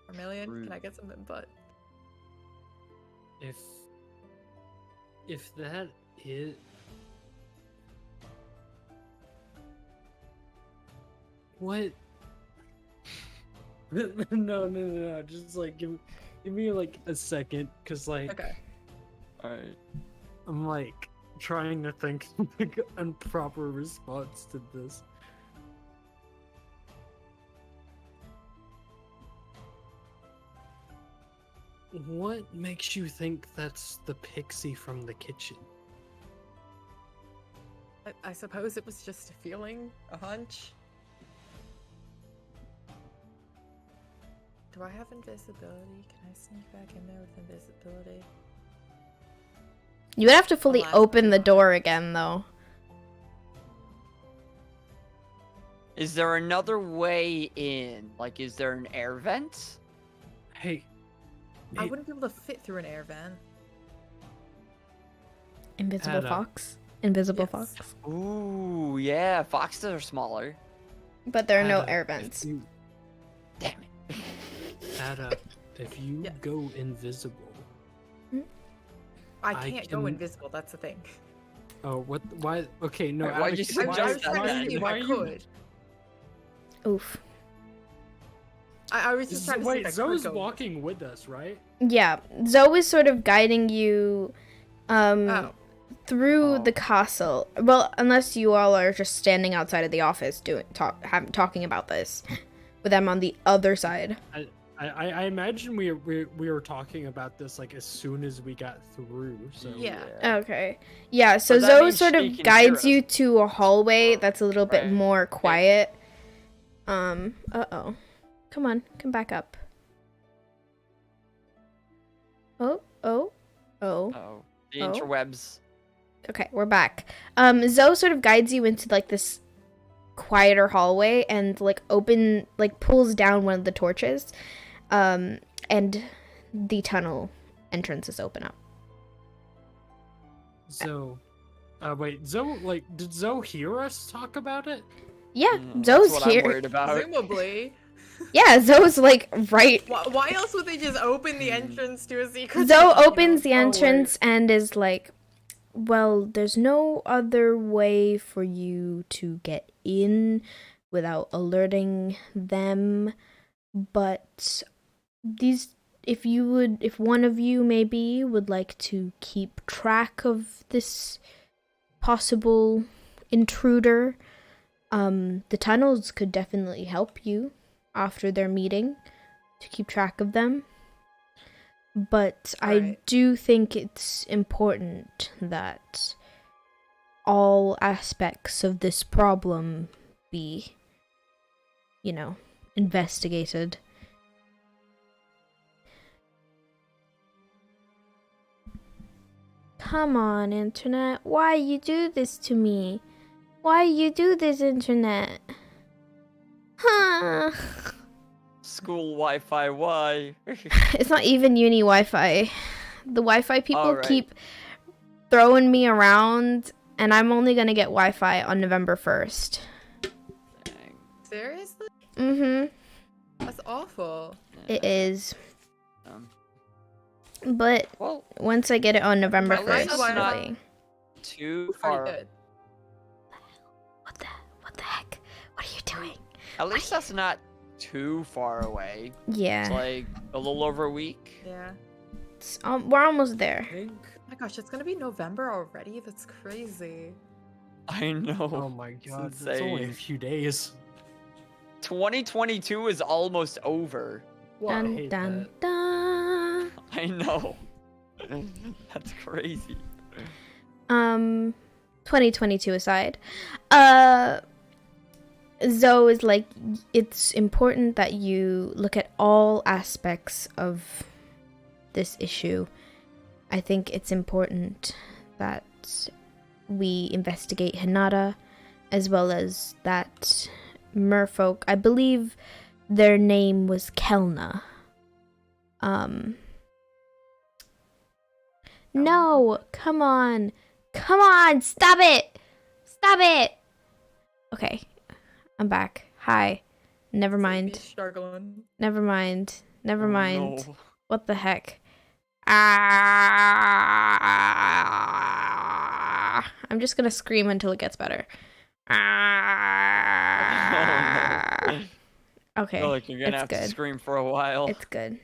Speaker 4: Vermillion, can I get some input?
Speaker 1: If that is what? No. Just like give me like a second, cause like
Speaker 4: Okay.
Speaker 3: Alright.
Speaker 1: I'm like trying to think like a proper response to this. What makes you think that's the pixie from the kitchen?
Speaker 4: I suppose it was just a feeling, a hunch. Do I have invisibility? Can I sneak back in there with invisibility?
Speaker 2: You would have to fully
Speaker 4: Alas.
Speaker 2: open the door again, though.
Speaker 3: Is there another way in? Like, is there an air vent?
Speaker 1: Hey.
Speaker 4: I wouldn't be able to fit through an air vent.
Speaker 2: Invisible
Speaker 1: Ada.
Speaker 2: fox. Invisible
Speaker 4: Yes.
Speaker 2: fox.
Speaker 3: Ooh, yeah. Foxes are smaller.
Speaker 2: But there are no
Speaker 1: Ada,
Speaker 2: air vents.
Speaker 3: Damn it.
Speaker 1: Ada, if you
Speaker 4: Yeah.
Speaker 1: go invisible.
Speaker 4: I
Speaker 1: I
Speaker 4: can't go
Speaker 1: can-
Speaker 4: invisible, that's the thing.
Speaker 1: Oh, what? Why? Okay, no.
Speaker 3: Why'd
Speaker 1: Ada,
Speaker 3: you
Speaker 1: can-
Speaker 3: suggest
Speaker 4: I was
Speaker 3: that
Speaker 4: trying to
Speaker 3: then?
Speaker 4: see if
Speaker 1: why
Speaker 4: I
Speaker 1: are you-
Speaker 4: could.
Speaker 2: Oof.
Speaker 4: I was just trying to see
Speaker 1: Wait,
Speaker 4: if I
Speaker 1: Zoe's
Speaker 4: could go.
Speaker 1: walking with us, right?
Speaker 2: Yeah, Zoe is sort of guiding you through the castle. Well, unless you all are just standing outside of the office talking about this with them on the other side.
Speaker 1: I imagine we were talking about this like as soon as we got through. So
Speaker 4: Yeah.
Speaker 2: Okay. Yeah, so
Speaker 3: But that
Speaker 2: Zoe
Speaker 3: means
Speaker 2: sort
Speaker 3: she
Speaker 2: of
Speaker 3: can
Speaker 2: guides
Speaker 3: hear
Speaker 2: you
Speaker 3: us.
Speaker 2: to a hallway that's a little bit
Speaker 3: Right.
Speaker 2: more quiet. Uh-oh. Come on, come back up. Oh.
Speaker 3: Oh, the interwebs.
Speaker 2: Okay, we're back. Zoe sort of guides you into like this quieter hallway and pulls down one of the torches. And the tunnel entrances open up.
Speaker 1: So, wait, Zoe, did Zoe hear us talk about it?
Speaker 2: Yeah,
Speaker 3: That's
Speaker 2: Zoe's
Speaker 3: what
Speaker 2: here.
Speaker 3: I'm worried about.
Speaker 4: Presumably.
Speaker 2: Yeah, Zoe's like right.
Speaker 4: Why else would they just open the entrance to a secret?
Speaker 2: Zoe
Speaker 4: tunnel?
Speaker 2: opens the entrance and is like, well, there's no other way for you to get in without alerting them, but if one of you maybe would like to keep track of this possible intruder, the tunnels could definitely help you after their meeting to keep track of them. But I do think it's important that all aspects of this problem be, investigated. Come on, Internet. Why you do this to me? Why you do this, Internet? Huh.
Speaker 3: School Wi-Fi, why?
Speaker 2: It's not even uni Wi-Fi. The Wi-Fi people
Speaker 3: Alright.
Speaker 2: keep throwing me around, and I'm only gonna get Wi-Fi on November 1st.
Speaker 3: Dang.
Speaker 4: Seriously?
Speaker 2: Mm-hmm.
Speaker 4: That's awful.
Speaker 2: It is.
Speaker 3: Um,
Speaker 2: But
Speaker 3: well,
Speaker 2: once I get it on November
Speaker 3: At least
Speaker 2: 1st,
Speaker 3: it's not-
Speaker 2: it'll be-
Speaker 3: too
Speaker 4: Pretty
Speaker 3: far.
Speaker 4: good.
Speaker 2: What the heck? What are you doing?
Speaker 3: At least that's not too far away. It's
Speaker 2: Yeah.
Speaker 3: like a little over a week.
Speaker 4: Yeah.
Speaker 2: We're almost there.
Speaker 1: I think.
Speaker 4: Oh my gosh, it's gonna be November already? That's crazy.
Speaker 3: I know.
Speaker 1: Oh my god, it's
Speaker 3: insane.
Speaker 1: only a few days.
Speaker 3: 2022 is almost over.
Speaker 1: Well, I
Speaker 2: Dun
Speaker 1: hate
Speaker 2: dun
Speaker 1: that.
Speaker 2: dun.
Speaker 3: I know. That's crazy.
Speaker 2: 2022 aside, Zoe is like, it's important that you look at all aspects of this issue. I think it's important that we investigate Hinata, as well as that merfolk. I believe their name was Kelna. No, come on. Come on, stop it! Stop it! Okay, I'm back. Hi. Never mind.
Speaker 4: Struggling.
Speaker 2: Never mind. Never
Speaker 3: Oh,
Speaker 2: mind.
Speaker 3: no.
Speaker 2: What the heck? Ah! I'm just gonna scream until it gets better. Ah!
Speaker 3: Oh, no.
Speaker 2: Okay,
Speaker 3: I feel like you're gonna
Speaker 2: it's
Speaker 3: have to
Speaker 2: good.
Speaker 3: scream for a while.
Speaker 2: It's good.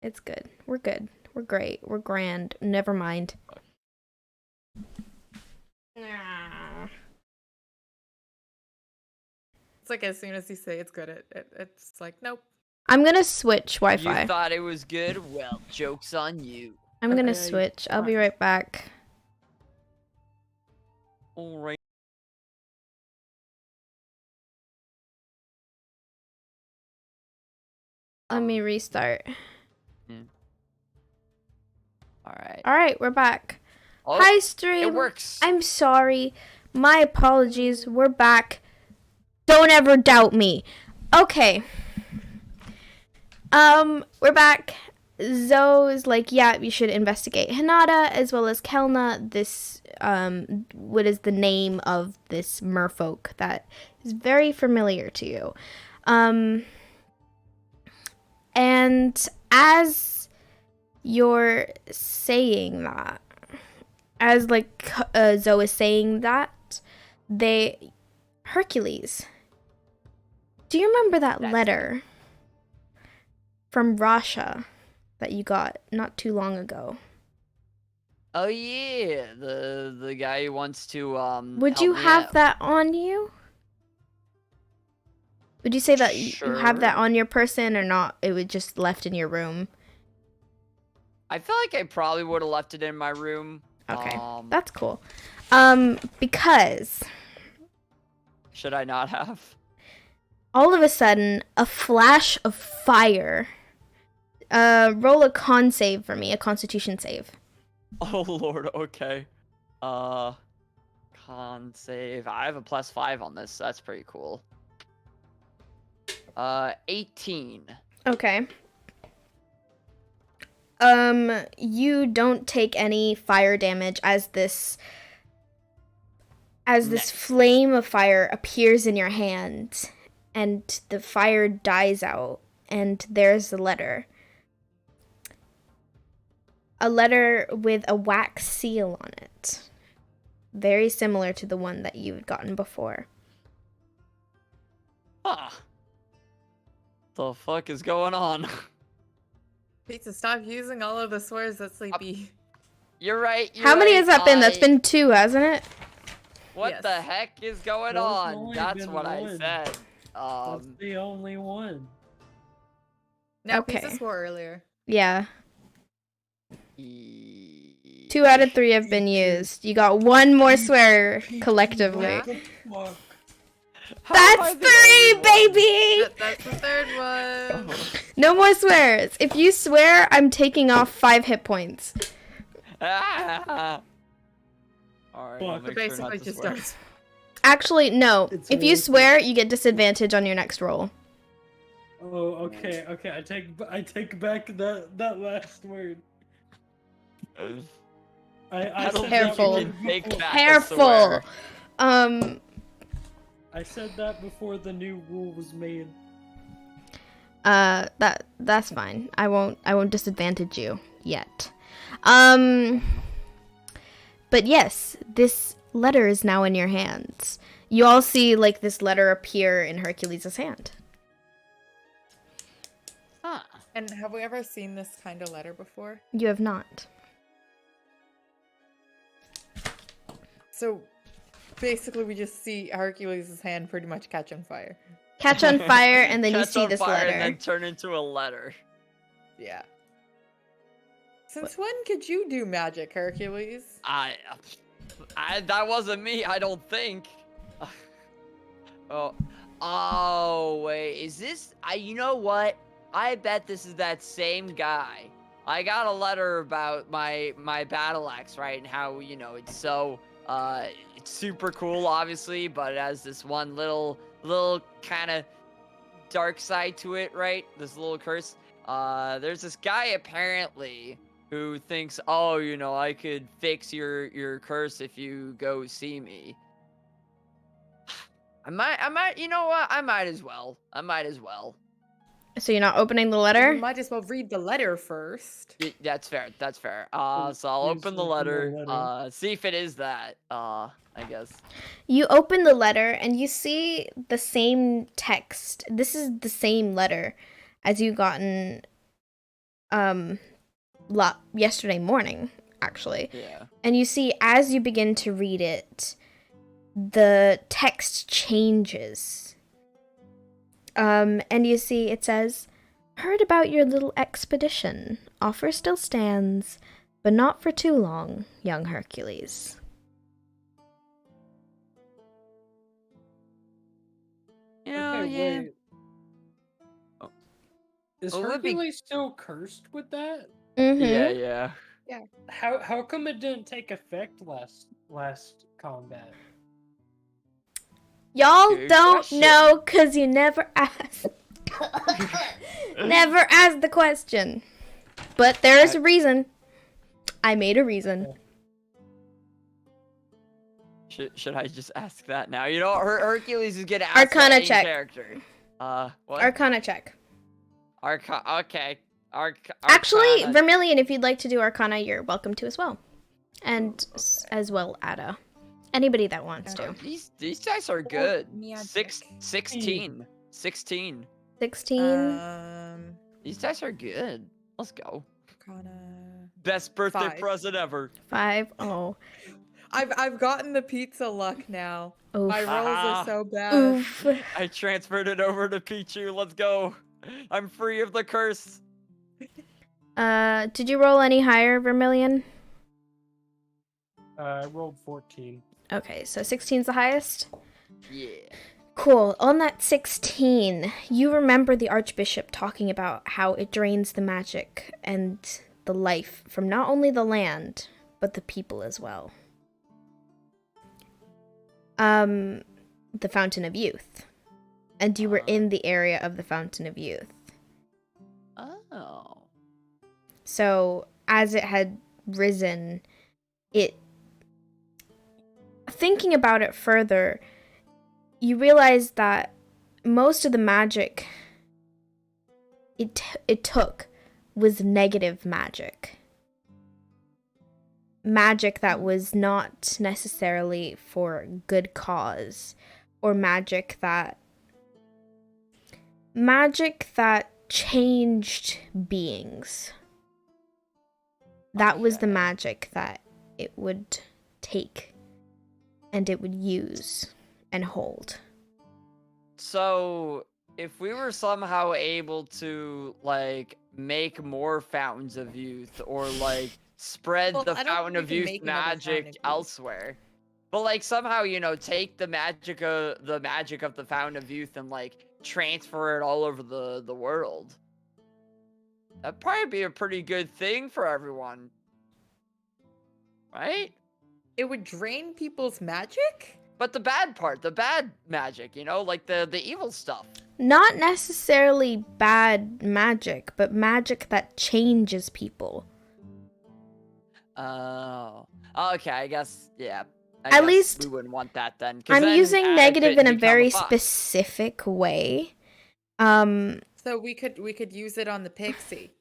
Speaker 2: It's good. We're good. We're great. We're grand. Never mind. Ah.
Speaker 4: It's like as soon as you say it's good, it's like, nope.
Speaker 2: I'm gonna switch Wi-Fi.
Speaker 3: You thought it was good? Well, joke's on you.
Speaker 2: I'm gonna
Speaker 1: Okay,
Speaker 2: switch. I'll be
Speaker 1: fine.
Speaker 2: right back.
Speaker 3: All right.
Speaker 2: Let me restart.
Speaker 3: All right.
Speaker 2: All right, we're back.
Speaker 3: Oh,
Speaker 2: Hi, stream.
Speaker 3: it works.
Speaker 2: I'm sorry. My apologies. We're back. Don't ever doubt me. Okay. We're back. Zoe is like, yeah, you should investigate Hinata as well as Kelna. This, what is the name of this merfolk that is very familiar to you? And as you're saying that, as like Zoe is saying that, Hercules. Do you remember that letter from Rasha that you got not too long ago.
Speaker 3: Oh yeah, the guy who wants to
Speaker 2: Would
Speaker 3: help
Speaker 2: you
Speaker 3: me
Speaker 2: have
Speaker 3: out.
Speaker 2: that on you? Would you say that you have that
Speaker 3: Sure.
Speaker 2: on your person or not? It was just left in your room.
Speaker 3: I feel like I probably would have left it in my room.
Speaker 2: Okay, that's cool. Because
Speaker 3: Should I not have?
Speaker 2: all of a sudden, a flash of fire. Roll a con save for me, a Constitution save.
Speaker 3: Oh lord, okay. Con save. I have a +5 on this, so that's pretty cool. 18.
Speaker 2: Okay. You don't take any fire damage as this flame of fire appears in your hand, and the fire dies out, and there's a letter. A letter with a wax seal on it. Very similar to the one that you had gotten before.
Speaker 3: Huh. The fuck is going on?
Speaker 4: Pizza, stop using all of the swears that Sleepy.
Speaker 3: You're right.
Speaker 2: How many has that been? That's been 2, hasn't it?
Speaker 3: What
Speaker 4: Yes.
Speaker 3: the heck is going
Speaker 1: There's
Speaker 3: on?
Speaker 1: only
Speaker 3: That's
Speaker 1: been
Speaker 3: what I
Speaker 1: one.
Speaker 3: said.
Speaker 1: That's the only one.
Speaker 4: No,
Speaker 2: Okay.
Speaker 4: Pizza swore earlier.
Speaker 2: Yeah. 2 out of 3 have been used. You got 1 more swear collectively.
Speaker 1: What the fuck?
Speaker 2: That's 3, baby!
Speaker 4: That's the third one.
Speaker 2: No more swears. If you swear, I'm taking off 5 hit points.
Speaker 3: Ah! Alright, I'll
Speaker 1: Fuck.
Speaker 3: make
Speaker 4: Basically,
Speaker 3: sure not to
Speaker 4: just
Speaker 3: swear.
Speaker 4: starts.
Speaker 2: Actually, no.
Speaker 1: It's
Speaker 2: If you
Speaker 1: worth it.
Speaker 2: swear, you get disadvantage on your next roll.
Speaker 1: Oh, okay. I take back that last word. I
Speaker 3: don't
Speaker 1: said
Speaker 2: Careful.
Speaker 1: that
Speaker 3: think you can take
Speaker 1: before-
Speaker 3: back a
Speaker 2: Careful.
Speaker 3: swear.
Speaker 1: I said that before the new rule was made.
Speaker 2: That's fine. I won't disadvantage you yet. But yes, this letter is now in your hands. You all see like this letter appear in Hercules' hand.
Speaker 3: Huh.
Speaker 4: And have we ever seen this kind of letter before?
Speaker 2: You have not.
Speaker 4: So basically, we just see Hercules' hand pretty much catch on fire.
Speaker 2: Catch on fire, and then you
Speaker 3: Catch
Speaker 2: see
Speaker 3: on
Speaker 2: this
Speaker 3: fire
Speaker 2: letter.
Speaker 3: and then turn into a letter.
Speaker 4: Yeah. Since when could you do magic, Hercules?
Speaker 3: I that wasn't me, I don't think. Oh, wait, is this? You know what? I bet this is that same guy. I got a letter about my battle axe, right? And how, you know, it's so, it's super cool, obviously, but it has this one little kind of dark side to it, right? This little curse. There's this guy, apparently, who thinks, oh, you know, I could fix your curse if you go see me. I might, you know what? I might as well.
Speaker 2: So you're not opening the letter?
Speaker 4: We might as well read the letter first.
Speaker 3: That's fair. So I'll
Speaker 1: Please
Speaker 3: open the
Speaker 1: open the
Speaker 3: letter.
Speaker 1: letter.
Speaker 3: See if it is that. I guess.
Speaker 2: You open the letter and you see the same text. This is the same letter as you gotten yesterday morning, actually.
Speaker 3: Yeah.
Speaker 2: And you see as you begin to read it, the text changes. And you see it says, "Heard about your little expedition. Offer still stands, but not for too long, young Hercules."
Speaker 3: You know,
Speaker 1: Okay,
Speaker 3: yeah.
Speaker 1: wait.
Speaker 3: Oh.
Speaker 1: Is
Speaker 3: Oh, it would be-
Speaker 1: Hercules still cursed with that?
Speaker 2: Mm-hmm.
Speaker 3: Yeah.
Speaker 1: How come it didn't take effect last combat?
Speaker 2: Y'all
Speaker 3: Good
Speaker 2: don't
Speaker 3: question.
Speaker 2: know because you never asked. Never asked the question. But there is a reason. I made a reason.
Speaker 3: Should I just ask that now? You know, Hercules is gonna ask
Speaker 2: Arcana
Speaker 3: that in
Speaker 2: check.
Speaker 3: character. What?
Speaker 2: Arcana check.
Speaker 3: Okay.
Speaker 2: Actually,
Speaker 3: Arcana.
Speaker 2: Vermillion, if you'd like to do Arcana, you're welcome to as well. And as well, Ada. Anybody that wants to.
Speaker 3: These dice are good.
Speaker 4: magic.
Speaker 3: 16. 16.
Speaker 2: 16.
Speaker 3: These dice are good. Let's go.
Speaker 4: Arcana.
Speaker 3: Best birthday
Speaker 4: 5.
Speaker 3: present ever.
Speaker 2: 5. Oh.
Speaker 4: I've gotten the pizza luck now.
Speaker 2: Oof.
Speaker 4: My rolls are so bad.
Speaker 2: Oof.
Speaker 3: I transferred it over to Pichu. Let's go. I'm free of the curse.
Speaker 2: Did you roll any higher, Vermillion?
Speaker 1: I rolled 14.
Speaker 2: Okay, so 16's the highest?
Speaker 3: Yeah.
Speaker 2: Cool. On that 16, you remember the Archbishop talking about how it drains the magic and the life from not only the land, but the people as well. The Fountain of Youth. And you were in the area of the Fountain of Youth.
Speaker 3: Oh.
Speaker 2: So, as it had risen, thinking about it further, you realize that most of the magic it took was negative magic. Magic that was not necessarily for a good cause, or magic that changed beings. That was the magic that it would take and it would use and hold.
Speaker 3: So, if we were somehow able to, like, make more fountains of youth, or, like, spread the Fountain of Youth magic elsewhere, but, like, somehow, you know, take the magic of the Fountain of Youth and, like, transfer it all over the world, that'd probably be a pretty good thing for everyone. Right?
Speaker 4: It would drain people's magic?
Speaker 3: But the bad part, the bad magic, you know, like the evil stuff.
Speaker 2: Not necessarily bad magic, but magic that changes people.
Speaker 3: Oh. Okay, I guess, yeah.
Speaker 2: At least
Speaker 3: we wouldn't want that then. 'Cause
Speaker 2: I'm
Speaker 3: then
Speaker 2: using negative in a
Speaker 3: become
Speaker 2: very
Speaker 3: fuck.
Speaker 2: specific way.
Speaker 4: So we could use it on the pixie.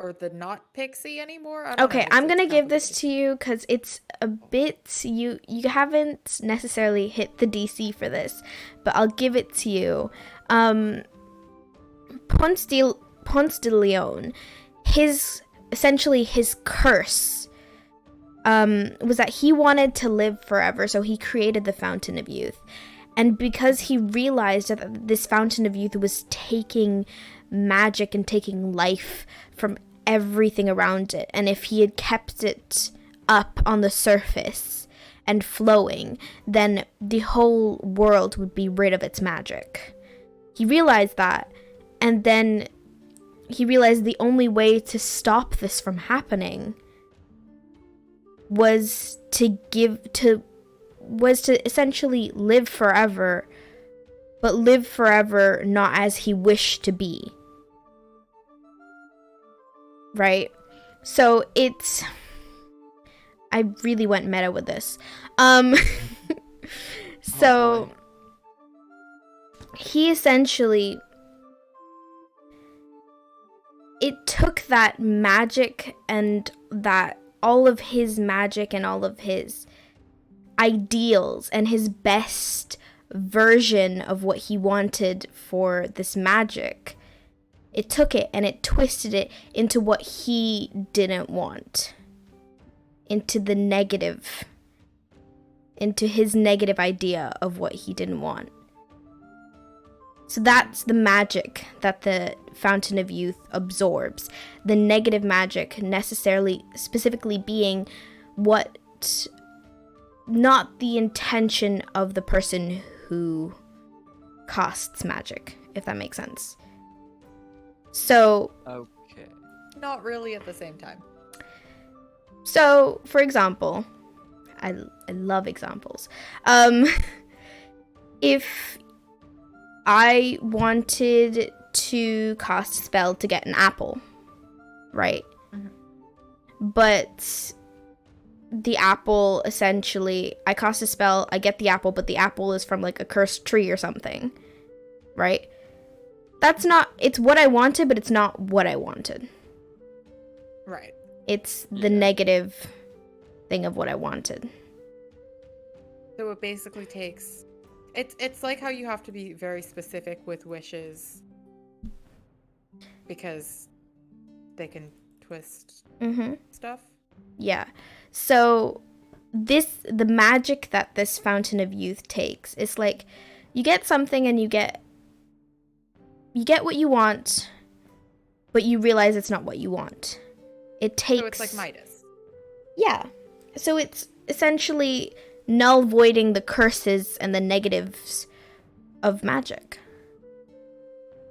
Speaker 4: Or the not pixie anymore? I don't
Speaker 2: Okay,
Speaker 4: know,
Speaker 2: I'm
Speaker 4: it's
Speaker 2: gonna give this
Speaker 4: complicated.
Speaker 2: to you because it's a bit, you haven't necessarily hit the DC for this, but I'll give it to you. Ponce de Leon, essentially his curse was that he wanted to live forever, so he created the Fountain of Youth. And because he realized that this Fountain of Youth was taking magic and taking life from everything around it, and if he had kept it up on the surface and flowing, then the whole world would be rid of its magic. He realized that, and then he realized the only way to stop this from happening was to essentially live forever, but live forever not as he wished to be. Right? So I really went meta with this. So he essentially, it took that magic and that all of his magic and all of his ideals and his best version of what he wanted for this magic. It took it and it twisted it into what he didn't want. Into the negative. Into his negative idea of what he didn't want. So that's the magic that the Fountain of Youth absorbs. The negative magic specifically being not the intention of the person who casts magic, if that makes sense. So,
Speaker 3: Okay.
Speaker 4: Not really at the same time.
Speaker 2: So, for example, I love examples. If I wanted to cast a spell to get an apple, right?
Speaker 4: Mhm.
Speaker 2: But the apple, essentially, I cast a spell, I get the apple, but the apple is from like a cursed tree or something, right? It's what I wanted, but it's not what I wanted.
Speaker 4: Right.
Speaker 2: It's the negative thing of what I wanted.
Speaker 4: So it basically takes... It's like how you have to be very specific with wishes. because they can twist stuff.
Speaker 2: Yeah. So the magic that this Fountain of Youth takes is like you get something and you get what you want, but you realize it's not what you want. It takes.
Speaker 4: So it's like Midas.
Speaker 2: Yeah. So it's essentially null voiding the curses and the negatives of magic.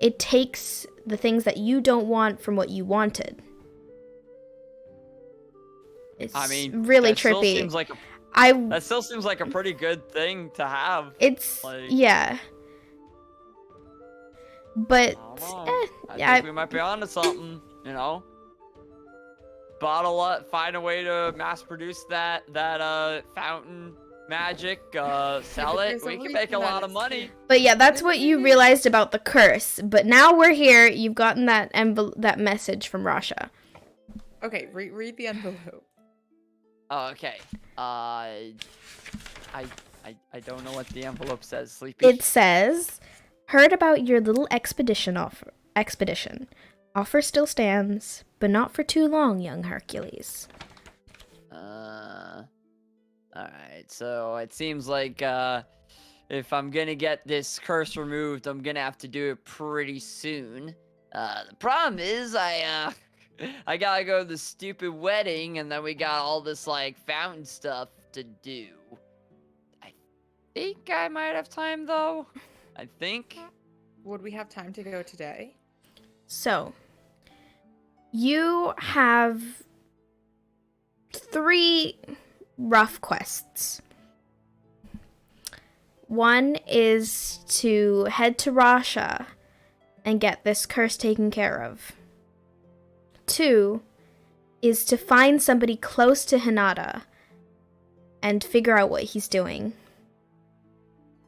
Speaker 2: It takes the things that you don't want from what you wanted. It's really trippy.
Speaker 3: That still seems like a pretty good thing to have.
Speaker 2: It's yeah. But
Speaker 3: I think we might be onto something, you know. Bottle up, find a way to mass produce that fountain magic, sell it. We can make a lot of money.
Speaker 2: But yeah, that's what you realized about the curse. But now we're here. You've gotten that that message from Rasha.
Speaker 4: Okay, read the envelope.
Speaker 3: Oh, okay. I don't know what the envelope says, Sleepy.
Speaker 2: It says, "Heard about your little expedition. Offer still stands, but not for too long, young Hercules."
Speaker 3: Alright, so it seems like, if I'm gonna get this curse removed, I'm gonna have to do it pretty soon. The problem is, I gotta go to the stupid wedding, and then we got all this, like, fountain stuff to do. I think I might have time, though. I think.
Speaker 4: Would we have time to go today?
Speaker 2: So, you have 3 rough quests. One is to head to Rasha and get this curse taken care of. 2 is to find somebody close to Hinata and figure out what he's doing.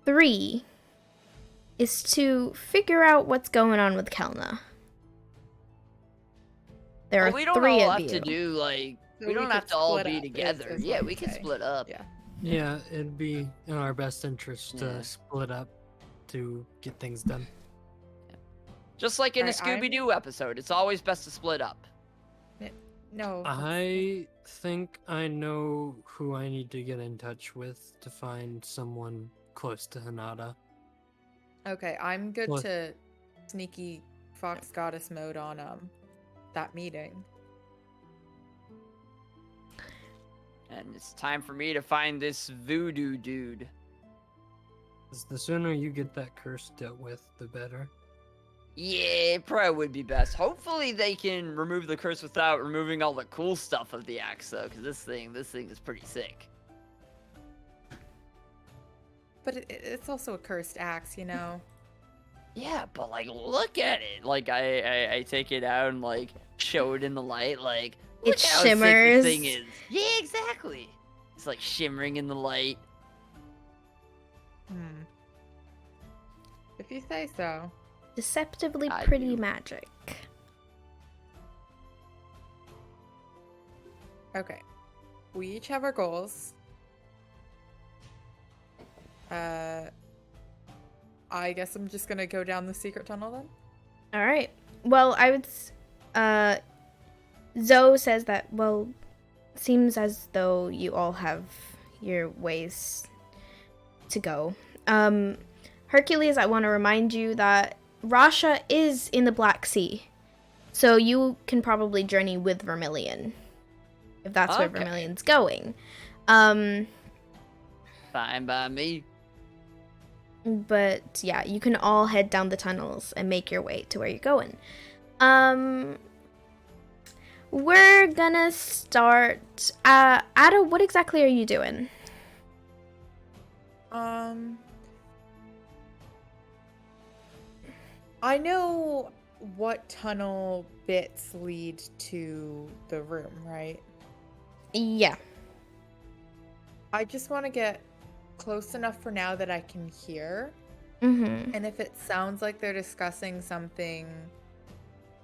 Speaker 2: 3 is to figure out what's going on with Kelna. There are 3 of you.
Speaker 3: We don't all have to do, like, we don't have to all be together. Yeah, we can split up.
Speaker 1: Yeah, it'd be in our best interest to split up to get things done.
Speaker 3: Just like in a Scooby-Doo episode, it's always best to split up.
Speaker 4: No.
Speaker 1: I think I know who I need to get in touch with to find someone close to Hinata.
Speaker 4: Okay, I'm good to sneaky fox goddess mode on that meeting.
Speaker 3: And it's time for me to find this voodoo dude.
Speaker 1: The sooner you get that curse dealt with, the better.
Speaker 3: Yeah, it probably would be best. Hopefully they can remove the curse without removing all the cool stuff of the axe, though, because this thing is pretty sick.
Speaker 4: But it's also a cursed axe, you know?
Speaker 3: Yeah, but, like, look at it. Like, I take it out and, like, show it in the light, like, look
Speaker 2: it
Speaker 3: how
Speaker 2: shimmers.
Speaker 3: sick this thing is. Yeah, exactly. It's, like, shimmering in the light.
Speaker 4: If you say so.
Speaker 2: Deceptively pretty magic.
Speaker 4: Okay. We each have our goals. I guess I'm just gonna go down the secret tunnel then.
Speaker 2: All right. Well, I would. Zoe says that. Well, seems as though you all have your ways to go. Hercules, I want to remind you that Rasha is in the Black Sea, so you can probably journey with Vermillion, if that's where Vermillion's going.
Speaker 3: Fine by me.
Speaker 2: But yeah, you can all head down the tunnels and make your way to where you're going. We're gonna start. Ada, what exactly are you doing?
Speaker 4: I know what tunnel bits lead to the room, right?
Speaker 2: Yeah.
Speaker 4: I just want to get close enough for now that I can hear.
Speaker 2: Mm-hmm.
Speaker 4: And if it sounds like they're discussing something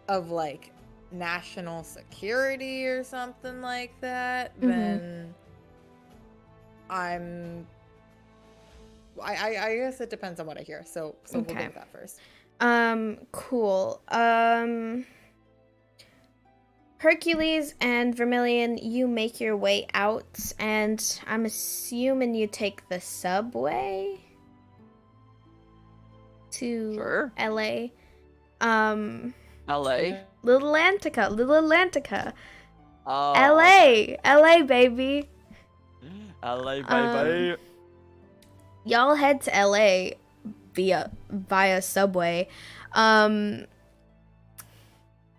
Speaker 4: of like national security or something like that, then I guess it depends on what I hear. So we'll go with that first.
Speaker 2: Cool. Hercules and Vermillion, you make your way out, and I'm assuming you take the subway to
Speaker 3: Sure.
Speaker 2: LA.
Speaker 3: LA.
Speaker 2: Little Atlantica.
Speaker 3: Oh.
Speaker 2: LA, baby.
Speaker 3: LA, baby.
Speaker 2: Y'all head to LA via subway.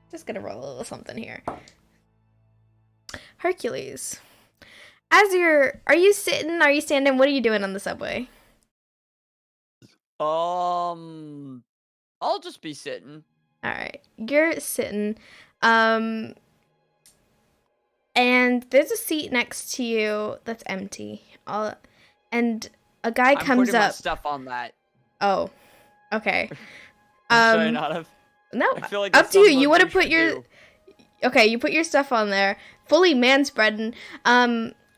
Speaker 2: Just gonna roll a little something here. Hercules. Are you sitting? Are you standing? What are you doing on the subway?
Speaker 3: I'll just be sitting.
Speaker 2: All right, you're sitting. And there's a seat next to you that's empty. And a guy
Speaker 3: I'm
Speaker 2: comes
Speaker 3: putting my
Speaker 2: up.
Speaker 3: stuff on that.
Speaker 2: Oh, okay.
Speaker 3: Should I not have?
Speaker 2: No,
Speaker 3: I feel like
Speaker 2: up
Speaker 3: that's
Speaker 2: to you.
Speaker 3: something
Speaker 2: You want to
Speaker 3: we
Speaker 2: put
Speaker 3: should
Speaker 2: your.
Speaker 3: do.
Speaker 2: Okay, you put your stuff on there, fully manspreading.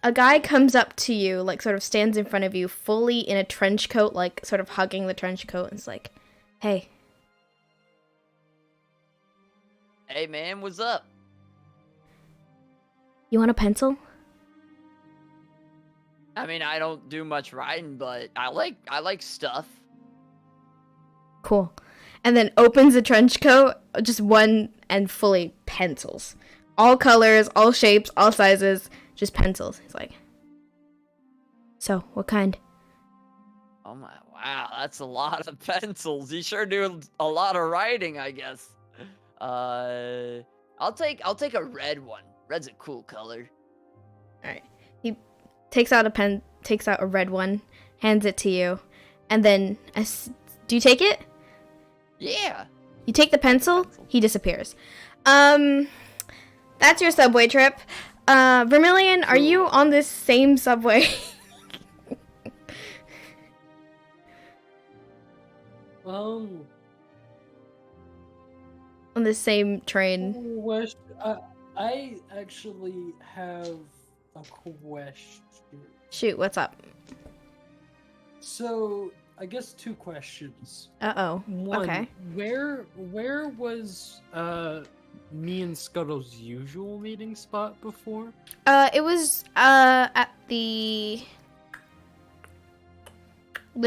Speaker 2: A guy comes up to you, like sort of stands in front of you, fully in a trench coat, like sort of hugging the trench coat, and is like, "Hey."
Speaker 3: Hey man, what's up?
Speaker 2: You want a pencil?
Speaker 3: I mean, I don't do much writing, but I like stuff.
Speaker 2: Cool. And then opens a trench coat, just one, and fully pencils. All colors, all shapes, all sizes, just pencils. He's like, so, what kind?
Speaker 3: Oh my, wow, that's a lot of pencils. You sure do a lot of writing, I guess. I'll take a red one. Red's a cool color.
Speaker 2: Alright. He takes out a red one, hands it to you, and then, do you take it?
Speaker 3: Yeah.
Speaker 2: You take the pencil, he disappears. That's your subway trip. Vermillion, are you on this same subway?
Speaker 1: Um,
Speaker 2: On the same train?
Speaker 1: I actually have a question.
Speaker 2: Shoot, what's up?
Speaker 1: So, I guess 2 questions.
Speaker 2: Uh-oh.
Speaker 1: One,
Speaker 2: Okay.
Speaker 1: where was me and Scuttle's usual meeting spot before?
Speaker 2: It was at the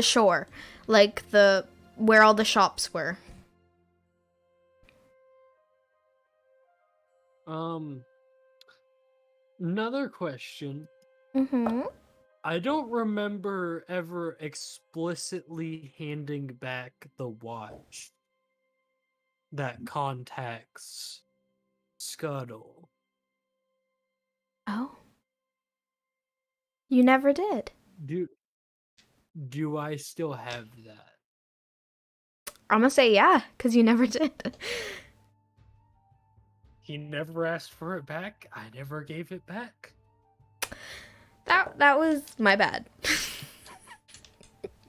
Speaker 2: shore, like where all the shops were.
Speaker 1: Another question.
Speaker 2: Mm-hmm.
Speaker 1: I don't remember ever explicitly handing back the watch that contacts Scuttle.
Speaker 2: Oh. You never did.
Speaker 1: Do I still have that?
Speaker 2: I'm gonna say yeah, because you never did.
Speaker 1: He never asked for it back. I never gave it back.
Speaker 2: That was my bad.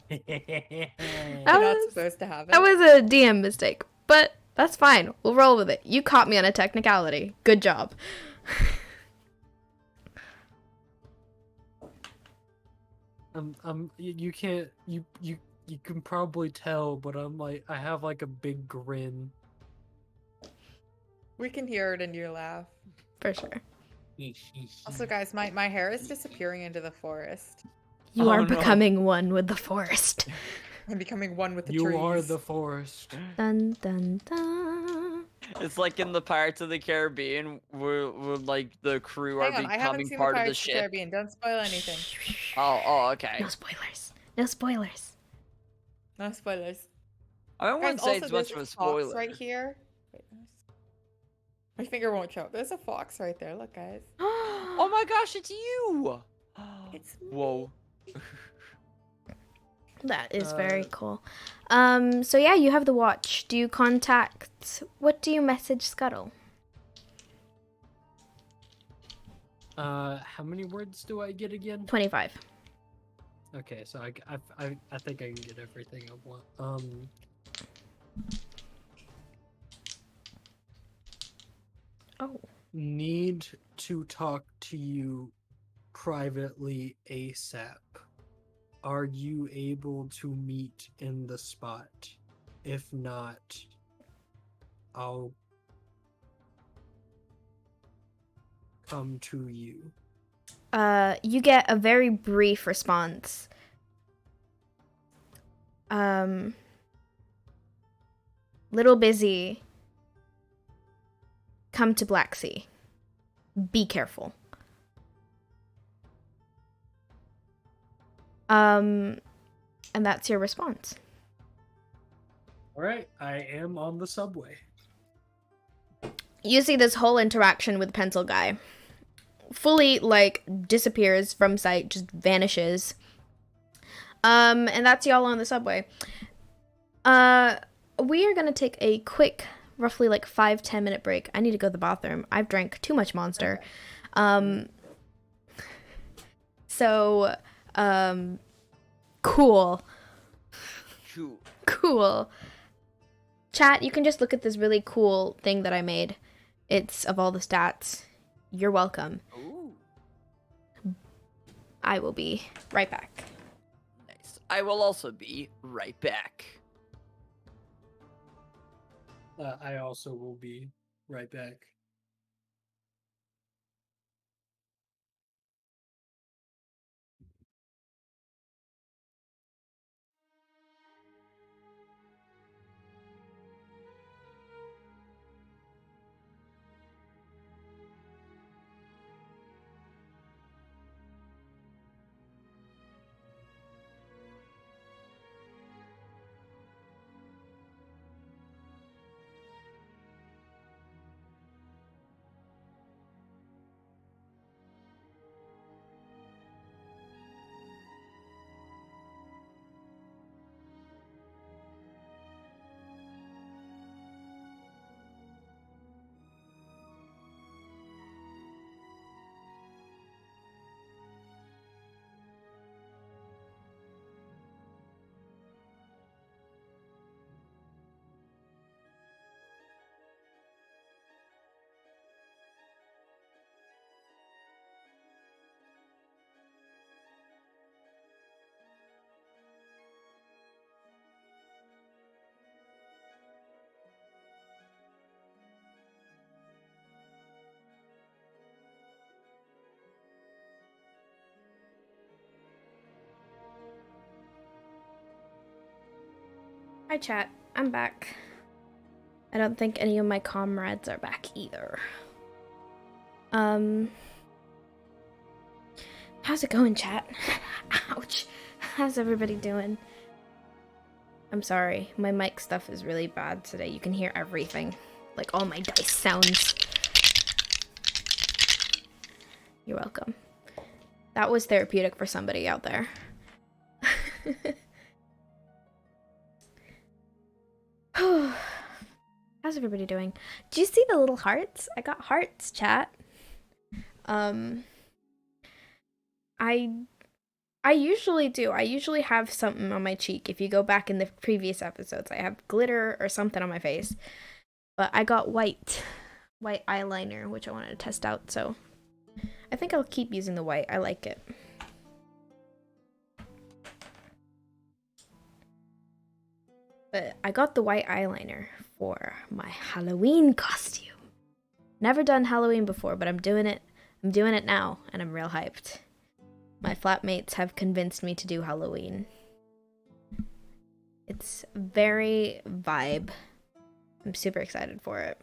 Speaker 4: You're not supposed to have it.
Speaker 2: That was a DM mistake, but that's fine. We'll roll with it. You caught me on a technicality. Good job.
Speaker 1: You can't, you can probably tell, but I have like a big grin.
Speaker 4: We can hear it in your laugh.
Speaker 2: For sure.
Speaker 4: Also, guys, my hair is disappearing into the forest.
Speaker 2: You are becoming one with the forest.
Speaker 4: I'm becoming one with the
Speaker 1: You
Speaker 4: trees.
Speaker 1: are the forest.
Speaker 2: Dun dun dun.
Speaker 3: It's like in the Pirates of the Caribbean, where like the crew are
Speaker 4: Hang on, I haven't
Speaker 3: becoming
Speaker 4: seen
Speaker 3: part
Speaker 4: the
Speaker 3: of the
Speaker 4: Pirates of the
Speaker 3: ship.
Speaker 4: Caribbean. Don't spoil anything.
Speaker 3: Oh, okay.
Speaker 2: No spoilers. No spoilers.
Speaker 4: No spoilers.
Speaker 3: I wouldn't
Speaker 4: Guys,
Speaker 3: say
Speaker 4: also,
Speaker 3: it's much
Speaker 4: there's
Speaker 3: of a
Speaker 4: this fox
Speaker 3: spoiler.
Speaker 4: right here. Wait, my finger won't show up. There's a fox right there. Look, guys.
Speaker 3: Oh my gosh, it's you!
Speaker 4: It's me.
Speaker 3: Whoa.
Speaker 2: That is very cool. So yeah, you have the watch. Do you what do you message Scuttle?
Speaker 1: How many words do I get again?
Speaker 2: 25.
Speaker 1: Okay, so I think I can get everything I want.
Speaker 2: Oh.
Speaker 1: Need to talk to you privately ASAP. Are you able to meet in the spot? If not, I'll come to you?
Speaker 2: You get a very brief response. Little busy. Come to Black Sea. Be careful. And that's your response.
Speaker 1: All right, I am on the subway.
Speaker 2: You see this whole interaction with Pencil Guy fully, like, disappears from sight, just vanishes. And that's y'all on the subway. We are gonna take a quick, roughly, like, 5-10 minute break. I need to go to the bathroom. I've drank too much Monster. Cool. Cool. Chat, you can just look at this really cool thing that I made. It's of all the stats. You're welcome.
Speaker 3: Ooh.
Speaker 2: I will be right back.
Speaker 3: Nice. I will also be right back.
Speaker 1: I also will be right back.
Speaker 2: Hi chat, I'm back. I don't think any of my comrades are back either. How's it going, chat? Ouch. How's everybody doing? I'm sorry, my mic stuff is really bad today. You can hear everything. Like all my dice sounds. You're welcome. That was therapeutic for somebody out there. How's everybody doing? Do you see the little hearts? I got hearts, chat. I usually do. I usually have something on my cheek. If you go back in the previous episodes, I have glitter or something on my face. But I got white eyeliner, which I wanted to test out, so I think I'll keep using the white. I like it. But I got the white eyeliner for my Halloween costume. Never done Halloween before, but I'm doing it. I'm doing it now, and I'm real hyped. My flatmates have convinced me to do Halloween. It's very vibe. I'm super excited for it.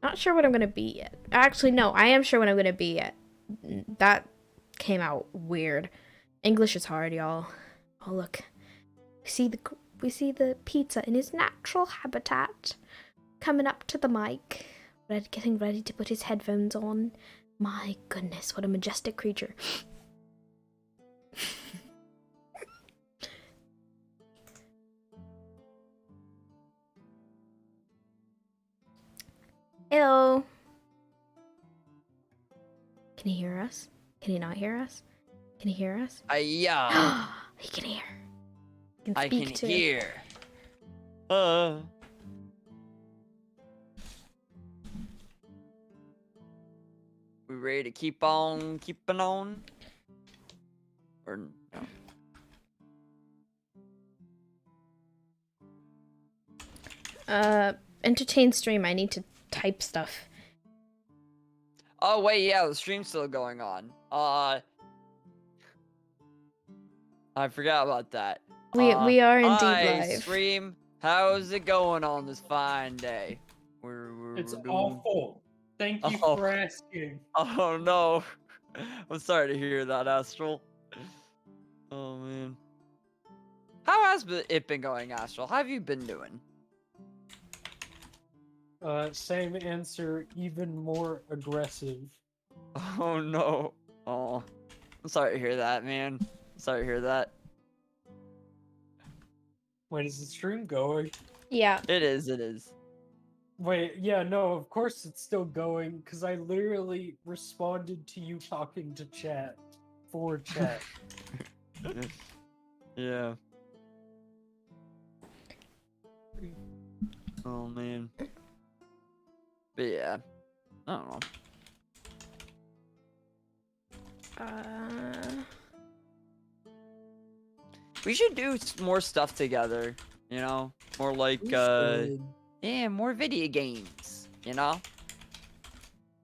Speaker 2: Not sure what I'm gonna be yet. Actually, no, I am sure what I'm gonna be yet. That came out weird. English is hard, y'all. Oh look. We see the pizza in his natural habitat, coming up to the mic, getting ready to put his headphones on. My goodness, what a majestic creature. Hello. Can he hear us? Can he not hear us? Can he hear us?
Speaker 3: Yeah.
Speaker 2: He can hear.
Speaker 3: I can hear. We ready to keep on keeping on? Or no?
Speaker 2: Entertain stream. I need to type stuff.
Speaker 3: Oh wait, yeah, the stream's still going on. I forgot about that.
Speaker 2: We are indeed
Speaker 3: hi,
Speaker 2: live.
Speaker 3: stream. How's it going on this fine day?
Speaker 1: It's
Speaker 3: We're doing...
Speaker 1: awful. Thank you
Speaker 3: Oh.
Speaker 1: for asking.
Speaker 3: Oh no. I'm sorry to hear that, Astral. Oh man. How has it been going, Astral? How have you been doing?
Speaker 1: Same answer, even more aggressive.
Speaker 3: Oh no. Oh. I'm sorry to hear that, man. Sorry to hear that.
Speaker 1: Wait, is the stream going?
Speaker 2: Yeah.
Speaker 3: It is, it is.
Speaker 1: Wait, yeah, no, of course it's still going, because I literally responded to you talking to chat. For chat.
Speaker 3: Yeah. Oh man. But yeah. I don't know. We should do more stuff together, you know? More like, yeah, more video games, you know?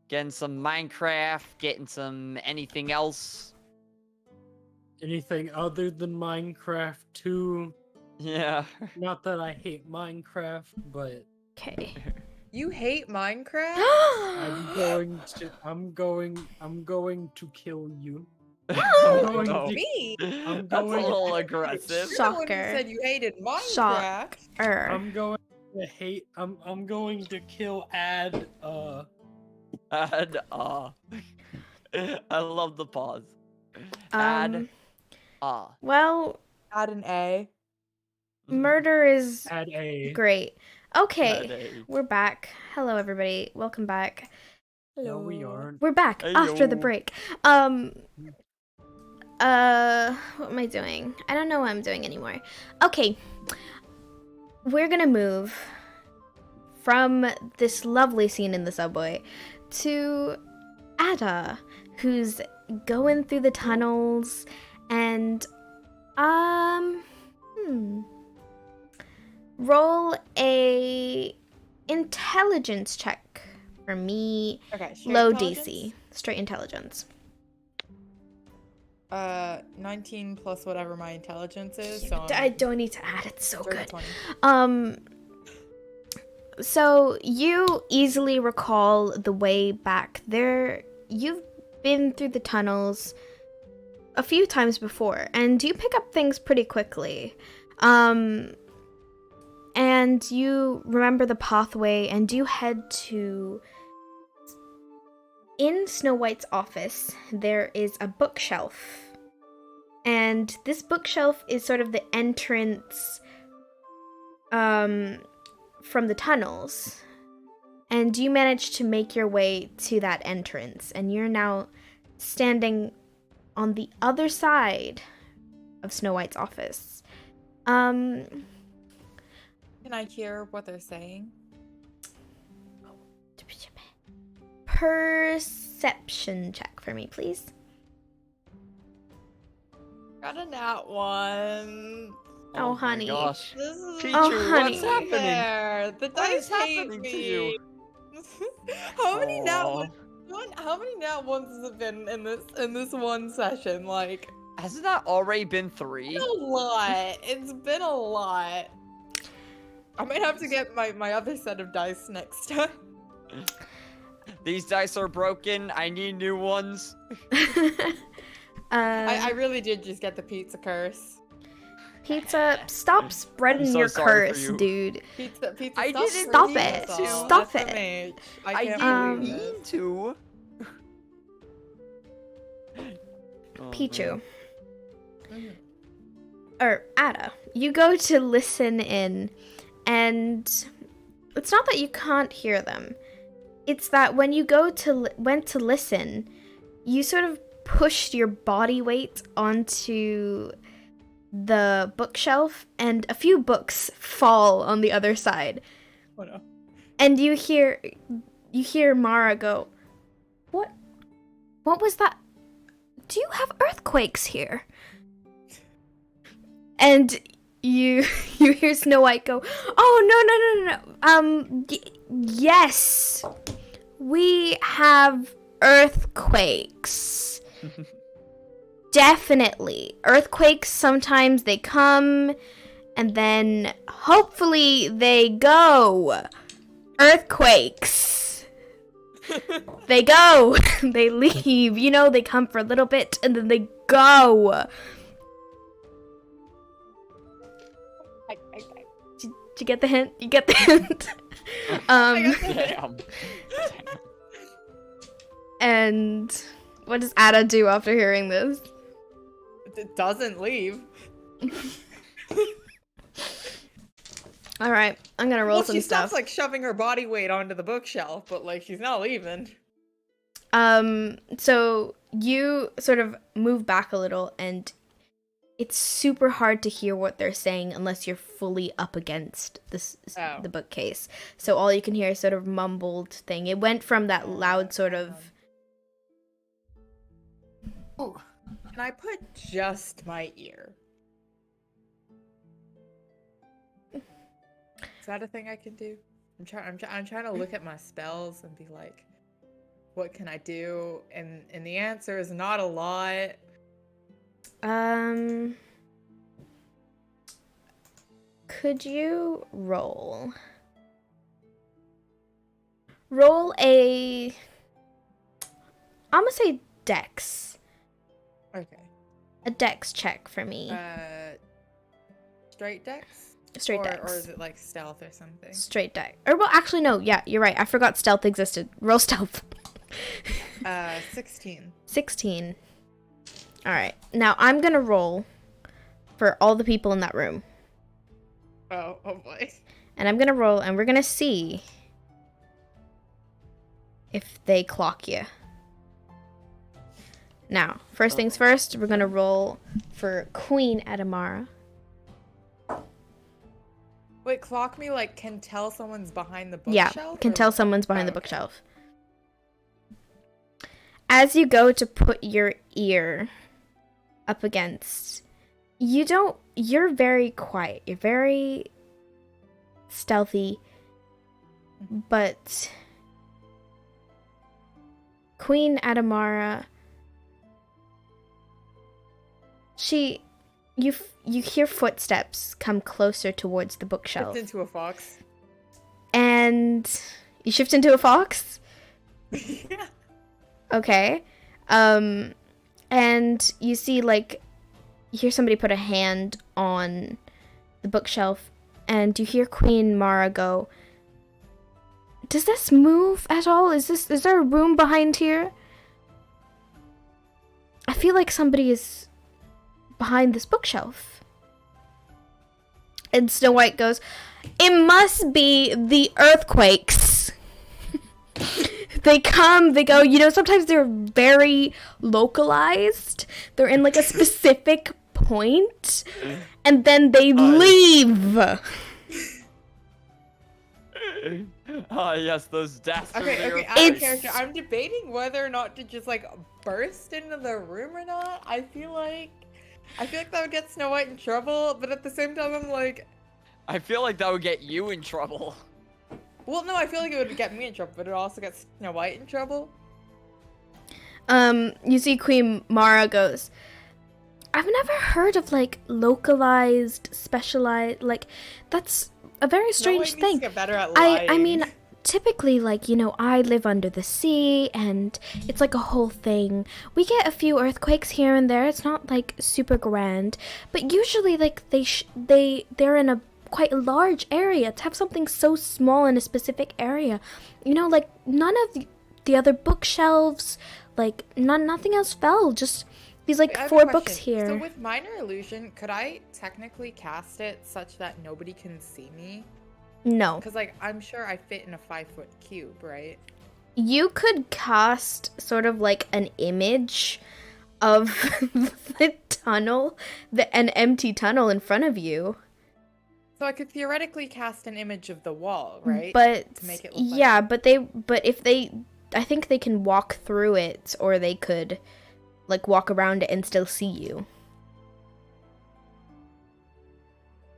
Speaker 3: Getting some Minecraft, getting some anything else.
Speaker 1: Anything other than Minecraft 2?
Speaker 3: Yeah.
Speaker 1: Not that I hate Minecraft, but...
Speaker 2: Okay.
Speaker 4: You hate Minecraft?
Speaker 1: I'm going to kill you.
Speaker 3: Oh,
Speaker 1: going
Speaker 3: no.
Speaker 4: Me?
Speaker 1: I'm
Speaker 3: That's a
Speaker 1: going
Speaker 3: little aggressive.
Speaker 4: You're the one who
Speaker 2: Shocker.
Speaker 4: said you hated Minecraft.
Speaker 1: I'm going to hate. I'm going to kill Ad.
Speaker 3: Add, I love the pause.
Speaker 2: Um,
Speaker 3: Add,
Speaker 2: well,
Speaker 4: Add an A.
Speaker 2: murder is
Speaker 1: Ad A.
Speaker 2: great. Okay,
Speaker 3: Add A.
Speaker 2: we're back. Hello, everybody. Welcome back.
Speaker 1: No, we aren't.
Speaker 2: We're back
Speaker 3: Hey,
Speaker 2: after the
Speaker 3: yo.
Speaker 2: break. What am I doing? I don't know what I'm doing anymore. Okay, we're gonna move from this lovely scene in the subway to Ada, who's going through the tunnels and, roll a intelligence check for me.
Speaker 4: Okay, straight
Speaker 2: Low
Speaker 4: intelligence?
Speaker 2: DC. Straight intelligence.
Speaker 4: 19 plus whatever my intelligence is. So
Speaker 2: I don't need to add, it's so
Speaker 4: dirty
Speaker 2: good.
Speaker 4: 20.
Speaker 2: So you easily recall the way back there. You've been through the tunnels a few times before, and you pick up things pretty quickly. And you remember the pathway, and you head to... In Snow White's office, there is a bookshelf. And this bookshelf is sort of the entrance from the tunnels. And you manage to make your way to that entrance. And you're now standing on the other side of Snow White's office.
Speaker 4: Can I hear what they're saying?
Speaker 2: Perception check for me, please.
Speaker 4: Got a nat 1.
Speaker 2: Oh, honey.
Speaker 3: My gosh.
Speaker 4: This is
Speaker 3: Pichu,
Speaker 2: Oh, honey.
Speaker 3: what's happening?
Speaker 4: fair. The
Speaker 3: What
Speaker 4: dice
Speaker 3: is
Speaker 4: hate
Speaker 3: happening to
Speaker 4: me.
Speaker 3: you?
Speaker 4: How many nat
Speaker 3: Aw.
Speaker 4: ones? How many nat ones has it been in this one session? Like
Speaker 3: Hasn't that already been 3?
Speaker 4: a lot. It's been a lot. I might have to get my other set of dice next time.
Speaker 3: These dice are broken. I need new ones.
Speaker 4: I really did just get the pizza curse.
Speaker 2: Pizza, stop spreading
Speaker 3: so
Speaker 2: your
Speaker 3: sorry for
Speaker 2: curse,
Speaker 3: you.
Speaker 2: dude.
Speaker 4: Pizza.
Speaker 3: I didn't
Speaker 2: Stop
Speaker 3: mean
Speaker 2: it.
Speaker 3: to.
Speaker 2: Stop
Speaker 4: That's
Speaker 2: it.
Speaker 4: the mage. I
Speaker 3: I
Speaker 4: can't
Speaker 3: didn't
Speaker 4: believe
Speaker 3: mean
Speaker 4: this.
Speaker 3: to. Oh,
Speaker 2: Pichu.
Speaker 3: man.
Speaker 2: Or Ada, you go to listen in, and it's not that you can't hear them. It's that when you went to listen, you sort of pushed your body weight onto the bookshelf, and a few books fall on the other side.
Speaker 4: Oh no.
Speaker 2: And you hear Mara go, What was that? Do you have earthquakes here? And you hear Snow White go, Oh, no. Yes. We have earthquakes. Definitely. Earthquakes, sometimes they come and then hopefully they go. Earthquakes. They go. They leave. You know, they come for a little bit and then they go. Did you get the hint? You get the hint.
Speaker 3: Damn.
Speaker 2: And what does Ada do after hearing this?
Speaker 4: It doesn't leave.
Speaker 2: All right, I'm gonna roll some
Speaker 4: she
Speaker 2: stuff.
Speaker 4: stops like shoving her body weight onto the bookshelf, but like she's not leaving.
Speaker 2: So you sort of move back a little, and it's super hard to hear what they're saying unless you're fully up against the bookcase. So all you can hear is sort of mumbled thing. It went from that loud sort of.
Speaker 4: Oh, can I put just my ear? Is that a thing I can do? I'm trying to look at my spells and be like, what can I do? And the answer is not a lot.
Speaker 2: Could you roll a, I'm gonna say dex.
Speaker 4: Okay.
Speaker 2: A dex check for me.
Speaker 4: Straight dex?
Speaker 2: Straight dex.
Speaker 4: Or is it like stealth or something?
Speaker 2: Straight dex. Or well, actually no. Yeah, you're right. I forgot stealth existed. Roll stealth.
Speaker 4: 16.
Speaker 2: 16. All right. Now I'm gonna roll for all the people in that room.
Speaker 4: Oh boy.
Speaker 2: And I'm gonna roll, and we're gonna see if they clock you. Now, first things first, we're gonna roll for Queen Adamara.
Speaker 4: Wait, clock me like can tell someone's behind the bookshelf?
Speaker 2: Yeah, can tell someone's behind the bookshelf. As you go to put your ear up against, you're very quiet. You're very stealthy, but Queen Adamara, you hear footsteps come closer towards the bookshelf.
Speaker 4: Shift into a fox.
Speaker 2: And you shift into a fox?
Speaker 4: Yeah.
Speaker 2: Okay. And you see, like, you hear somebody put a hand on the bookshelf, and you hear Queen Mara go, "Does this move at all? Is there a room behind here? I feel like somebody is behind this bookshelf." And Snow White goes, "It must be the earthquakes." They come, they go, sometimes they're very localized. They're in like a specific point, and then they leave.
Speaker 3: Yes, those dastardly
Speaker 4: Okay, out of character. I'm debating whether or not to just like burst into the room or not. I feel like that would get Snow White in trouble, but at the same time I'm like,
Speaker 3: I feel like that would get you in trouble.
Speaker 4: Well, no, I feel like it would get me in trouble, but it also gets Snow White in trouble.
Speaker 2: You see Queen Mara goes, "I've never heard of like localized, specialized, like that's a very strange thing."
Speaker 4: Needs to get better at lying.
Speaker 2: I mean, typically, like, I live under the sea, and it's like a whole thing. We get a few earthquakes here and there. It's not like super grand, but usually, like, they're in a quite a large area. To have something so small in a specific area, like none of the other bookshelves, like nothing else fell. Just these like 4 books here.
Speaker 4: So with minor illusion, could I technically cast it such that nobody can see me?
Speaker 2: No.
Speaker 4: Because, like, I'm sure I fit in a 5-foot cube, right?
Speaker 2: You could cast sort of like an image of the tunnel, an empty tunnel in front of you.
Speaker 4: So I could theoretically cast an image of the wall, right?
Speaker 2: But
Speaker 4: to make it look
Speaker 2: yeah, I think they can walk through it, or they could like walk around it and still see you.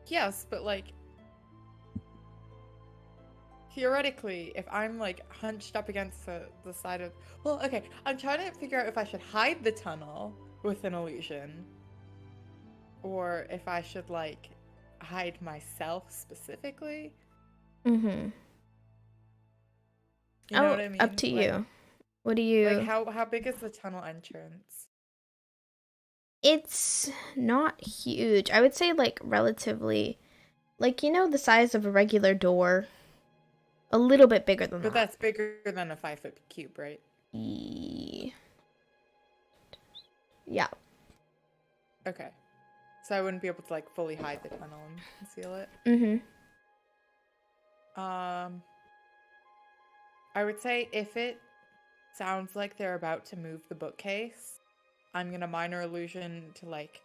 Speaker 4: Yes, but like, theoretically, if I'm like hunched up against the side of, well, okay, I'm trying to figure out if I should hide the tunnel with an illusion, or if I should like hide myself specifically.
Speaker 2: Mm-hmm.
Speaker 4: You know what I mean?
Speaker 2: Up to
Speaker 4: like,
Speaker 2: you. What do you?
Speaker 4: Like how big is the tunnel entrance?
Speaker 2: It's not huge. I would say like relatively, like the size of a regular door. A little bit bigger than that.
Speaker 4: But that's bigger than a 5-foot cube, right?
Speaker 2: Yeah.
Speaker 4: Okay. So I wouldn't be able to like fully hide the tunnel and conceal it.
Speaker 2: Mm-hmm.
Speaker 4: I would say if it sounds like they're about to move the bookcase, I'm gonna minor illusion to like.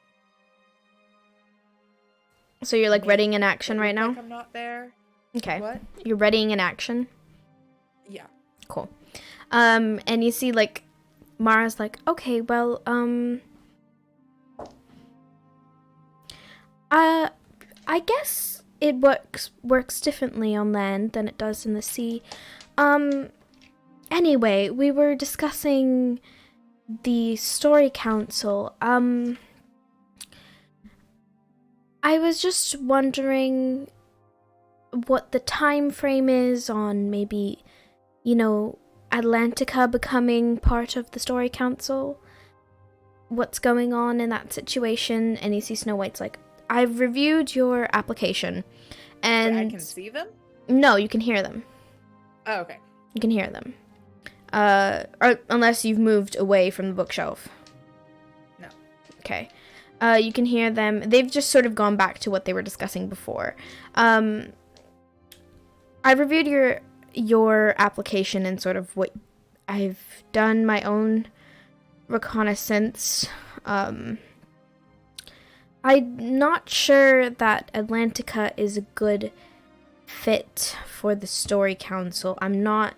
Speaker 2: So you're like readying an action right now?
Speaker 4: Like I'm not there.
Speaker 2: Okay.
Speaker 4: What?
Speaker 2: You're readying an action?
Speaker 4: Yeah.
Speaker 2: Cool. And you see like Mara's like, okay, well, I guess it works differently on land than it does in the sea. Anyway, we were discussing the story council. I was just wondering what the time frame is on maybe, Atlantica becoming part of the story council. What's going on in that situation? And you see Snow White's like, I've reviewed your application, and
Speaker 4: Wait, I can see them?
Speaker 2: No, you can hear them.
Speaker 4: Oh, okay.
Speaker 2: You can hear them. Or unless you've moved away from the bookshelf.
Speaker 4: No.
Speaker 2: Okay. You can hear them. They've just sort of gone back to what they were discussing before. I've reviewed your application and sort of what I've done my own reconnaissance. I'm not sure that Atlantica is a good fit for the story council. I'm not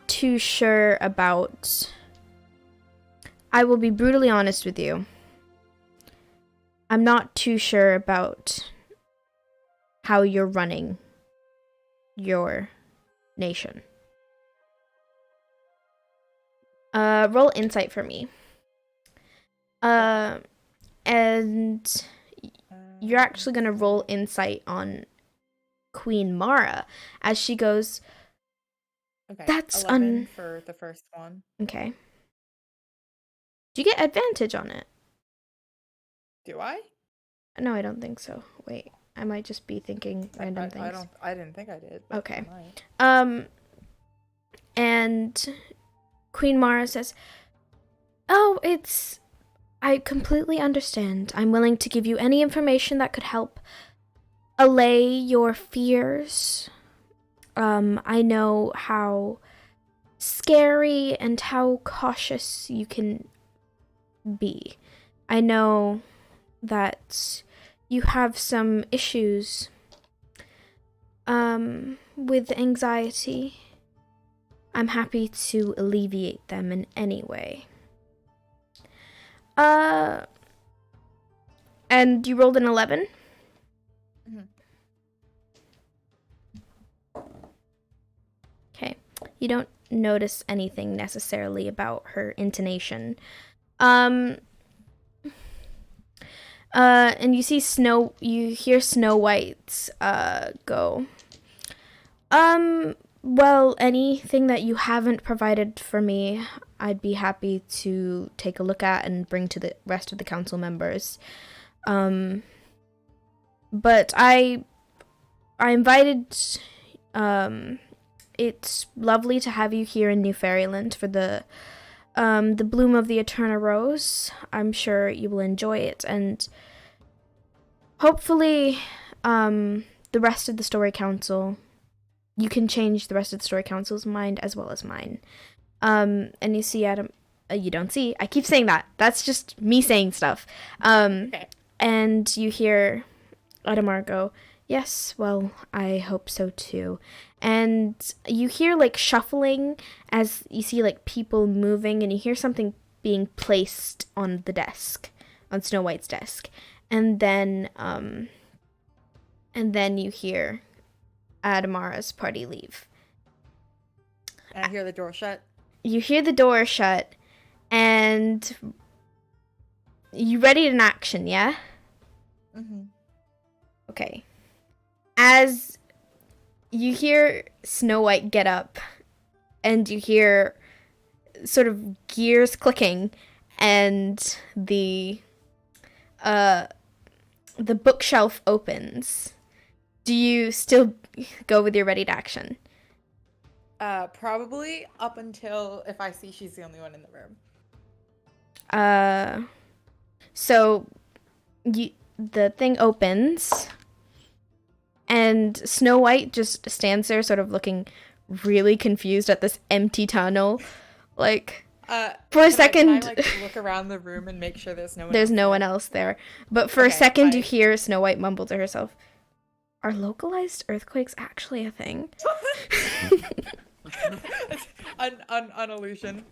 Speaker 2: too sure about. I will be brutally honest with you. I'm not too sure about how you're running your nation. Roll insight for me. And you're actually going to roll insight on Queen Mara as she goes,
Speaker 4: Okay.
Speaker 2: That's
Speaker 4: 11 for the first one.
Speaker 2: Okay. Do you get advantage on it?
Speaker 4: Do I?
Speaker 2: No, I don't think so. Wait, I might just be thinking random things.
Speaker 4: I didn't think I did. But
Speaker 2: Okay.
Speaker 4: I might.
Speaker 2: And Queen Mara says, "Oh, I completely understand. I'm willing to give you any information that could help allay your fears. I know how scary and how cautious you can be. I know that you have some issues with anxiety. I'm happy to alleviate them in any way." And you rolled an 11?
Speaker 4: Mhm.
Speaker 2: Okay. You don't notice anything necessarily about her intonation. And you hear Snow White's go, well, anything that you haven't provided for me, I'd be happy to take a look at and bring to the rest of the council members. But I invited, it's lovely to have you here in New Fairyland for the bloom of the Aeterna Rose. I'm sure you will enjoy it, and hopefully, the rest of the story council, you can change the rest of the story council's mind as well as mine. And you see Adam, you don't see, I keep saying that. That's just me saying stuff.
Speaker 4: Okay.
Speaker 2: And you hear Adamar go, "Yes, well, I hope so too." And you hear like shuffling as you see like people moving, and you hear something being placed on the desk, on Snow White's desk. And then you hear Adamara's party leave.
Speaker 4: And I hear the door shut.
Speaker 2: You hear the door shut, and you ready in action, yeah?
Speaker 4: Mm-hmm.
Speaker 2: Okay. As you hear Snow White get up, and you hear sort of gears clicking, and the bookshelf opens. Do you still go with your ready to action?
Speaker 4: Probably up until if I see she's the only one in the room.
Speaker 2: So the thing opens, and Snow White just stands there sort of looking really confused at this empty tunnel. Like, for a second...
Speaker 4: Can I, look around the room and make sure there's no one
Speaker 2: There's
Speaker 4: else
Speaker 2: no
Speaker 4: there?
Speaker 2: one else there. But for a second, you hear Snow White mumble to herself, "Are localized earthquakes actually a thing?"
Speaker 4: An illusion.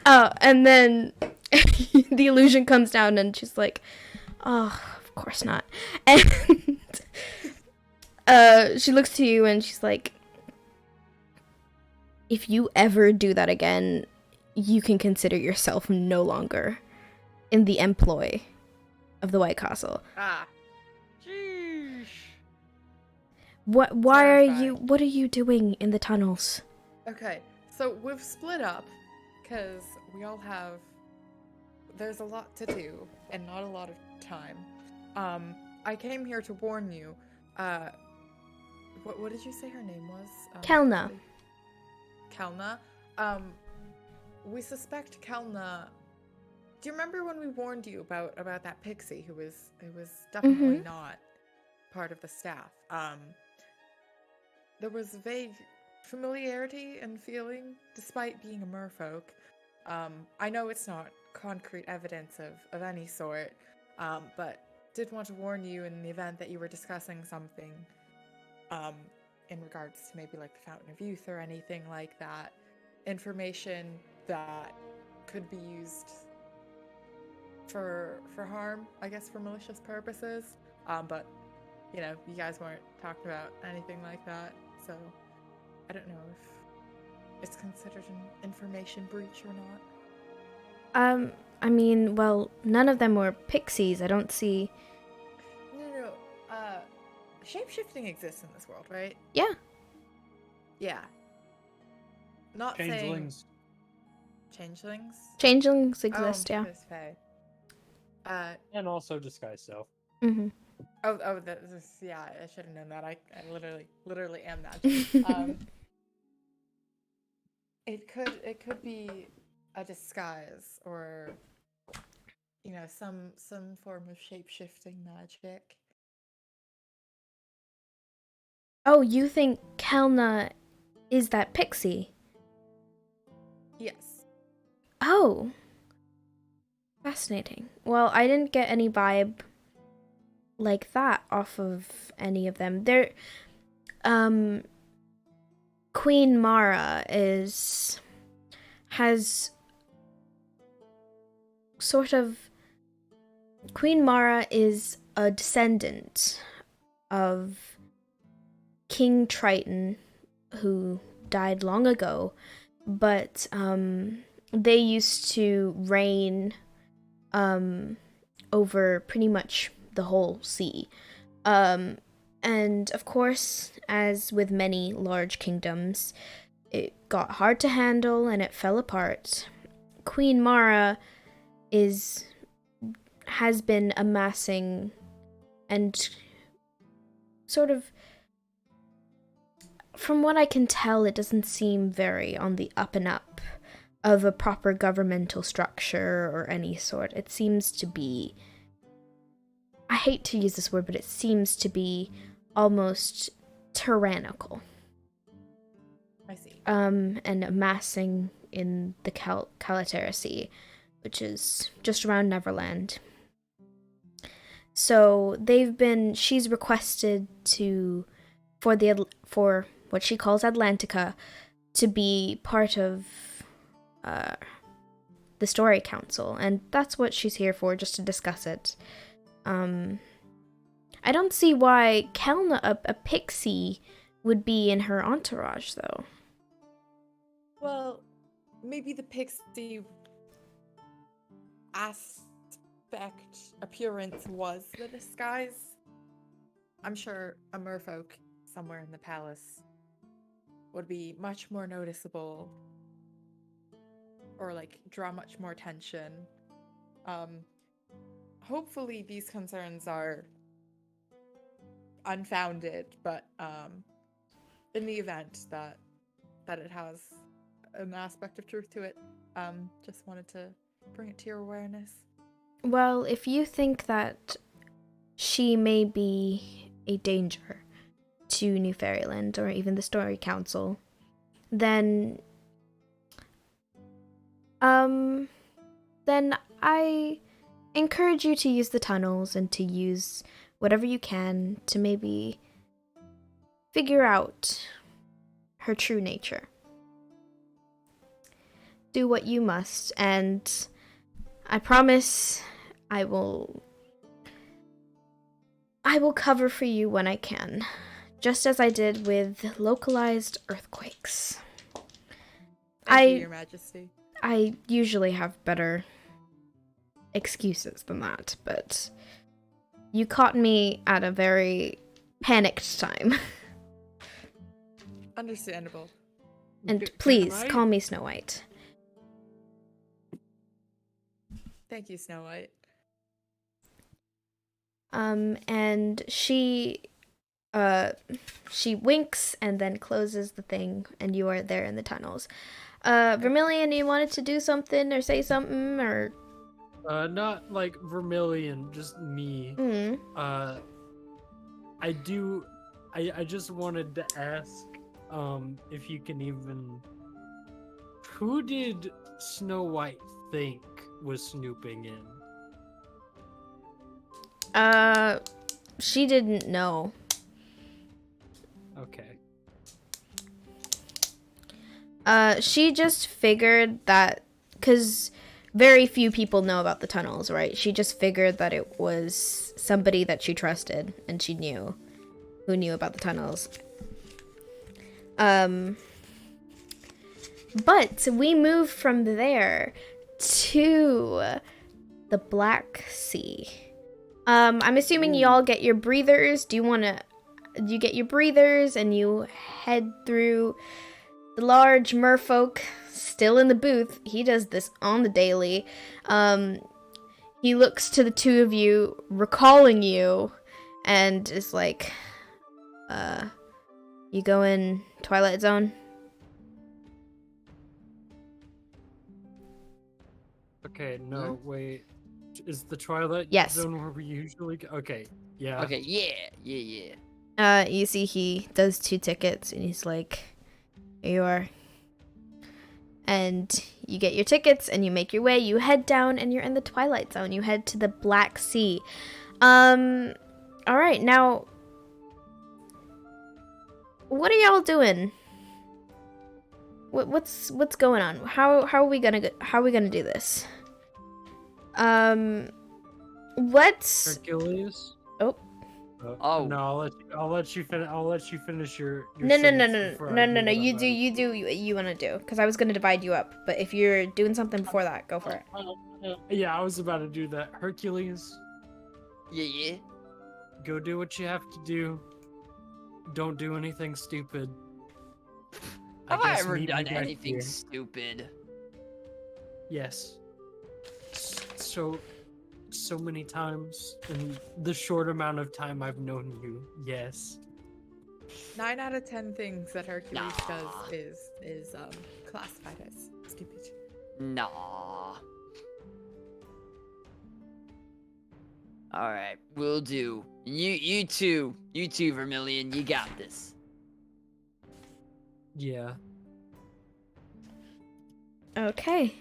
Speaker 2: And then the illusion comes down, and she's like, "Oh, of course not." And she looks to you, and she's like, "If you ever do that again, you can consider yourself no longer in the employ of the White Castle."
Speaker 4: Ah.
Speaker 3: Sheesh.
Speaker 2: What are you doing in the tunnels?
Speaker 4: Okay, so we've split up because we all have. There's a lot to do and not a lot of time. I came here to warn you. What did you say her name was?
Speaker 2: Kelna.
Speaker 4: Kelna. We suspect Kelna. Do you remember when we warned you about that pixie who was definitely not part of the staff? There was vague familiarity and feeling, despite being a merfolk. I know it's not concrete evidence of any sort, but did want to warn you in the event that you were discussing something in regards to maybe like the Fountain of Youth or anything like that. Information that could be used for harm, I guess, for malicious purposes. But you know, you guys weren't talking about anything like that, so I don't know if it's considered an information breach or not.
Speaker 2: I mean, well, none of them were pixies. I don't see...
Speaker 4: No. Shape-shifting exists in this world, right?
Speaker 2: Yeah.
Speaker 4: Yeah. Not
Speaker 1: Changelings.
Speaker 4: saying... Changelings?
Speaker 2: Changelings exist, yeah.
Speaker 4: Mythos, Fae.
Speaker 1: And also disguise self.
Speaker 2: Mm-hmm.
Speaker 4: Yeah, I should have known that. I literally am that. It could be a disguise or, you know, some form of shape-shifting magic.
Speaker 2: Oh, you think Kelna is that pixie?
Speaker 4: Yes.
Speaker 2: Oh. Fascinating. Well, I didn't get any vibe like that off of any of them. Queen Mara Queen Mara is a descendant of King Triton, who died long ago, but they used to reign over pretty much the whole sea. And of course, as with many large kingdoms, it got hard to handle and it fell apart. Queen Mara has been amassing and sort of, from what I can tell, it doesn't seem very on the up and up of a proper governmental structure or any sort. It seems to be, I hate to use this word, but it seems to be almost tyrannical.
Speaker 4: I see.
Speaker 2: And amassing in the Aeterna, which is just around Neverland. So she's requested for what she calls Atlantica to be part of the Story Council, and that's what she's here for, just to discuss it. I don't see why Kelna, a pixie, would be in her entourage, though.
Speaker 4: Well, maybe the pixie aspect appearance was the disguise. I'm sure a merfolk somewhere in the palace would be much more noticeable, or like draw much more attention. Hopefully these concerns are unfounded, but in the event that it has an aspect of truth to it, just wanted to bring it to your awareness.
Speaker 2: Well, if you think that she may be a danger to New Fairyland or even the Story Council, then I encourage you to use the tunnels and to use whatever you can to maybe figure out her true nature. Do what you must, and I promise I will cover for you when I can, just as I did with localized earthquakes.
Speaker 4: Thank you, Your Majesty.
Speaker 2: I usually have better excuses than that, but you caught me at a very panicked time.
Speaker 4: Understandable.
Speaker 2: And please, call me Snow White.
Speaker 4: Thank you, Snow White.
Speaker 2: And she winks and then closes the thing, and you are there in the tunnels. Vermillion, you wanted to do something or say something, or?
Speaker 1: Not like Vermillion, just me.
Speaker 2: Mm.
Speaker 1: I just wanted to ask, if you can even... Who did Snow White think was snooping in?
Speaker 2: She didn't know.
Speaker 1: Okay.
Speaker 2: She just figured that, because very few people know about the tunnels, right? She just figured that it was somebody that she trusted and she knew, who knew about the tunnels. But we move from there to the Black Sea. I'm assuming you all get your breathers. Do you get your breathers and you head through the large merfolk still in the booth? He does this on the daily. He looks to the two of you, recalling you, and is like, you go in Twilight Zone?
Speaker 1: Okay, no, wait. Is the Twilight Zone where we usually go? Okay, yeah.
Speaker 3: Okay, yeah.
Speaker 2: You see he does 2 tickets, and he's like, here you are. And you get your tickets, and you make your way. You head down, and you're in the Twilight Zone. You head to the Black Sea. Alright, now, what are y'all doing? What's going on? How are we gonna do this? Let's.
Speaker 1: Hercules.
Speaker 2: Oh.
Speaker 1: No, I'll let you finish your
Speaker 2: No.
Speaker 1: sentence
Speaker 2: You do what you want to do, because I was gonna divide you up. But if you're doing something before that, go for it.
Speaker 1: Yeah, I was about to do that. Hercules.
Speaker 3: Yeah.
Speaker 1: Go do what you have to do. Don't do anything stupid.
Speaker 3: Have I ever done anything stupid?
Speaker 1: Yes. So many times in the short amount of time I've known you. Yes.
Speaker 4: 9 out of 10 things that Hercules does is classified as stupid.
Speaker 3: Nah. All right, we'll do. You two, Vermillion, you got this.
Speaker 1: Yeah.
Speaker 2: Okay.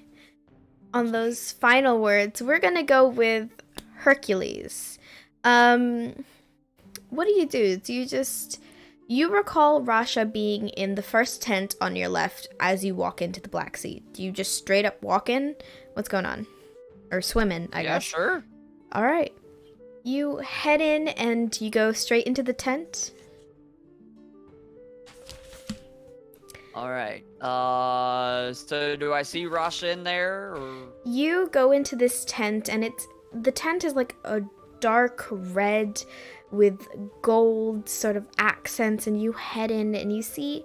Speaker 2: On those final words, we're gonna go with Hercules. What do? You recall Rasha being in the first tent on your left as you walk into the Black Sea. Do you just straight up walk in? What's going on? Or swim in, I guess.
Speaker 3: Yeah, sure.
Speaker 2: Alright. You head in and you go straight into the tent.
Speaker 3: All right. So do I see Rasha in there? Or...
Speaker 2: You go into this tent, and the tent is like a dark red with gold sort of accents, and you head in and you see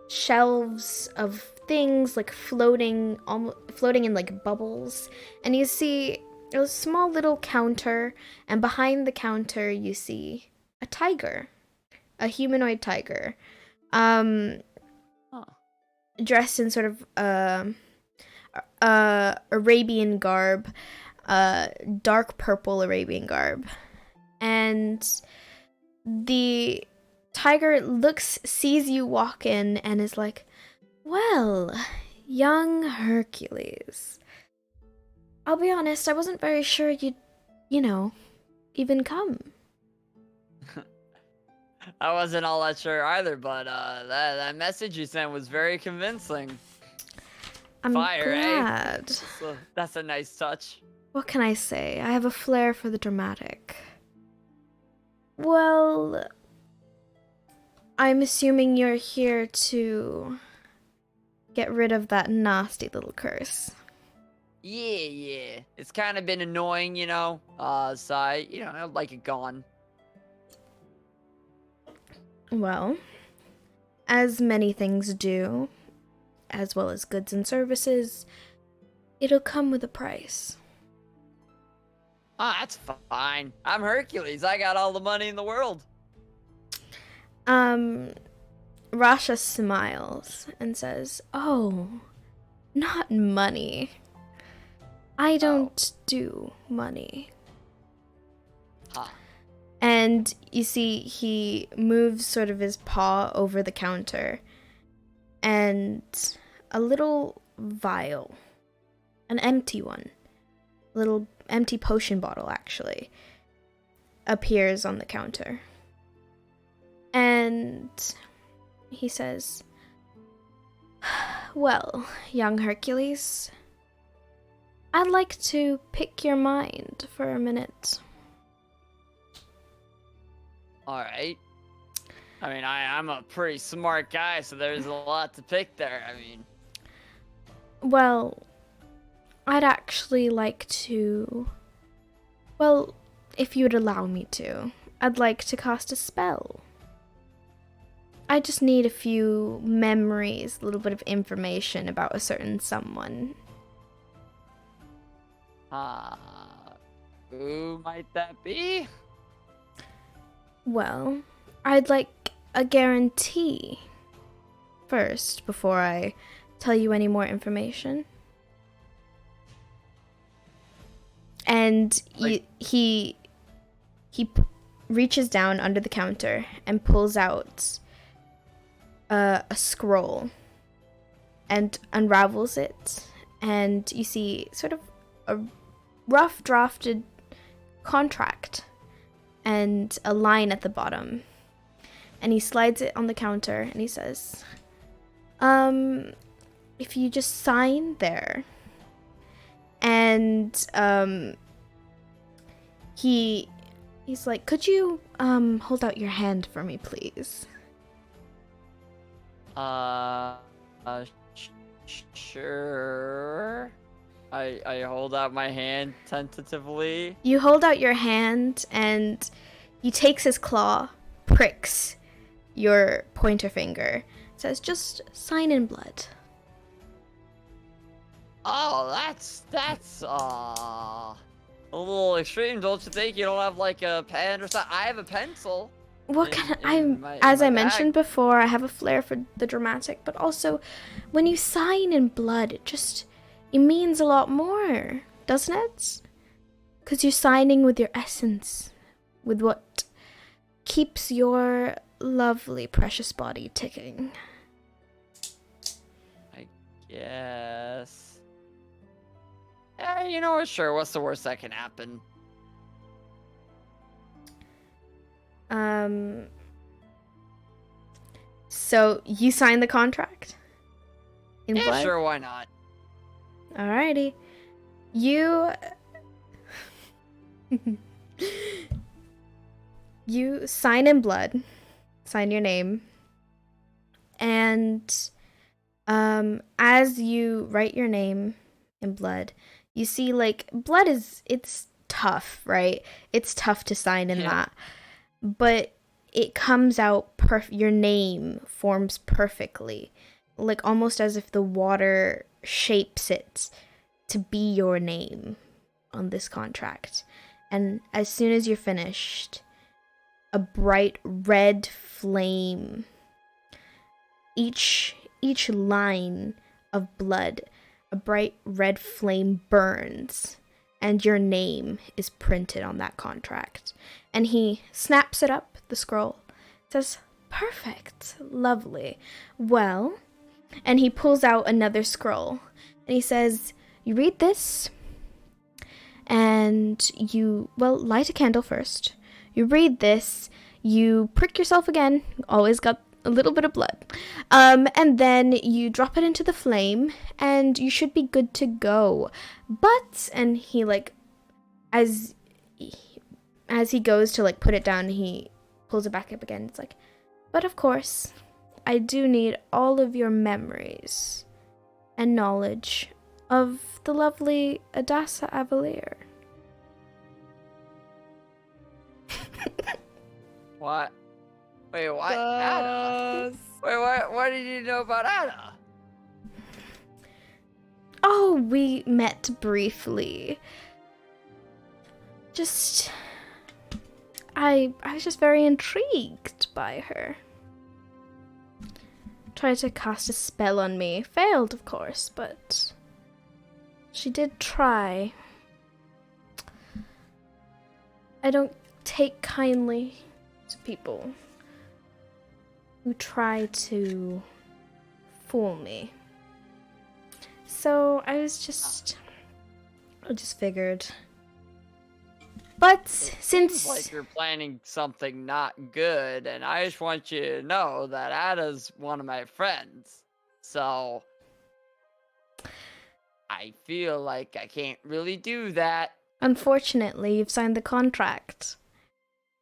Speaker 2: shelves of things like floating in like bubbles, and you see a small little counter, and behind the counter you see a tiger, a humanoid tiger, dressed in sort of Arabian garb, dark purple Arabian garb, and the tiger sees you walk in and is like, "Well, young Hercules. I'll be honest, I wasn't very sure you'd, even come."
Speaker 3: I wasn't all that sure either, but that message you sent was very convincing.
Speaker 2: I'm
Speaker 3: Fire,
Speaker 2: glad.
Speaker 3: Eh? That's a nice touch.
Speaker 2: What can I say? I have a flair for the dramatic. Well, I'm assuming you're here to get rid of that nasty little curse.
Speaker 3: Yeah. It's kind of been annoying, so I'd like it gone.
Speaker 2: Well, as many things do, as well as goods and services, it'll come with a price.
Speaker 3: That's fine. I'm Hercules. I got all the money in the world.
Speaker 2: Rasha smiles and says, "Oh, not money. I don't do money." And you see he moves sort of his paw over the counter, and a little vial, an empty one, a little empty potion bottle actually, appears on the counter. And he says, "Well, young Hercules, I'd like to pick your mind for a minute."
Speaker 3: All right. I mean, I'm a pretty smart guy, so there's a lot to pick there. I mean...
Speaker 2: Well, I'd actually like to... Well, if you'd allow me to, I'd like to cast a spell. I just need a few memories, a little bit of information about a certain someone.
Speaker 3: Who might that be?
Speaker 2: Well, I'd like a guarantee first before I tell you any more information. And he reaches down under the counter and pulls out a scroll and unravels it, and you see sort of a rough drafted contract and a line at the bottom, and he slides it on the counter and he says, "If you just sign there." And he's like, "Could you hold out your hand for me, please?"
Speaker 3: Sure. I hold out my hand tentatively.
Speaker 2: You hold out your hand, and he takes his claw, pricks your pointer finger, says, "Just sign in blood."
Speaker 3: Oh, that's a little extreme, don't you think? You don't have like a pen or something? I have a pencil.
Speaker 2: As I mentioned before, I have a flair for the dramatic, but also when you sign in blood, it means a lot more, doesn't it? Because you're signing with your essence, with what keeps your lovely, precious body ticking.
Speaker 3: I guess. Yeah, you know what? Sure, what's the worst that can happen?
Speaker 2: So you sign the contract? In blood?
Speaker 3: Sure, why not?
Speaker 2: Alrighty. You sign in blood, sign your name, and As you write your name in blood, you see, like, blood it's tough, right? It's tough to sign in that. But it comes out your name forms perfectly. Like, almost as if the water shapes it to be your name on this contract. And as soon as you're finished, a bright red flame, each line of blood, a bright red flame burns, and your name is printed on that contract. And he snaps it up, the scroll, says, "Perfect, lovely, well," and he pulls out another scroll, and he says, "You read this, and you, well, light a candle first. You read this, you prick yourself again, always got a little bit of blood, and then you drop it into the flame, and you should be good to go. But," and he, like, as he goes to, like, put it down, he pulls it back up again. It's like, "But of course, I do need all of your memories and knowledge of the lovely Adassa Avalear."
Speaker 3: What? Wait, what? Ada? Wait, what did you know about Ada?
Speaker 2: Oh, we met briefly. I was just very intrigued by her. Tried to cast a spell on me. Failed, of course, but she did try. I don't take kindly to people who try to fool me. So I just figured. But since,
Speaker 3: like, you're planning something not good, and I just want you to know that Ada's one of my friends. So I feel like I can't really do that.
Speaker 2: Unfortunately, you've signed the contract.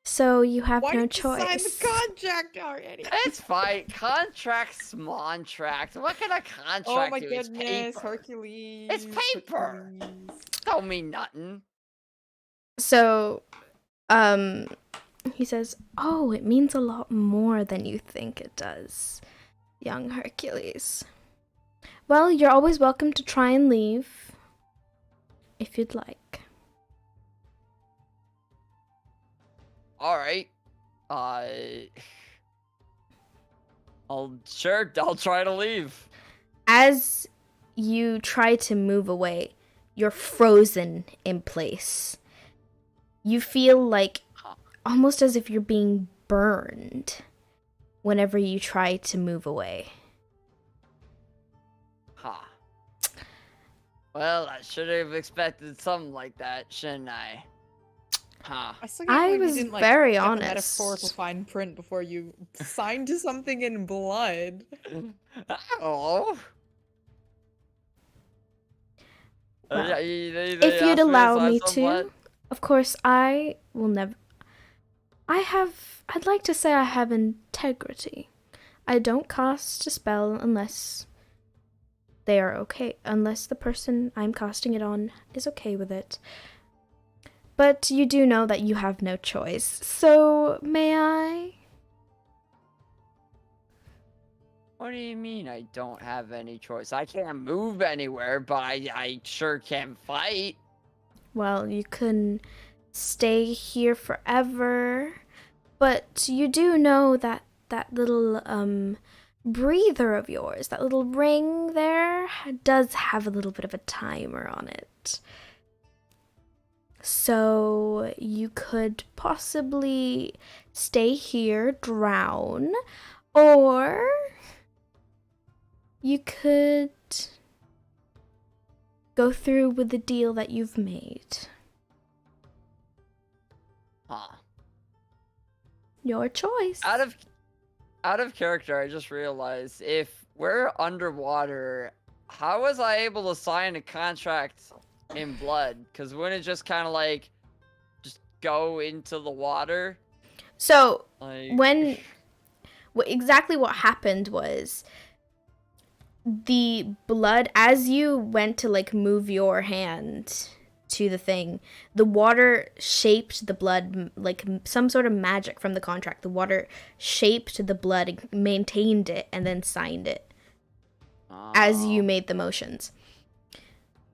Speaker 2: So you have no choice.
Speaker 4: Why did you sign the contract already?
Speaker 3: It's fine. Contract's contract. What kind of contract
Speaker 4: Oh my
Speaker 3: do? It's
Speaker 4: goodness,
Speaker 3: paper.
Speaker 4: Hercules.
Speaker 3: It's paper.
Speaker 4: Hercules.
Speaker 3: Don't mean nothing.
Speaker 2: So, he says, "Oh, it means a lot more than you think it does, young Hercules. Well, you're always welcome to try and leave, if you'd like."
Speaker 3: Alright. I'll try to leave.
Speaker 2: As you try to move away, you're frozen in place. You feel like almost as if you're being burned whenever you try to move away.
Speaker 3: Huh. Well, I should have expected something like that, shouldn't I? Huh.
Speaker 2: I was very honest.
Speaker 4: Metaphorical fine print before you signed to something in blood.
Speaker 3: Oh.
Speaker 2: Well,
Speaker 3: if
Speaker 2: if you'd allow me to, of course, I will never. I'd like to say I have integrity. I don't cast a spell unless they are okay, unless the person I'm casting it on is okay with it. But you do know that you have no choice, so may I?
Speaker 3: What do you mean I don't have any choice? I can't move anywhere, but I sure can fight.
Speaker 2: Well, you can stay here forever, but you do know that little breather of yours, that little ring there, does have a little bit of a timer on it. So you could possibly stay here, drown, or you could go through with the deal that you've made.
Speaker 3: Huh.
Speaker 2: Your choice.
Speaker 3: Out of character, I just realized if we're underwater, how was I able to sign a contract in blood? Because wouldn't it just kind of like just go into the water?
Speaker 2: So
Speaker 3: like...
Speaker 2: exactly what happened was the blood, as you went to like move your hand to the thing, the water shaped the blood like some sort of magic from the contract. The water shaped the blood, maintained it, and then signed it as you made the motions.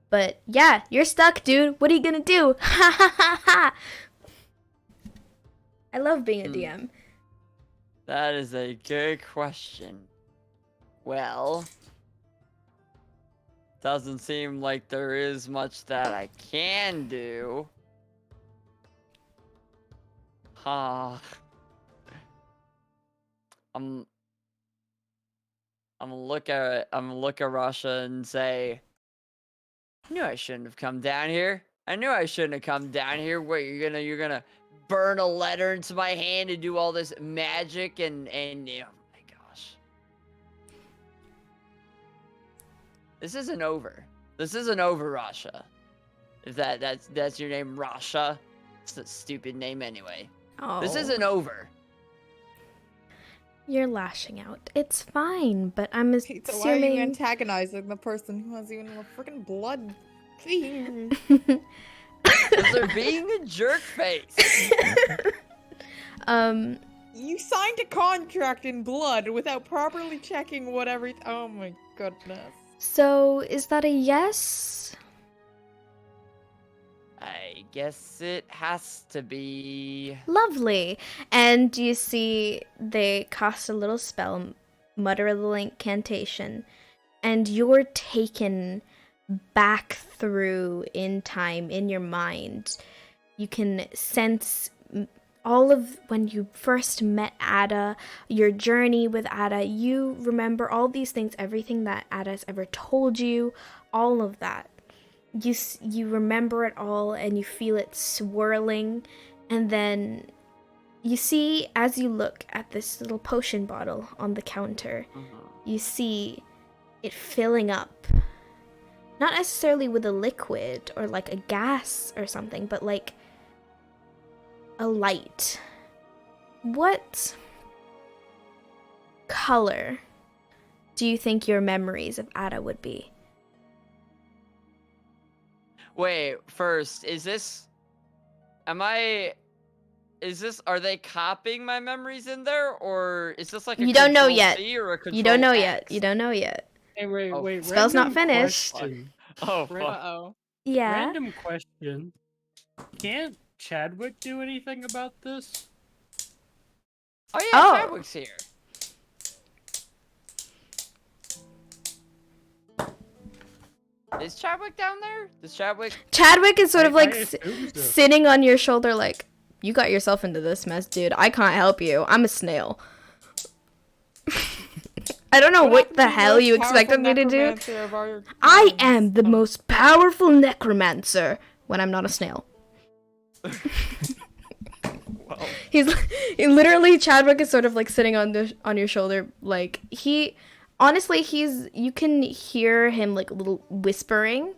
Speaker 2: But yeah, you're stuck, dude. What are you gonna do? Ha ha ha ha. I love being a DM.
Speaker 3: That is a good question. Well, doesn't seem like there is much that I can do. I'm gonna look at Russia and say, I knew I shouldn't have come down here. I knew I shouldn't have come down here. What, you're gonna burn a letter into my hand and do all this magic and oh my gosh. This isn't over. This isn't over, Rasha. If that's your name, Rasha. It's a stupid name anyway.
Speaker 2: Oh.
Speaker 3: This isn't over.
Speaker 2: You're lashing out. It's fine, but I'm assuming...
Speaker 4: So why are you antagonizing the person who has even a freaking blood?
Speaker 3: Because they're being a jerk face.
Speaker 4: You signed a contract in blood without properly checking what everything. Oh my goodness.
Speaker 2: So, is that a yes?
Speaker 3: I guess it has to be.
Speaker 2: Lovely. And you see they cast a little spell, mutter a little incantation, and you're taken back through in time in your mind. You can sense all of when you first met Ada, your journey with Ada. You remember all these things, everything that Ada's ever told you, all of that. You remember it all and you feel it swirling, and then you see, as you look at this little potion bottle on the counter, you see it filling up. Not necessarily with a liquid or like a gas or something, but like a light. What color do you think your memories of Ada would be?
Speaker 3: Wait, first, are they copying my memories in there, or is this like a
Speaker 2: You don't know
Speaker 3: Control
Speaker 2: yet.
Speaker 3: C or a Control
Speaker 2: You don't know
Speaker 3: X?
Speaker 2: yet. You don't know yet.
Speaker 1: Hey, wait.
Speaker 2: Spell's not
Speaker 1: random
Speaker 2: finished.
Speaker 1: question.
Speaker 3: Oh,
Speaker 1: Ra-
Speaker 3: fuck.
Speaker 4: Uh-oh.
Speaker 2: Yeah.
Speaker 1: Random question. Can't Chadwick do anything about this?
Speaker 3: Oh yeah,
Speaker 2: Oh.
Speaker 3: Chadwick's here. Is Chadwick down there?
Speaker 2: Chadwick is sort of like
Speaker 1: assume so.
Speaker 2: sitting on your shoulder like, you got yourself into this mess, dude. I can't help you. I'm a snail. I don't know what the hell you expected me to do. I am the most powerful necromancer when I'm not a snail.
Speaker 3: Well,
Speaker 2: He literally, Chadwick is sort of like sitting on your shoulder, like honestly, you can hear him like a little whispering,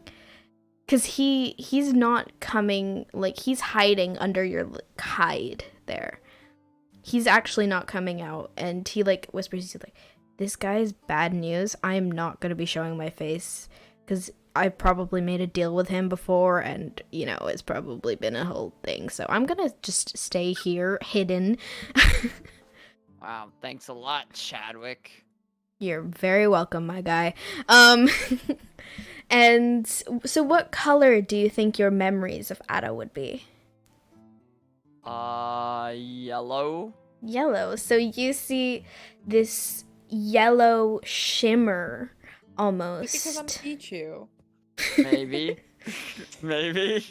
Speaker 2: because he's not coming, like he's hiding under your hide there. He's actually not coming out, and he like whispers, he's like, this guy is bad news. I'm not gonna be showing my face, because I've probably made a deal with him before, and it's probably been a whole thing, so I'm gonna just stay here hidden.
Speaker 3: wow, thanks a lot, Chadwick.
Speaker 2: You're very welcome, my guy. And so what color do you think your memories of Ada would be?
Speaker 3: Yellow.
Speaker 2: Yellow. So you see this yellow shimmer almost.
Speaker 4: Because I'm Pichu.
Speaker 3: Maybe. Maybe.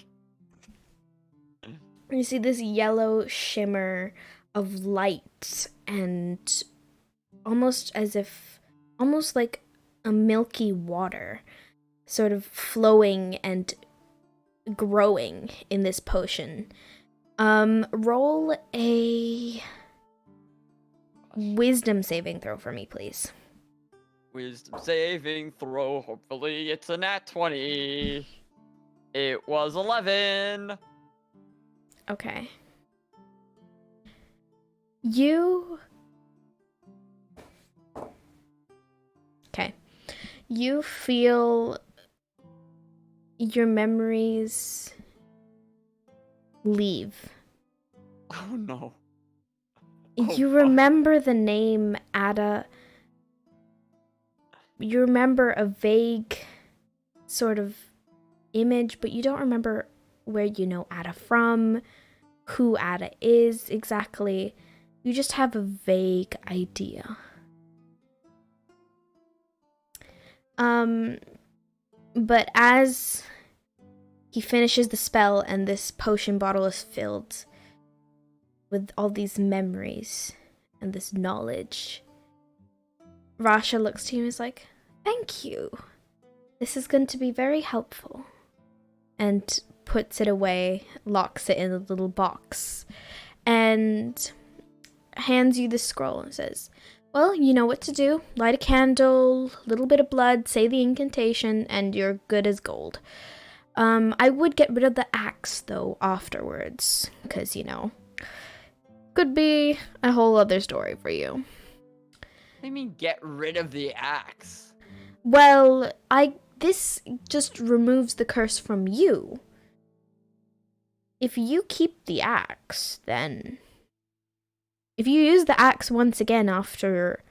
Speaker 2: You see this yellow shimmer of light, and almost like a milky water sort of flowing and growing in this potion. Roll a wisdom saving throw for me, please.
Speaker 3: Wisdom saving throw. Hopefully it's a nat 20. It was 11.
Speaker 2: Okay. You feel your memories leave.
Speaker 3: Oh no.
Speaker 2: You remember the name Ada. You remember a vague sort of image, but you don't remember where you know Ada from, who Ada is exactly. You just have a vague idea. But as he finishes the spell and this potion bottle is filled with all these memories and this knowledge, Rasha looks to you and is like, "Thank you. This is going to be very helpful." And puts it away, locks it in a little box, and hands you the scroll and says, "Well, you know what to do. Light a candle, a little bit of blood, say the incantation, and you're good as gold. I would get rid of the axe, though, afterwards, because, you know, could be a whole other story for you."
Speaker 3: I mean, get rid of the axe.
Speaker 2: Well, this just removes the curse from you. If you keep the axe, then... If you use the axe once again after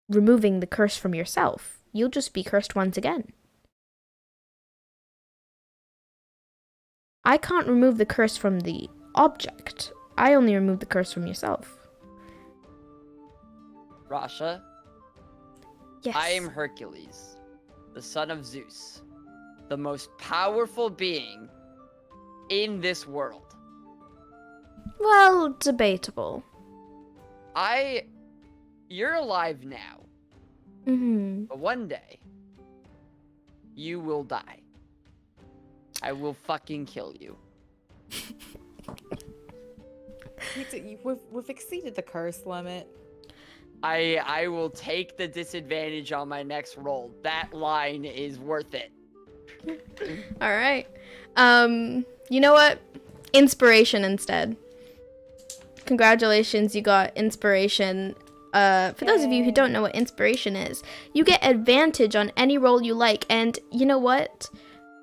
Speaker 2: removing the curse from yourself, you'll just be cursed once again. I can't remove the curse from the object. I only remove the curse from yourself.
Speaker 3: Rasha?
Speaker 2: Yes.
Speaker 3: I am Hercules, the son of Zeus, the most powerful being in this world.
Speaker 2: Well, debatable.
Speaker 3: You're alive now,
Speaker 2: Mm-hmm.
Speaker 3: but one day, you will die. I will fucking kill you.
Speaker 4: We've exceeded the curse limit.
Speaker 3: I will take the disadvantage on my next roll. That line is worth it.
Speaker 2: All right. You know what? Inspiration instead. Congratulations, you got inspiration. For those of you who don't know what inspiration is, you get advantage on any roll you like. And you know what?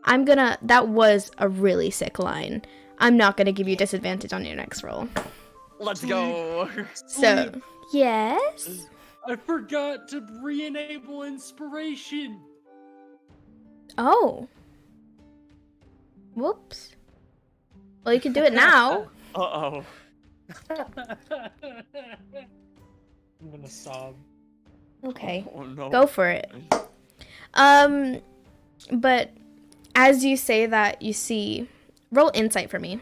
Speaker 2: That was a really sick line. I'm not gonna give you disadvantage on your next roll.
Speaker 3: Let's go.
Speaker 2: So, yes?
Speaker 1: I forgot to re-enable inspiration.
Speaker 2: Oh. Whoops. Well, you can do it now.
Speaker 3: Uh-oh.
Speaker 1: I'm gonna sob.
Speaker 2: Okay.
Speaker 3: Oh, no.
Speaker 2: Go for it. But as you say that, you see... Roll insight for me.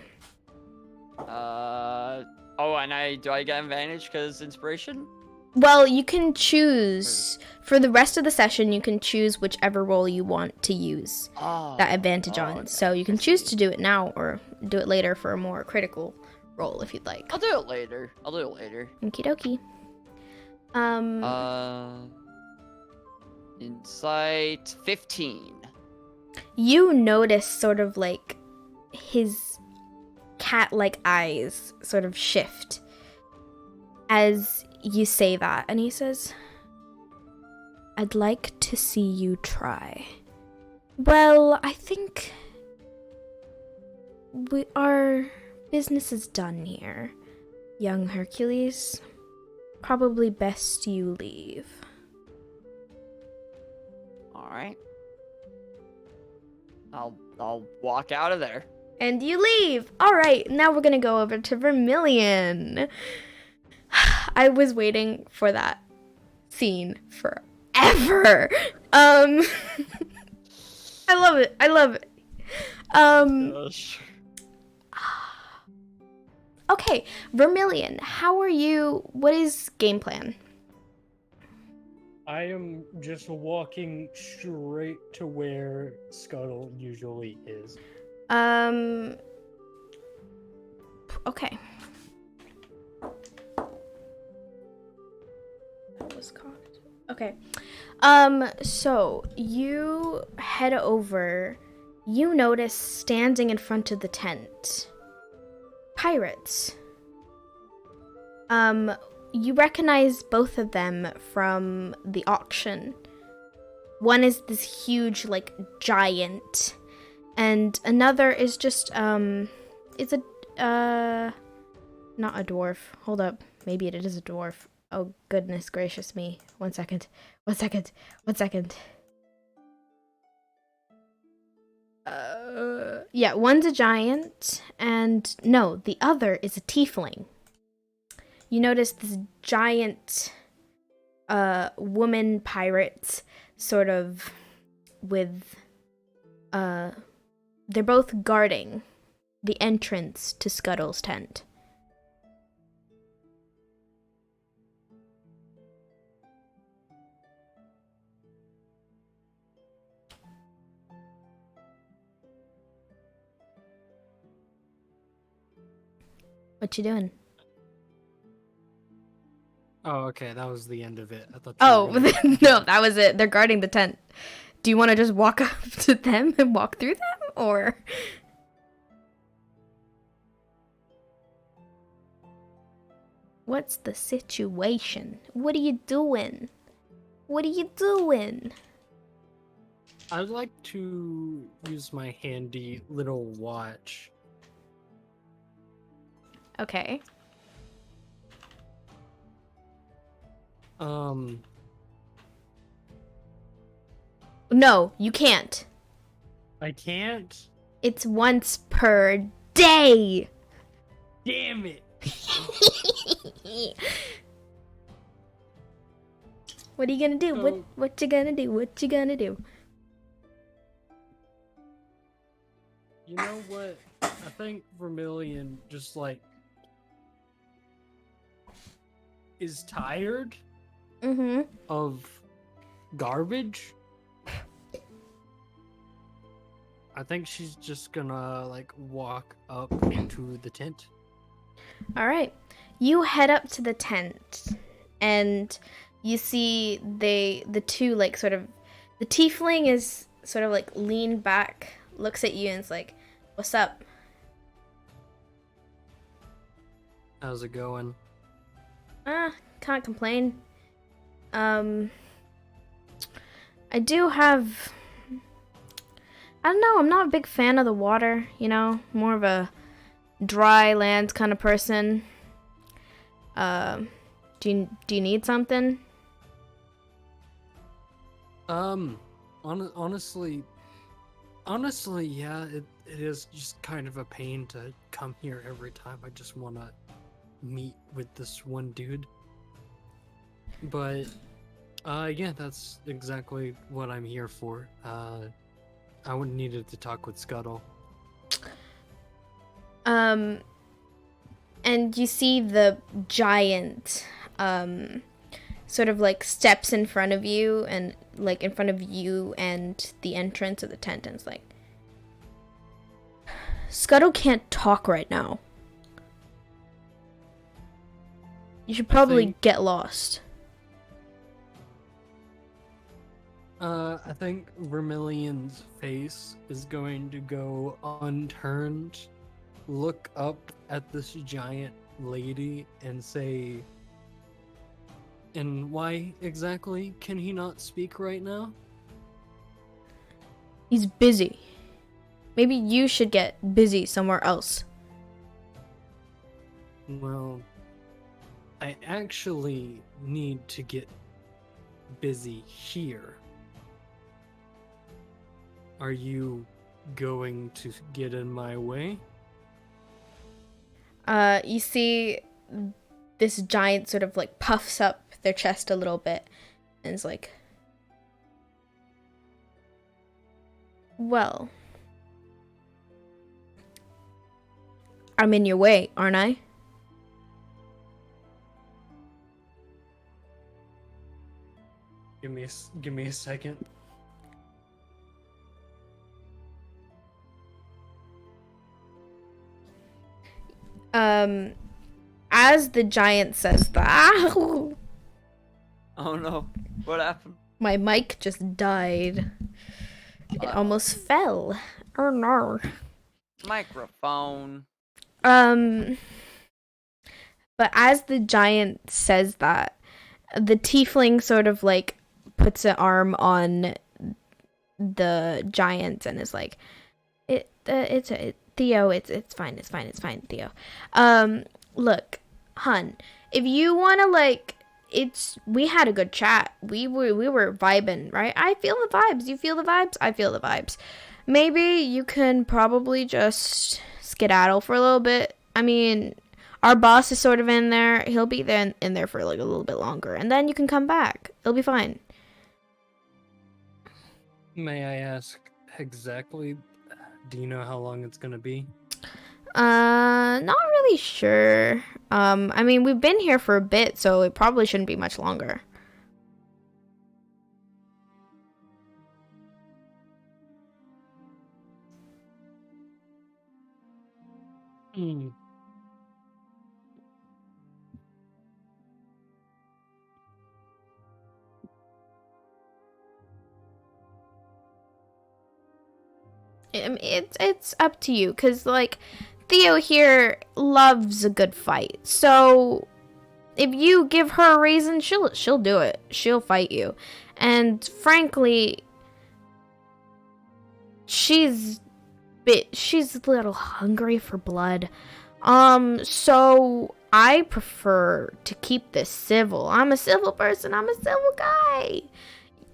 Speaker 3: Oh, and do I get advantage because inspiration?
Speaker 2: Well, you can choose... For the rest of the session, you can choose whichever roll you want to use that advantage on.
Speaker 3: Okay.
Speaker 2: So you can choose to do it now or do it later for a more critical roll if you'd like.
Speaker 3: I'll do it later.
Speaker 2: Okie dokie.
Speaker 3: Insight 15.
Speaker 2: You notice sort of like his cat-like eyes sort of shift as you say that, and he says, "I'd like to see you try." Well, I think our business is done here, young Hercules. Probably best you leave.
Speaker 3: All right. I'll walk out of there.
Speaker 2: And you leave. All right, now we're gonna go over to Vermillion. I was waiting for that scene forever. I love it.
Speaker 3: Gosh.
Speaker 2: Okay, Vermillion, how are you? What is game plan?
Speaker 1: I am just walking straight to where Scuttle usually is.
Speaker 2: Okay. That was caught. Okay. So you head over. You notice standing in front of the tent pirates. You recognize both of them from the auction. One is this huge, like, giant, and another is just, it's a, not a dwarf. Hold up. Maybe it is a dwarf. Oh, goodness gracious me. 1 second. 1 second. 1 second. Yeah, one's a giant, and no, the other is a tiefling. You notice this giant, woman pirate, sort of, with, they're both guarding the entrance to Scuttle's tent. What you doing?
Speaker 1: Oh, okay, that was the end of it. I thought.
Speaker 2: No, that was it. They're guarding the tent. Do you want to just walk up to them and walk through them, or? What's the situation? What are you doing? What are you doing?
Speaker 1: I'd like to use my handy little watch.
Speaker 2: Okay. No, you can't.
Speaker 1: I can't?
Speaker 2: It's once per day.
Speaker 1: Damn it.
Speaker 2: What are you gonna do?
Speaker 1: So,
Speaker 2: what you gonna do? What you gonna do?
Speaker 1: You know what? I think Vermillion just like is tired of garbage. I think she's just gonna like walk up into the tent.
Speaker 2: All right, you head up to the tent, and you see the two like sort of, the tiefling is sort of like leaned back, looks at you, and is like, "What's up?"
Speaker 1: How's it going?
Speaker 2: Can't complain. I do have, I don't know, I'm not a big fan of the water, you know, more of a dry land kind of person. Do you need something?
Speaker 1: Honestly, yeah, it is just kind of a pain to come here every time. I just want to meet with this one dude. But, yeah, that's exactly what I'm here for. I would needed to talk with Scuttle.
Speaker 2: And you see the giant, sort of like steps in front of you, and like in front of you and the entrance of the tent, and it's like, Scuttle can't talk right now. You should probably get lost.
Speaker 1: I think Vermillion's face is going to go unturned, look up at this giant lady and say, "And why exactly can he not speak right now?"
Speaker 2: He's busy. Maybe you should get busy somewhere else.
Speaker 1: Well, I actually need to get busy here. Are you going to get in my way?
Speaker 2: You see this giant sort of like puffs up their chest a little bit and is like, well, I'm in your way, aren't I?
Speaker 1: Give me a second.
Speaker 2: As the giant says that,
Speaker 3: Oh no, what happened?
Speaker 2: my mic just died. It almost fell. Oh no.
Speaker 3: Microphone.
Speaker 2: But as the giant says that, the tiefling sort of like puts an arm on the giant and is like, Theo, it's fine, Theo. Look, hun, if you wanna like, we had a good chat. We were vibing, right? I feel the vibes. You feel the vibes? I feel the vibes. Maybe you can probably just skedaddle for a little bit. I mean, our boss is sort of in there. He'll be in there for like a little bit longer, and then you can come back. It'll be fine.
Speaker 1: May I ask exactly? Do you know how long it's gonna be?
Speaker 2: Not really sure. I mean, we've been here for a bit, so it probably shouldn't be much longer.
Speaker 1: Hmm.
Speaker 2: It's up to you, cause like Theo here loves a good fight. So if you give her a reason, she'll do it. She'll fight you. And frankly, she's a little hungry for blood. So I prefer to keep this civil. I'm a civil person. I'm a civil guy.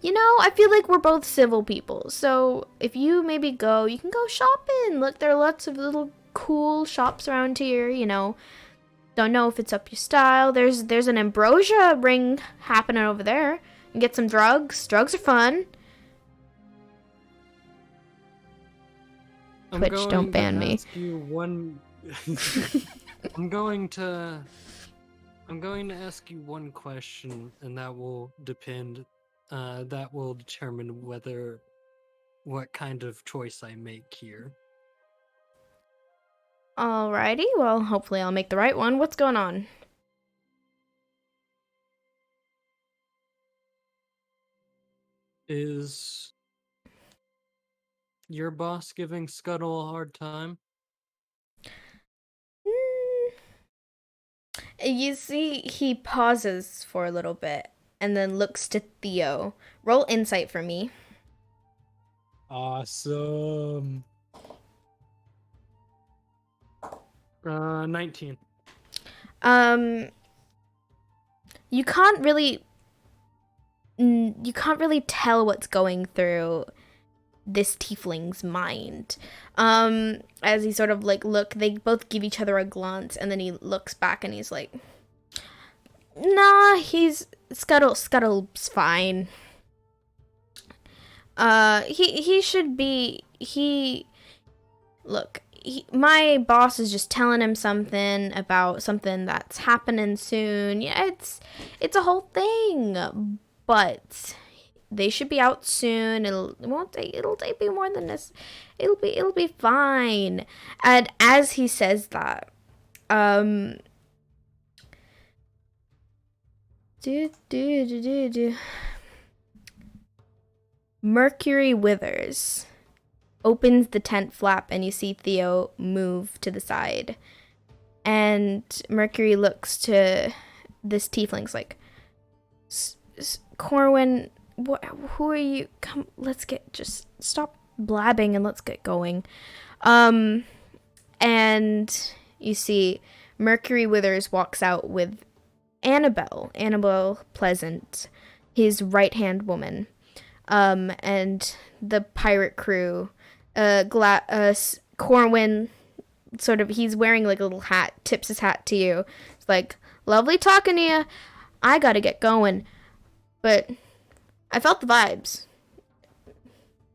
Speaker 2: You know, I feel like we're both civil people. So if you maybe go, you can go shopping. Look, there are lots of little cool shops around here, you know. Don't know if it's up your style. There's an ambrosia ring happening over there. You can get some drugs. Drugs are fun. Twitch, don't ban me.
Speaker 1: I'm going to ask you one question, and that will depend. That will determine what kind of choice I make here.
Speaker 2: Alrighty, well, hopefully I'll make the right one. What's going on?
Speaker 1: Is your boss giving Scuttle a hard time?
Speaker 2: You see, he pauses for a little bit and then looks to Theo. Roll insight for me.
Speaker 1: Awesome. 19.
Speaker 2: You can't really tell what's going through this tiefling's mind. As he sort of like they both give each other a glance, and then he looks back and he's like, nah, Scuttle's fine. He should be, my boss is just telling him something about something that's happening soon. Yeah, it's a whole thing, but they should be out soon. It'll take me more than this. It'll be fine. And as he says that, Mercury withers, opens the tent flap, and you see Theo move to the side. And Mercury looks to this tiefling's like, Corwin, who are you? Come, just stop blabbing and let's get going. And you see Mercury withers walks out with Annabelle Pleasant, his right-hand woman. And the pirate crew, Corwin, sort of, he's wearing like a little hat, tips his hat to you. It's like, lovely talking to you. I gotta get going. But I felt the vibes.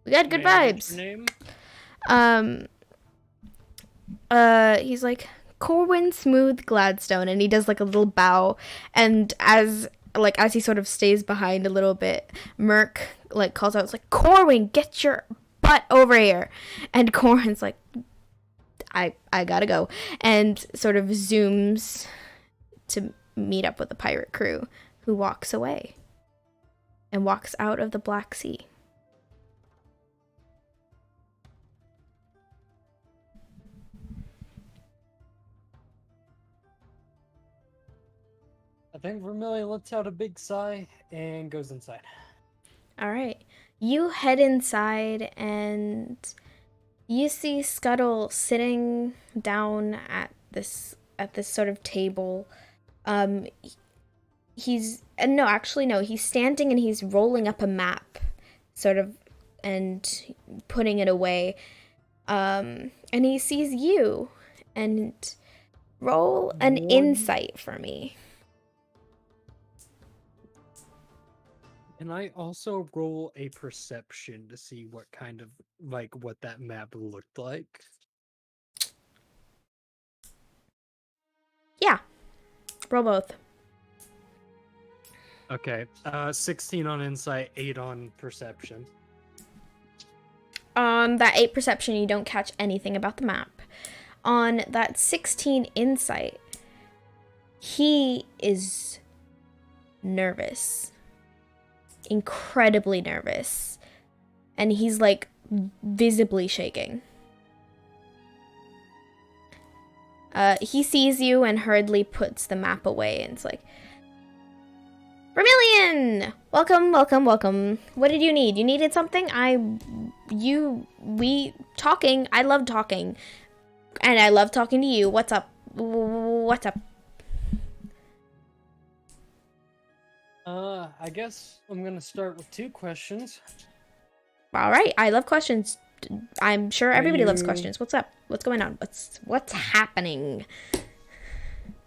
Speaker 2: We got good vibes.
Speaker 1: Name?
Speaker 2: He's like, Corwin Smooth Gladstone, and he does like a little bow, and as he sort of stays behind a little bit, Merc like calls out, it's like, Corwin, get your butt over here. And Corwin's like, I gotta go, and sort of zooms to meet up with the pirate crew, who walks away and walks out of the Black Sea.
Speaker 1: I think Vermillion lets out a big sigh and goes inside.
Speaker 2: All right. You head inside and you see Scuttle sitting down at this sort of table. He's he's standing and he's rolling up a map, sort of, and putting it away. And he sees you, and roll an insight for me.
Speaker 1: And I also roll a perception to see what kind of, like, what that map looked like.
Speaker 2: Yeah. Roll both.
Speaker 1: Okay. 16 on insight, 8 on perception.
Speaker 2: On that 8 perception, you don't catch anything about the map. On that 16 insight, he is nervous. Incredibly nervous. And he's, like, visibly shaking. He sees you and hurriedly puts the map away and it's like, Vermillion! Welcome, welcome, welcome. What did you need? You needed something? Talking. I love talking. And I love talking to you. What's up? What's up?
Speaker 1: I guess I'm gonna start with 2 questions.
Speaker 2: All right. I love questions. I'm sure everybody loves questions. What's up? What's going on? What's happening?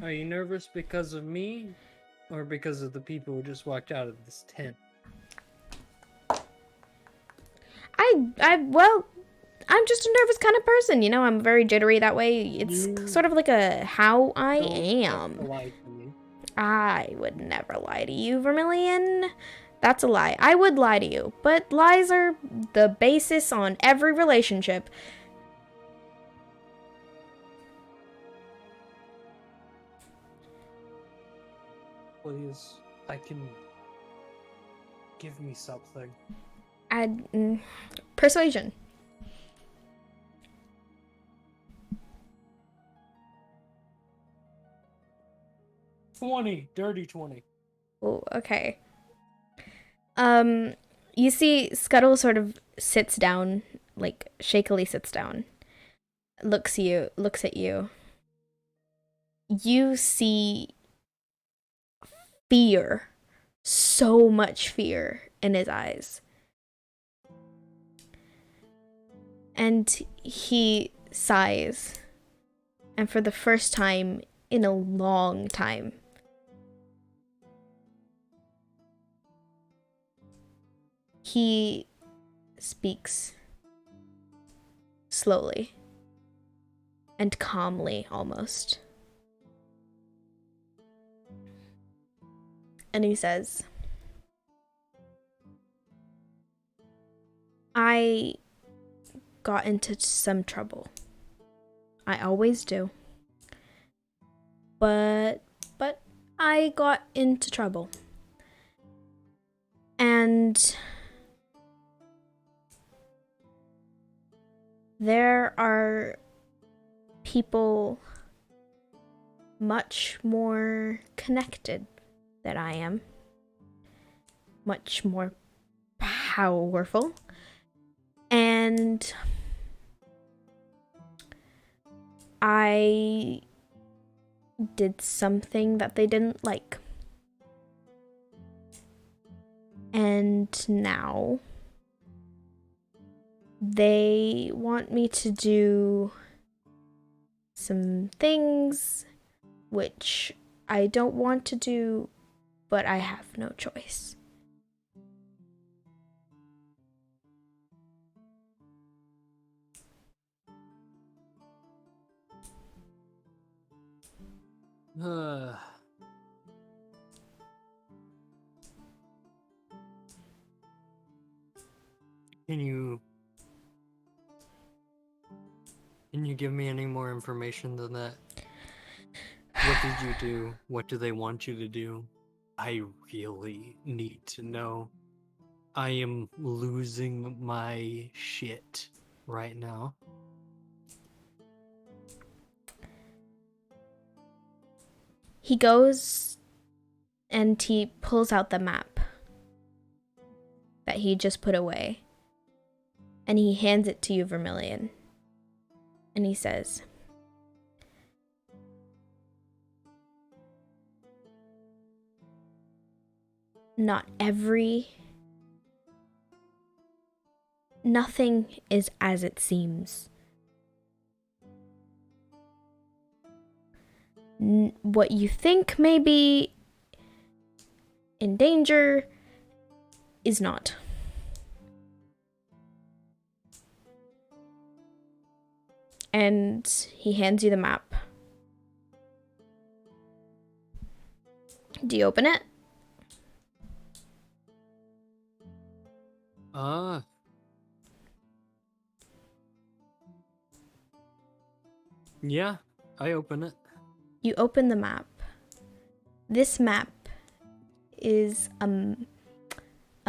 Speaker 1: Are you nervous because of me? Or because of the people who just walked out of this tent?
Speaker 2: Well, I'm just a nervous kind of person, you know. I'm very jittery that way. It's sort of like a how I am.
Speaker 1: Don't lie to me.
Speaker 2: I would never lie to you, Vermillion. That's a lie. I would lie to you, but lies are the basis on every relationship.
Speaker 1: Please, give me something.
Speaker 2: Persuasion.
Speaker 1: Dirty 20.
Speaker 2: Oh, okay. You see Scuttle sort of sits down, like shakily sits down, looks at you. You see fear, so much fear in his eyes. And he sighs. And for the first time in a long time, he speaks slowly and calmly almost. And he says, I got into some trouble. I always do. But I got into trouble. And there are people much more connected than I am. Much more powerful. And I did something that they didn't like. And now they want me to do some things which I don't want to do, but I have no choice.
Speaker 1: Can you give me any more information than that? What did you do? What do they want you to do? I really need to know. I am losing my shit right now.
Speaker 2: He goes and he pulls out the map that he just put away. And he hands it to you, Vermillion. And he says, nothing is as it seems. What you think may be in danger is not. And he hands you the map. Do you open it?
Speaker 1: Yeah, I open it.
Speaker 2: You open the map. This map is a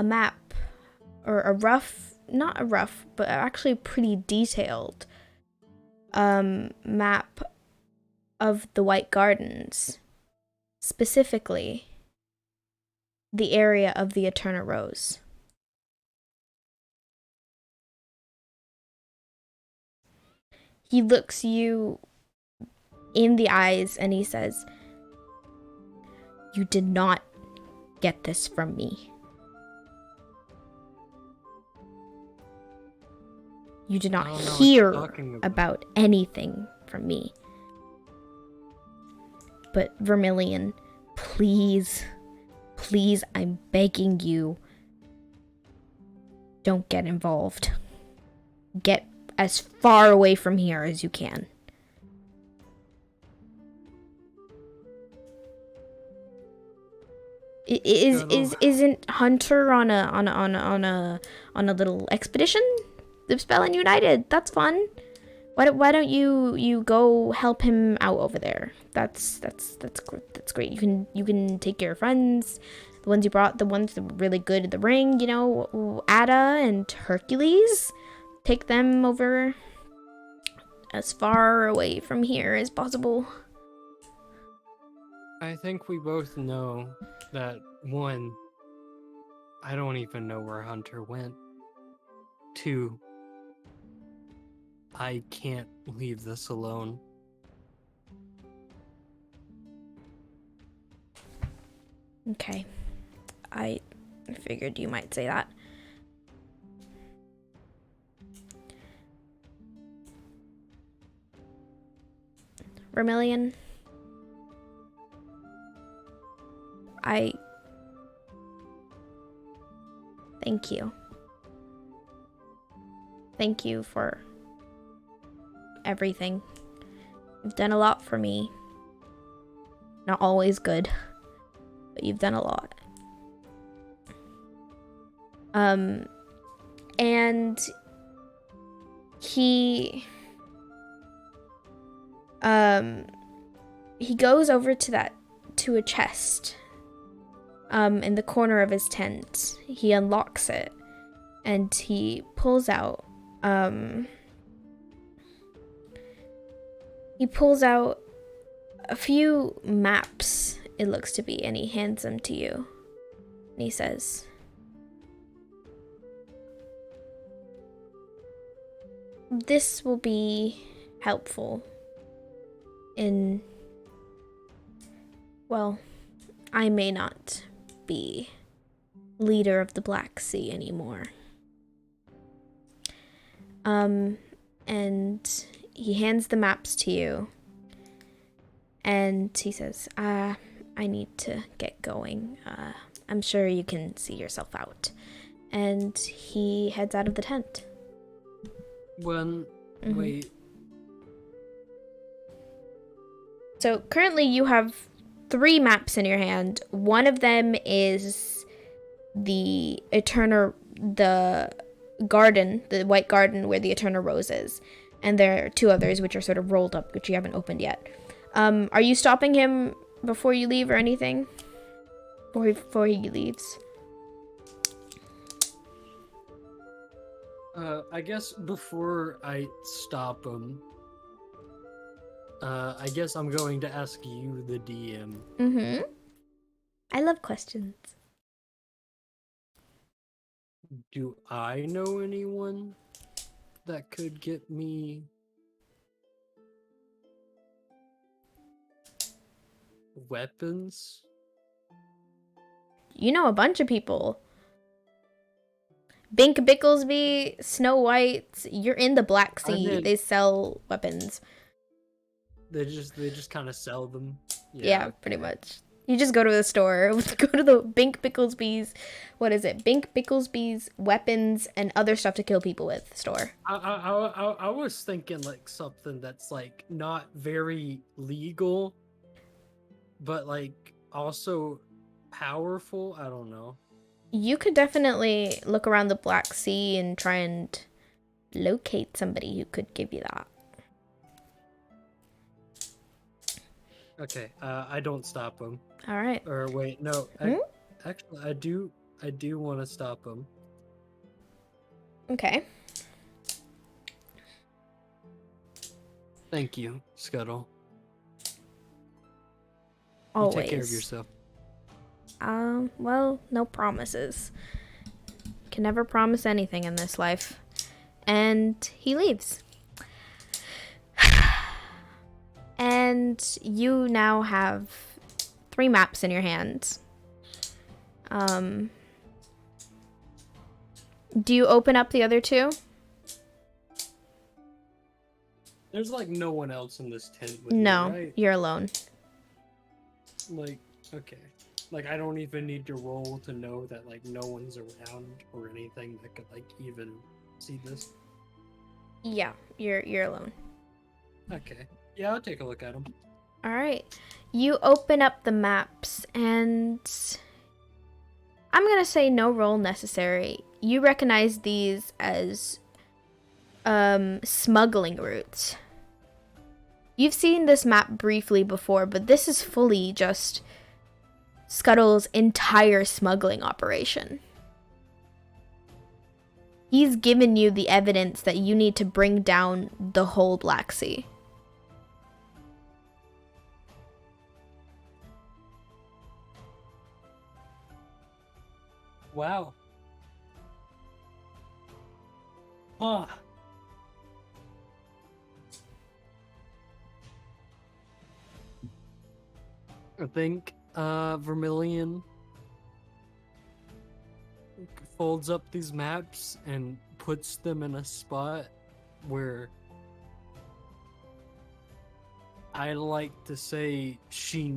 Speaker 2: map, or a rough, not a rough, but actually pretty detailed map of the White Gardens, specifically the area of the Aeterna Rose. He looks you in the eyes and he says, "You did not get this from me. You did not hear about anything from me. But Vermillion, please, please, I'm begging you, don't get involved. Get as far away from here as you can." Isn't Hunter on a little expedition? The Bispellan United. That's fun. Why don't you go help him out over there? That's great. You can take your friends, the ones you brought, the ones that were really good at the ring. You know, Ada and Hercules. Take them over as far away from here as possible.
Speaker 1: I think we both know that, one, I don't even know where Hunter went. Two, I can't leave this alone.
Speaker 2: Okay. I figured you might say that. Vermillion, I thank you. Thank you for everything. You've done a lot for me. Not always good, but you've done a lot. And he goes over to a chest in the corner of his tent. He unlocks it and he pulls out a few maps, it looks to be, and he hands them to you. And he says, "This will be helpful in, well, I may not be leader of the Black Sea anymore." And he hands the maps to you. And he says, I need to get going. I'm sure you can see yourself out." And he heads out of the tent.
Speaker 1: Wait.
Speaker 2: So currently you have 3 maps in your hand. One of them is the garden, the White Garden where the Aeterna Rose is. And there are 2 others which are sort of rolled up, which you haven't opened yet. Are you stopping him before you leave or anything? Before he leaves?
Speaker 1: I guess before I stop him, I guess I'm going to ask you, the DM.
Speaker 2: Mm-hmm. I love questions.
Speaker 1: Do I know anyone that could get me weapons?
Speaker 2: You know a bunch of people. Bink Bicklesby, Snow White, you're in the Black Sea. They sell weapons.
Speaker 1: They just kind of sell them.
Speaker 2: Yeah, pretty much. You just go to the store, go to the Bink Bicklesby's, what is it? Bink Bicklesby's weapons and other stuff to kill people with store.
Speaker 1: I was thinking like something that's like not very legal, but like also powerful. I don't know.
Speaker 2: You could definitely look around the Black Sea and try and locate somebody who could give you that.
Speaker 1: Okay, I don't stop him.
Speaker 2: All right.
Speaker 1: Or wait, no. Actually, I do want to stop him.
Speaker 2: Okay.
Speaker 1: Thank you, Scuttle.
Speaker 2: Always.
Speaker 1: You take care of yourself.
Speaker 2: Well, no promises. Can never promise anything in this life. And he leaves. And you now have 3 maps in your hand. Do you open up the other 2?
Speaker 1: There's like no one else in this tent with
Speaker 2: No,
Speaker 1: me, right?
Speaker 2: you're alone.
Speaker 1: Like, okay. Like, I don't even need to roll to know that, like, no one's around or anything that could, like, even see this.
Speaker 2: Yeah, you're alone.
Speaker 1: Okay. Yeah, I'll take a look at them.
Speaker 2: All right. You open up the maps, and I'm going to say no roll necessary. You recognize these as smuggling routes. You've seen this map briefly before, but this is fully just Scuttle's entire smuggling operation. He's given you the evidence that you need to bring down the whole Black Sea.
Speaker 1: Wow. Huh. I think Vermillion folds up these maps and puts them in a spot where I like to say she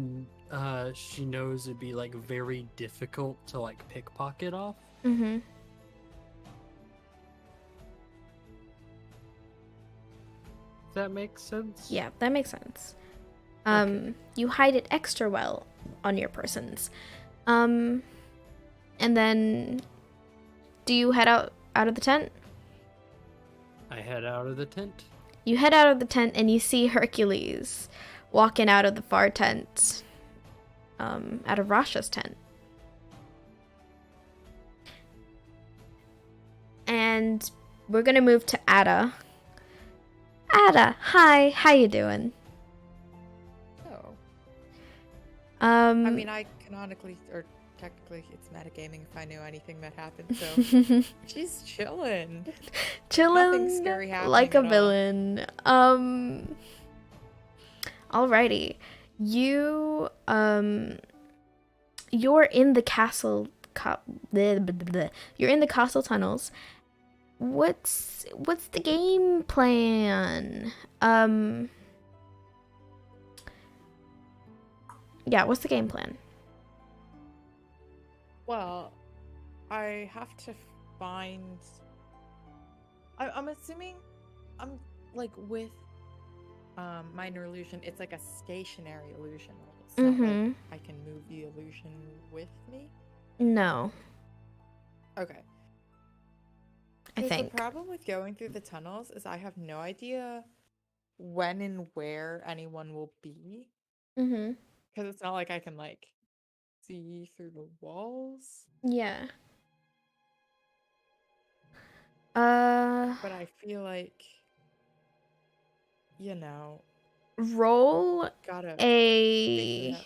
Speaker 1: knows it'd be like very difficult to like pickpocket off.
Speaker 2: Mm-hmm.
Speaker 1: If that makes sense?
Speaker 2: Yeah, that makes sense.
Speaker 1: Okay.
Speaker 2: You hide it extra well on your persons. And then do you head out of the tent?
Speaker 1: I head out of the tent.
Speaker 2: You head out of the tent and you see Hercules walking out of the far tent. Out of Rasha's tent. And we're gonna move to Ada. Ada, hi, how you doing?
Speaker 4: I mean, I canonically, or technically, it's metagaming if I knew anything that happened, so she's chilling. Nothing scary happening
Speaker 2: like a
Speaker 4: at all.
Speaker 2: villain. Alrighty. You're in the castle. You're in the castle tunnels. What's the game plan? Yeah, what's the game plan?
Speaker 4: Well, I have to find. I'm assuming, I'm like with minor illusion. It's like a stationary illusion. It's not like I can move the illusion with me.
Speaker 2: No.
Speaker 4: Okay.
Speaker 2: I think.
Speaker 4: The problem with going through the tunnels is I have no idea when and where anyone will be.
Speaker 2: Mm-hmm.
Speaker 4: Because it's not like I can, like, see through the walls.
Speaker 2: Yeah.
Speaker 4: But I feel like, you know,
Speaker 2: roll
Speaker 4: gotta
Speaker 2: a
Speaker 4: figure it out.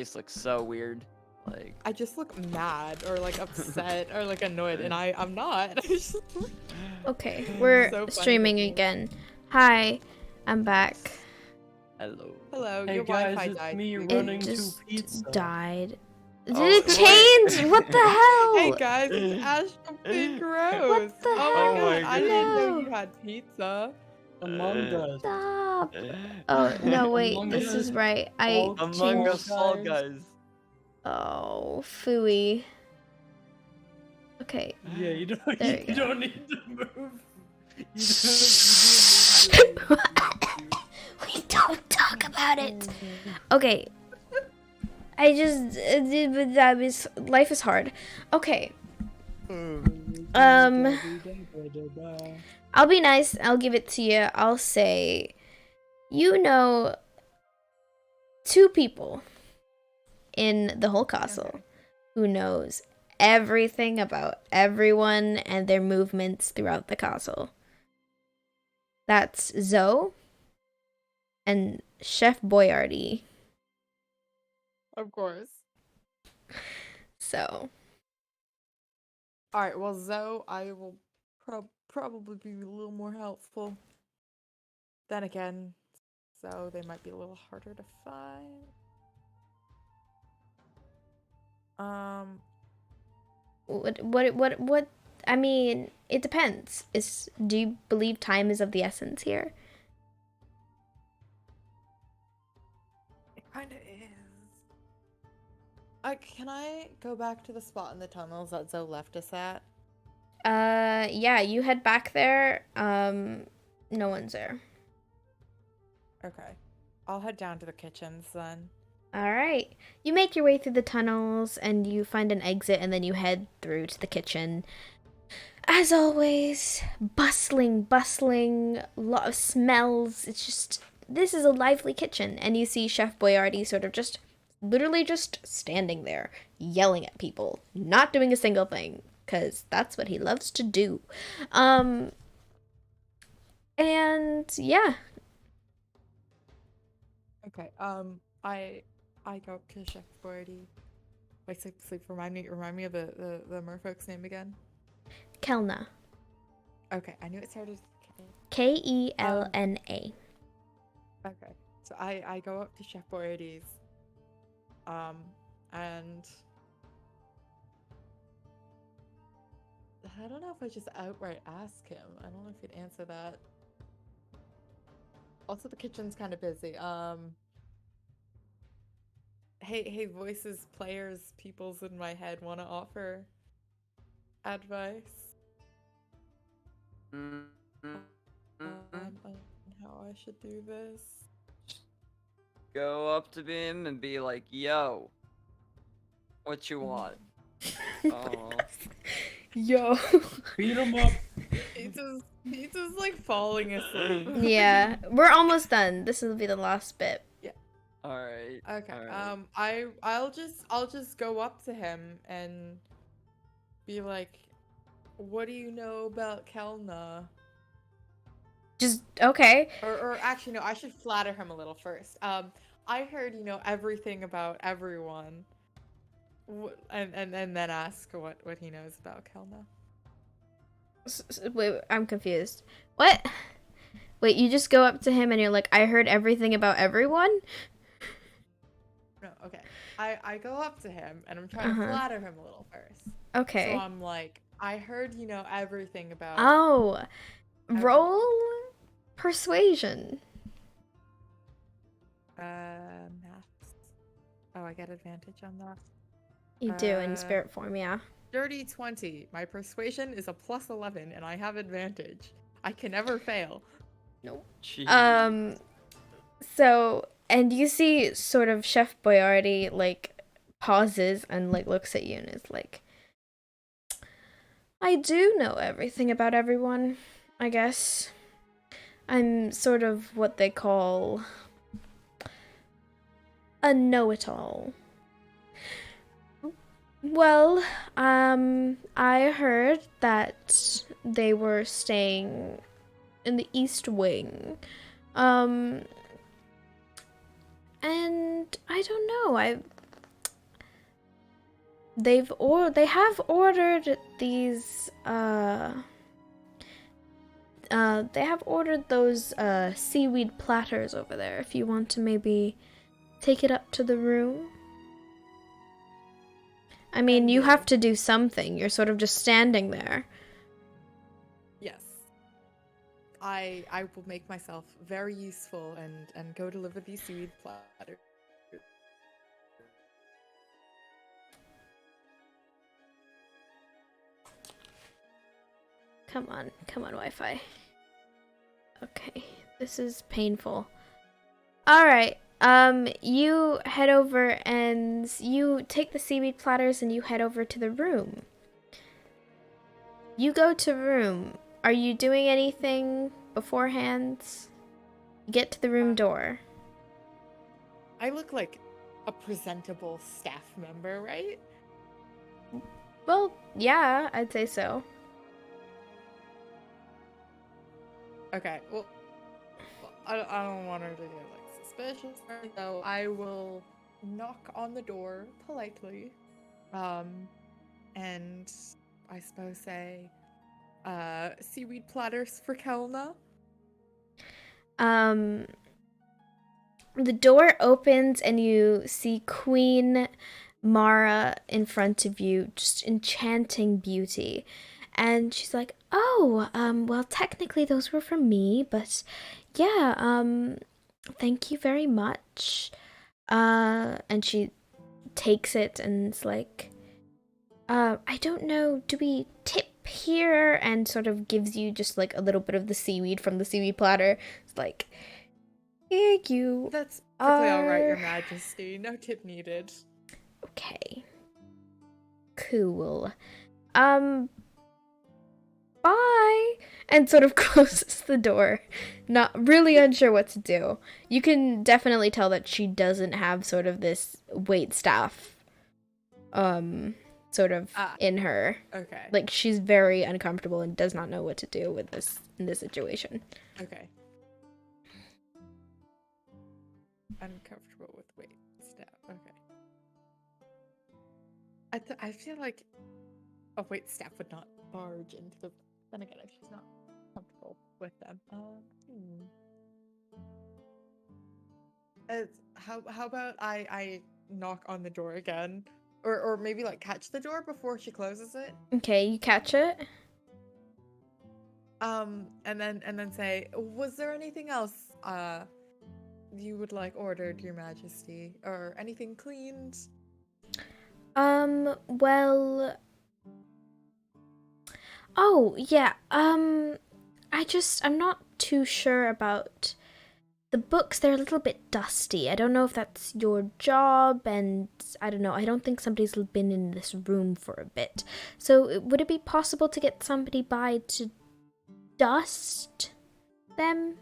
Speaker 3: face looks so weird. Like
Speaker 4: I just look mad or like upset or like annoyed, and I'm not.
Speaker 2: Okay, we're
Speaker 4: So funny
Speaker 2: streaming
Speaker 4: looking.
Speaker 2: again. Hi, I'm back.
Speaker 3: hello.
Speaker 4: Hello,
Speaker 1: Hey
Speaker 4: your
Speaker 1: guys,
Speaker 4: Wi-Fi
Speaker 1: it's
Speaker 4: died.
Speaker 1: me
Speaker 2: It
Speaker 1: running to
Speaker 2: just
Speaker 1: pizza.
Speaker 2: died. Did
Speaker 3: Oh,
Speaker 2: it change? What the hell?
Speaker 4: Hey guys, it's Ash from Pink Rose.
Speaker 2: What the
Speaker 4: Oh my
Speaker 3: hell?
Speaker 4: god, I didn't know
Speaker 2: No.
Speaker 4: you had pizza.
Speaker 1: Among Us.
Speaker 2: Stop. Oh, no, wait,
Speaker 1: Among
Speaker 2: this
Speaker 1: Us,
Speaker 2: is right. I
Speaker 1: Fall-
Speaker 3: Among
Speaker 2: changed.
Speaker 3: Us Fall Guys.
Speaker 2: Oh, phooey. Okay.
Speaker 1: Yeah, you don't.
Speaker 2: There
Speaker 1: You
Speaker 2: you go.
Speaker 1: don't need to move. You don't need to
Speaker 2: We don't talk about it. Okay. I just life is hard. Okay. I'll be nice. I'll give it to you. I'll say, you know, 2 people in the whole castle who knows everything about everyone and their movements throughout the castle. That's Zoe and Chef Boyardee.
Speaker 4: Of course.
Speaker 2: So,
Speaker 4: Alright, well, Zoe, I will probably be a little more helpful. Then again, so they might be a little harder to find.
Speaker 2: what I mean, it depends. Do you believe time is of the essence here?
Speaker 4: It kind of is. Can I go back to the spot in the tunnels that Zoe left us at?
Speaker 2: Yeah, you head back there. No one's there.
Speaker 4: Okay. I'll head down to the kitchens then.
Speaker 2: All right. You make your way through the tunnels and you find an exit and then you head through to the kitchen. As always, bustling, lot of smells. It's just, this is a lively kitchen. And you see Chef Boyardee sort of just, literally just standing there, yelling at people, not doing a single thing, because that's what he loves to do. And yeah.
Speaker 4: Okay, I go up to Chef Boyardee. Wait, sleep, remind me of the merfolk's name again.
Speaker 2: Kelna.
Speaker 4: Okay, I knew it started with
Speaker 2: Kelna.
Speaker 4: Okay, so I go up to Chef Boyardee's, and I don't know if I just outright ask him. I don't know if he'd answer that. Also, the kitchen's kind of busy. Hey, voices, players, peoples in my head want to offer advice on how I should do this.
Speaker 3: Go up to him and be like, "Yo, what you want?" Oh.
Speaker 2: Yo.
Speaker 1: Beat him up.
Speaker 4: He's just like falling asleep.
Speaker 2: Yeah, we're almost done. This will be the last bit.
Speaker 3: All right.
Speaker 4: Okay.
Speaker 3: All right.
Speaker 4: I'll just go up to him and be like, "What do you know about Kelna?"
Speaker 2: Just okay.
Speaker 4: Or actually, no. I should flatter him a little first. I heard you know everything about everyone. And then ask what he knows about Kelna.
Speaker 2: Wait, I'm confused. What? Wait, you just go up to him and you're like, I heard everything about everyone?
Speaker 4: No, okay. I go up to him and I'm trying to flatter him a little first.
Speaker 2: Okay.
Speaker 4: So I'm like, I heard you know everything about.
Speaker 2: Oh, roll persuasion.
Speaker 4: Maths. Oh, I get advantage on that.
Speaker 2: You do in spirit form, yeah.
Speaker 4: Dirty 20. My persuasion is a plus 11, and I have advantage. I can never fail.
Speaker 2: Nope.
Speaker 3: Jeez.
Speaker 2: So, and you see sort of Chef Boyardee, like, pauses and, like, looks at you and is like, I do know everything about everyone, I guess. I'm sort of what they call a know-it-all. Well, I heard that they were staying in the East Wing. And I don't know, They have ordered these they have ordered those seaweed platters over there if you want to maybe take it up to the room. I mean, you have to do something. You're sort of just standing there.
Speaker 4: Yes. I will make myself very useful and go deliver these seaweed platters.
Speaker 2: Come on, Wi-Fi. Okay, this is painful. Alright, you head over and you take the seaweed platters and you head over to the room. You go to room. Are you doing anything beforehand? You get to the room door.
Speaker 4: I look like a presentable staff member, right?
Speaker 2: Well, yeah, I'd say so.
Speaker 4: Okay, well, I don't want her to get, like, suspicious, so I will knock on the door politely, and I suppose say, seaweed platters for Kelna.
Speaker 2: The door opens and you see Queen Mara in front of you, just enchanting beauty. And she's like, oh, well, technically those were from me, but yeah, thank you very much. And she takes it and is like, I don't know, do we tip here? And sort of gives you just like a little bit of the seaweed from the seaweed platter. It's like, here you
Speaker 4: That's perfectly alright, Your Majesty. No tip needed.
Speaker 2: Okay. Cool. Bye! And sort of closes the door. Not really unsure what to do. You can definitely tell that she doesn't have sort of this wait staff, sort of in her.
Speaker 4: Okay.
Speaker 2: Like, she's very uncomfortable and does not know what to do with this, in this situation.
Speaker 4: Okay. Uncomfortable with wait staff. Okay. I feel like a wait staff would not barge into the. Then again, if she's not comfortable with them, how about I knock on the door again, or maybe like catch the door before she closes it.
Speaker 2: Okay, you catch it.
Speaker 4: And then say, was there anything else you would like ordered, Your Majesty, or anything cleaned?
Speaker 2: Well. Oh, yeah, I'm not too sure about the books. They're a little bit dusty. I don't know if that's your job, and I don't know. I don't think somebody's been in this room for a bit. So would it be possible to get somebody by to dust them?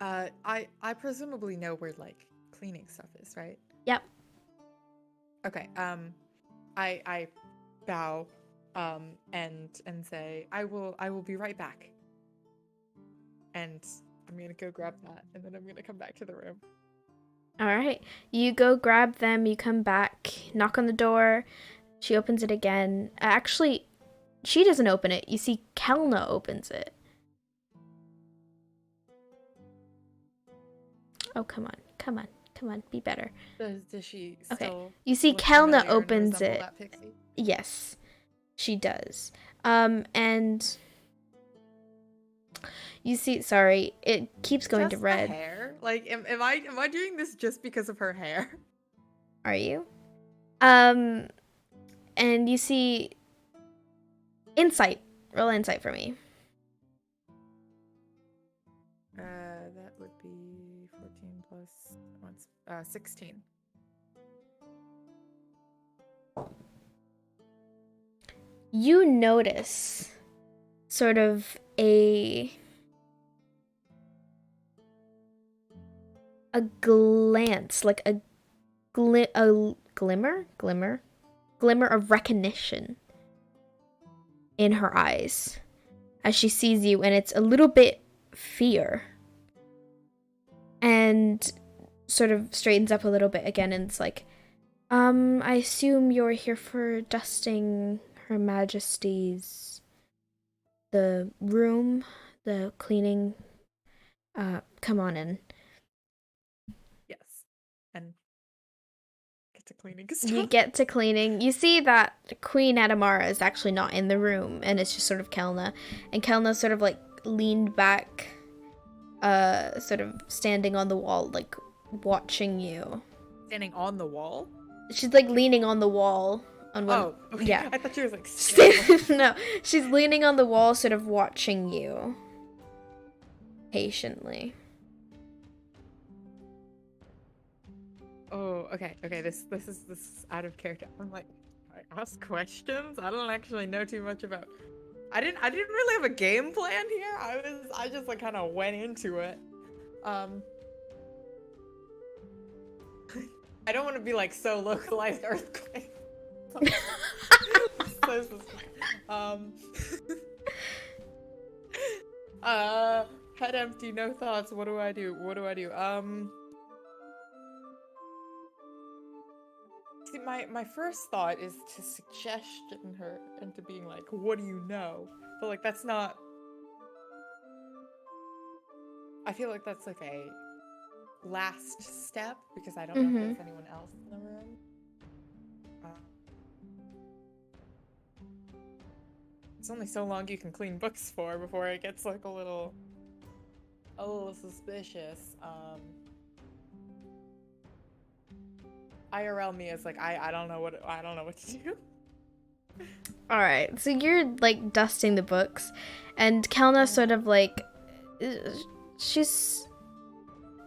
Speaker 4: I presumably know where, like, cleaning stuff is, right?
Speaker 2: Yep.
Speaker 4: Okay, I bow, and say, I will be right back. And I'm gonna go grab that, and then I'm gonna come back to the room.
Speaker 2: Alright, you go grab them, you come back, knock on the door, she opens it again. Actually, she doesn't open it, you see Kelna opens it. Oh, come on, be better.
Speaker 4: Does she still?
Speaker 2: Okay, you see Kelna opens it. Yes, she does. And you see, sorry, it keeps going to red.
Speaker 4: The hair? Like, am I doing this just because of her hair?
Speaker 2: Are you? And you see insight. Roll insight for me.
Speaker 4: That would be 14 plus 16.
Speaker 2: You notice sort of a glance, like a glimmer of recognition in her eyes as she sees you, and it's a little bit fear, and sort of straightens up a little bit again, and it's like, I assume you're here for dusting Her Majesty's the room, the cleaning. Come on in.
Speaker 4: Yes. And get to cleaning
Speaker 2: You
Speaker 4: stuff.
Speaker 2: get to cleaning. You see that Queen Adamara is actually not in the room, and it's just sort of Kelna. And Kelna's sort of like leaned back, sort of standing on the wall, like watching you.
Speaker 4: Standing on the wall?
Speaker 2: She's like leaning on the wall. On one,
Speaker 4: okay.
Speaker 2: Yeah.
Speaker 4: I thought she was like standing.
Speaker 2: No, she's leaning on the wall, sort of watching you patiently.
Speaker 4: Oh, okay. This is out of character. I'm like, I ask questions. I don't actually know too much about. I didn't really have a game plan here. I just like kind of went into it. I don't want to be like so localized earthquake. Head empty, no thoughts. What do I do? See, my first thought is to suggestion her into being like, what do you know? But like that's not. I feel like that's like a last step because I don't know if there's anyone else in the room. It's only so long you can clean books for before it gets like a little suspicious. IRL me is like I don't know what to do.
Speaker 2: All right, so you're like dusting the books, and Kelna sort of like she's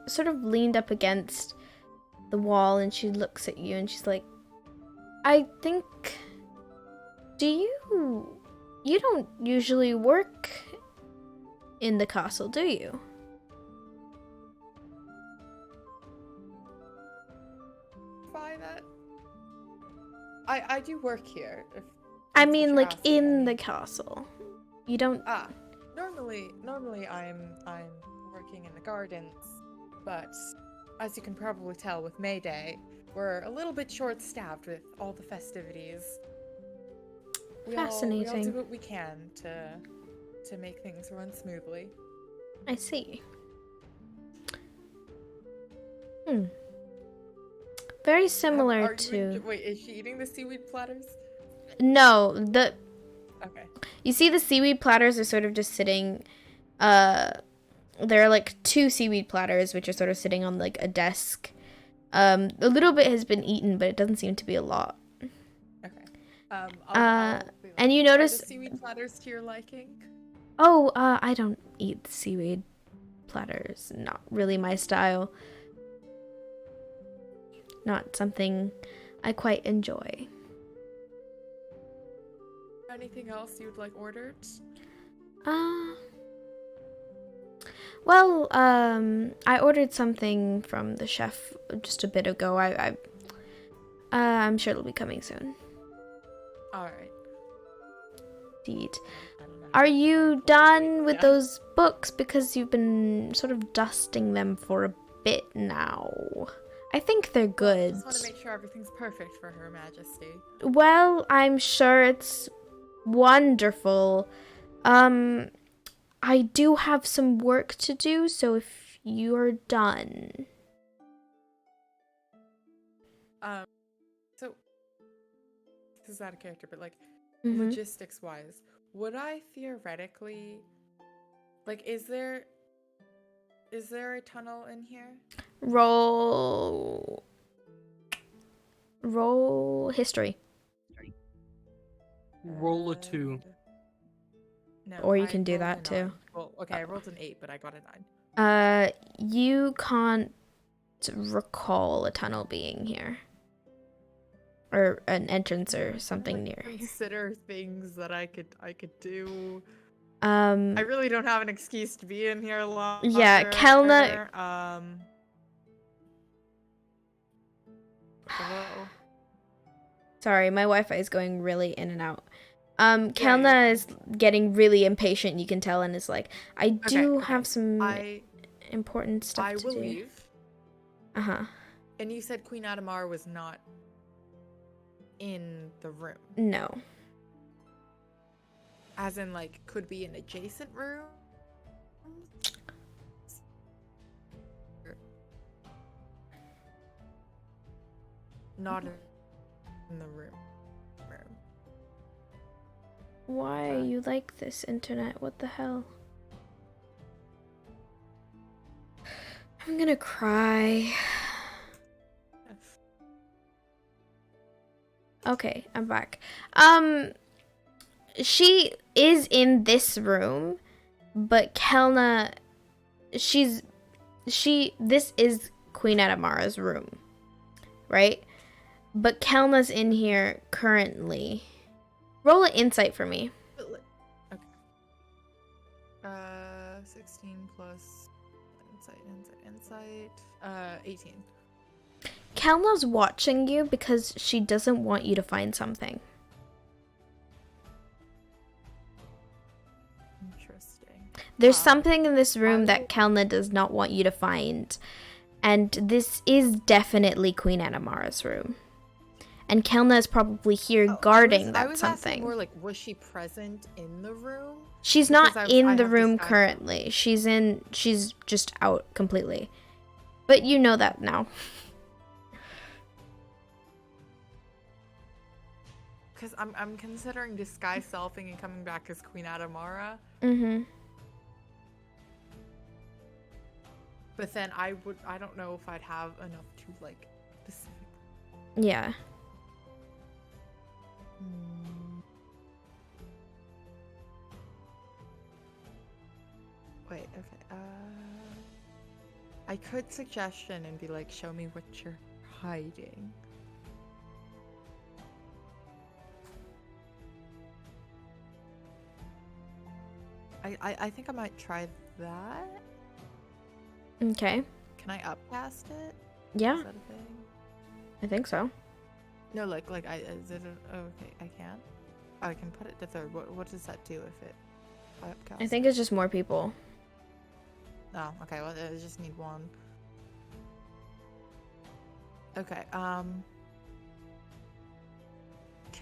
Speaker 2: sort of leaned up against the wall, and she looks at you, and she's like, "I think you don't usually work in the castle, do you?"
Speaker 4: That I do work here.
Speaker 2: I mean, like in the castle. You don't.
Speaker 4: Normally I'm working in the gardens, but as you can probably tell with May Day, we're a little bit short-staffed with all the festivities.
Speaker 2: Fascinating.
Speaker 4: We all do what we can to make things run smoothly.
Speaker 2: I see. Very similar to.
Speaker 4: Wait, is she eating the seaweed platters?
Speaker 2: No,
Speaker 4: Okay.
Speaker 2: You see the seaweed platters are sort of just sitting. There are like 2 seaweed platters which are sort of sitting on like a desk. A little bit has been eaten, but it doesn't seem to be a lot.
Speaker 4: Okay. I'll be like,
Speaker 2: and you notice
Speaker 4: are the seaweed platters to your liking?
Speaker 2: Oh, I don't eat seaweed platters. Not really my style. Not something I quite enjoy.
Speaker 4: Anything else you'd like ordered?
Speaker 2: Well, I ordered something from the chef just a bit ago. I'm sure it'll be coming soon.
Speaker 4: Alright.
Speaker 2: Indeed. Are you done with those books? Because you've been sort of dusting them for a bit now. I think they're good.
Speaker 4: I just want to make sure everything's perfect for Her Majesty.
Speaker 2: Well, I'm sure it's wonderful. I do have some work to do, so if you're done.
Speaker 4: So this is out of character, but like logistics wise, would I theoretically like is there a tunnel in here?
Speaker 2: Roll history.
Speaker 1: Roll a 2.
Speaker 4: No,
Speaker 2: Or you
Speaker 4: I
Speaker 2: can do
Speaker 4: rolled
Speaker 2: that
Speaker 4: a
Speaker 2: too.
Speaker 4: 9. Well, okay, I rolled an 8, but I got a 9.
Speaker 2: You can't recall a tunnel being here. Or an entrance or something near here.
Speaker 4: Consider things that I could do.
Speaker 2: I
Speaker 4: I really don't have an excuse to be in here long.
Speaker 2: Yeah, Kelna.
Speaker 4: Hello?
Speaker 2: Sorry, my Wi-Fi is going really in and out. Kelna is getting really impatient, you can tell, and is like, I do have some important stuff to do.
Speaker 4: I will leave.
Speaker 2: Uh-huh.
Speaker 4: And you said Queen Adamar was not in the room.
Speaker 2: No.
Speaker 4: As in, like, could be an adjacent room? Not in the room.
Speaker 2: Why are you like this, internet? What the hell? I'm gonna cry. Okay, I'm back. She is in this room, but Kelna, this is Queen Adamara's room, right? But Kelna's in here currently. Roll an insight for me.
Speaker 4: Okay. 16 plus insight. 18.
Speaker 2: Kelna's watching you because she doesn't want you to find something.
Speaker 4: Interesting.
Speaker 2: There's something in this room that Kelna does not want you to find. And this is definitely Queen Adamara's room. And Kelna is probably here guarding that something.
Speaker 4: Asking more like, was she present in the room?
Speaker 2: She's not in the room currently. She's just out completely. But you know that now.
Speaker 4: Because I'm considering disguise selfing and coming back as Queen Adamara.
Speaker 2: Mm-hmm.
Speaker 4: But then I don't know if I'd have enough to like specific.
Speaker 2: Yeah.
Speaker 4: Wait, okay. I could suggestion and be like, show me what you're hiding. I think I might try that.
Speaker 2: Okay.
Speaker 4: Can I upcast it?
Speaker 2: Yeah.
Speaker 4: Is that a thing?
Speaker 2: I think so.
Speaker 4: No, is it okay, I can? Oh, I can put it to third. What does that do if it upcast?
Speaker 2: I think it's just more people.
Speaker 4: Oh, okay, well I just need one. Okay, can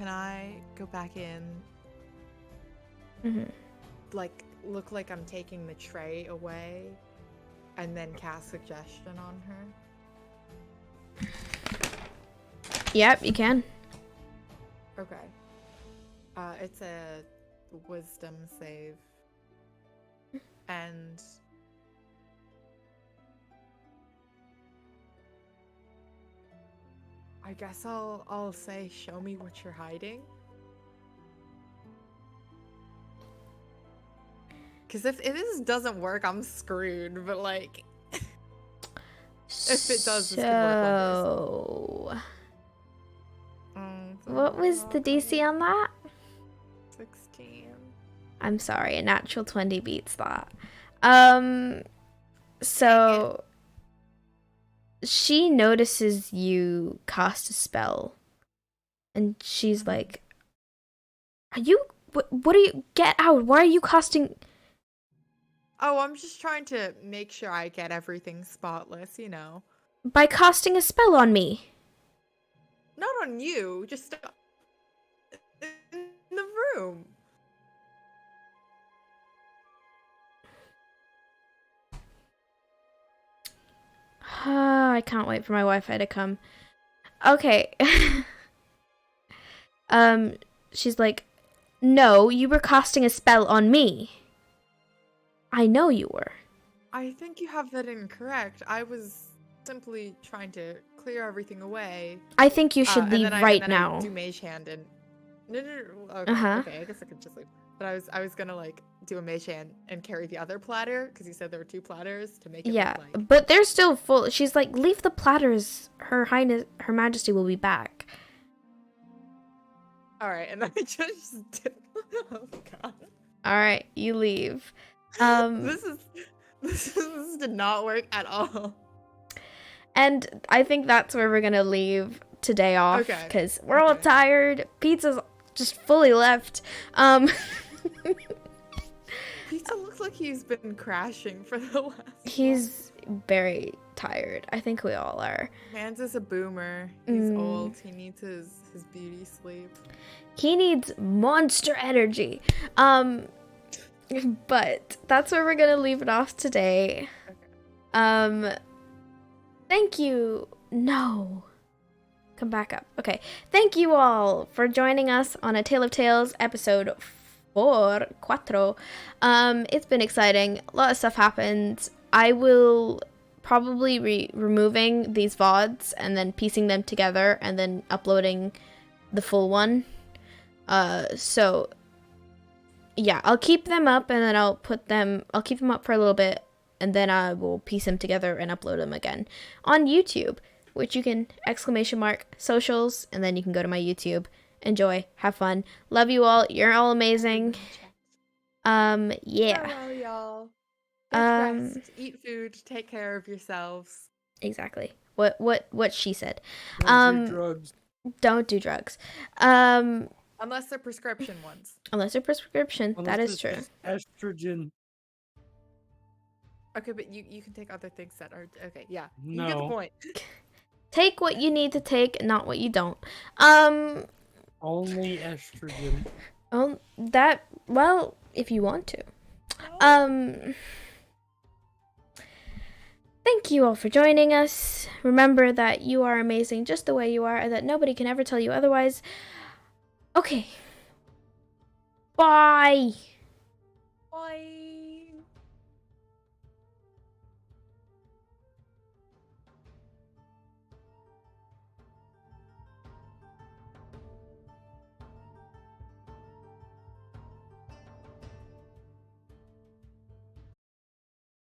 Speaker 4: I go back in?
Speaker 2: Mm-hmm.
Speaker 4: Like, look like I'm taking the tray away and then cast suggestion on her?
Speaker 2: Yep, you can.
Speaker 4: Okay. It's a wisdom save. And I guess I'll say, show me what you're hiding. Because if this doesn't work, I'm screwed. But like, if it does, this could work wonders.
Speaker 2: What was the DC on that?
Speaker 4: 16.
Speaker 2: I'm sorry, a natural 20 beats that. So she notices you cast a spell, and she's like, "Are you? What are you? Get out! Why are you casting?"
Speaker 4: Oh, I'm just trying to make sure I get everything spotless, you know.
Speaker 2: By casting a spell on me.
Speaker 4: Not on you, just in the room.
Speaker 2: I can't wait for my Wi-Fi to come. Okay. She's like, "No, you were casting a spell on me." I know you were.
Speaker 4: I think you have that incorrect. I was simply trying to clear everything away.
Speaker 2: I think you should leave right now.
Speaker 4: I do mage hand and no. Okay, okay, I guess I could just leave. But I was gonna like do a mage hand and carry the other platter because you said there were 2 platters to make it.
Speaker 2: Yeah,
Speaker 4: look like...
Speaker 2: but they're still full. She's like, "Leave the platters. Her Majesty will be back."
Speaker 4: All right, and I just did. Oh god.
Speaker 2: All right, you leave.
Speaker 4: This did not work at all.
Speaker 2: And I think that's where we're gonna leave today off because we're all tired. Pizza's just fully left.
Speaker 4: Pizza looks like he's been crashing for the last.
Speaker 2: He's very tired. I think we all are.
Speaker 4: Hans is a boomer. He's old. He needs his beauty sleep.
Speaker 2: He needs monster energy. But that's where we're gonna leave it off today.
Speaker 4: Okay.
Speaker 2: Thank you. No. Come back up. Okay. Thank you all for joining us on A Tale of Tales episode 4. It's been exciting. A lot of stuff happened. I will probably be removing these VODs and then piecing them together and then uploading the full one. So yeah, I'll keep them up and then I'll keep them up for a little bit and then I will piece them together and upload them again on YouTube, which you can !socials and then you can go to my YouTube. Enjoy, have fun. Love you all. You're all amazing. Yeah.
Speaker 4: Farewell, y'all. Rest, eat food, take care of yourselves.
Speaker 2: Exactly. What she said.
Speaker 1: Don't do drugs.
Speaker 2: Don't do drugs.
Speaker 4: Unless they're prescription ones.
Speaker 2: Unless they're prescription. That is true.
Speaker 1: Estrogen.
Speaker 4: Okay, but you can take other things that are okay. Yeah, you
Speaker 1: No.
Speaker 4: get the point.
Speaker 2: Take what you need to take, not what you don't.
Speaker 1: Only estrogen.
Speaker 2: Well, if you want to. Thank you all for joining us. Remember that you are amazing just the way you are and that nobody can ever tell you otherwise. Okay. Bye.
Speaker 4: Bye.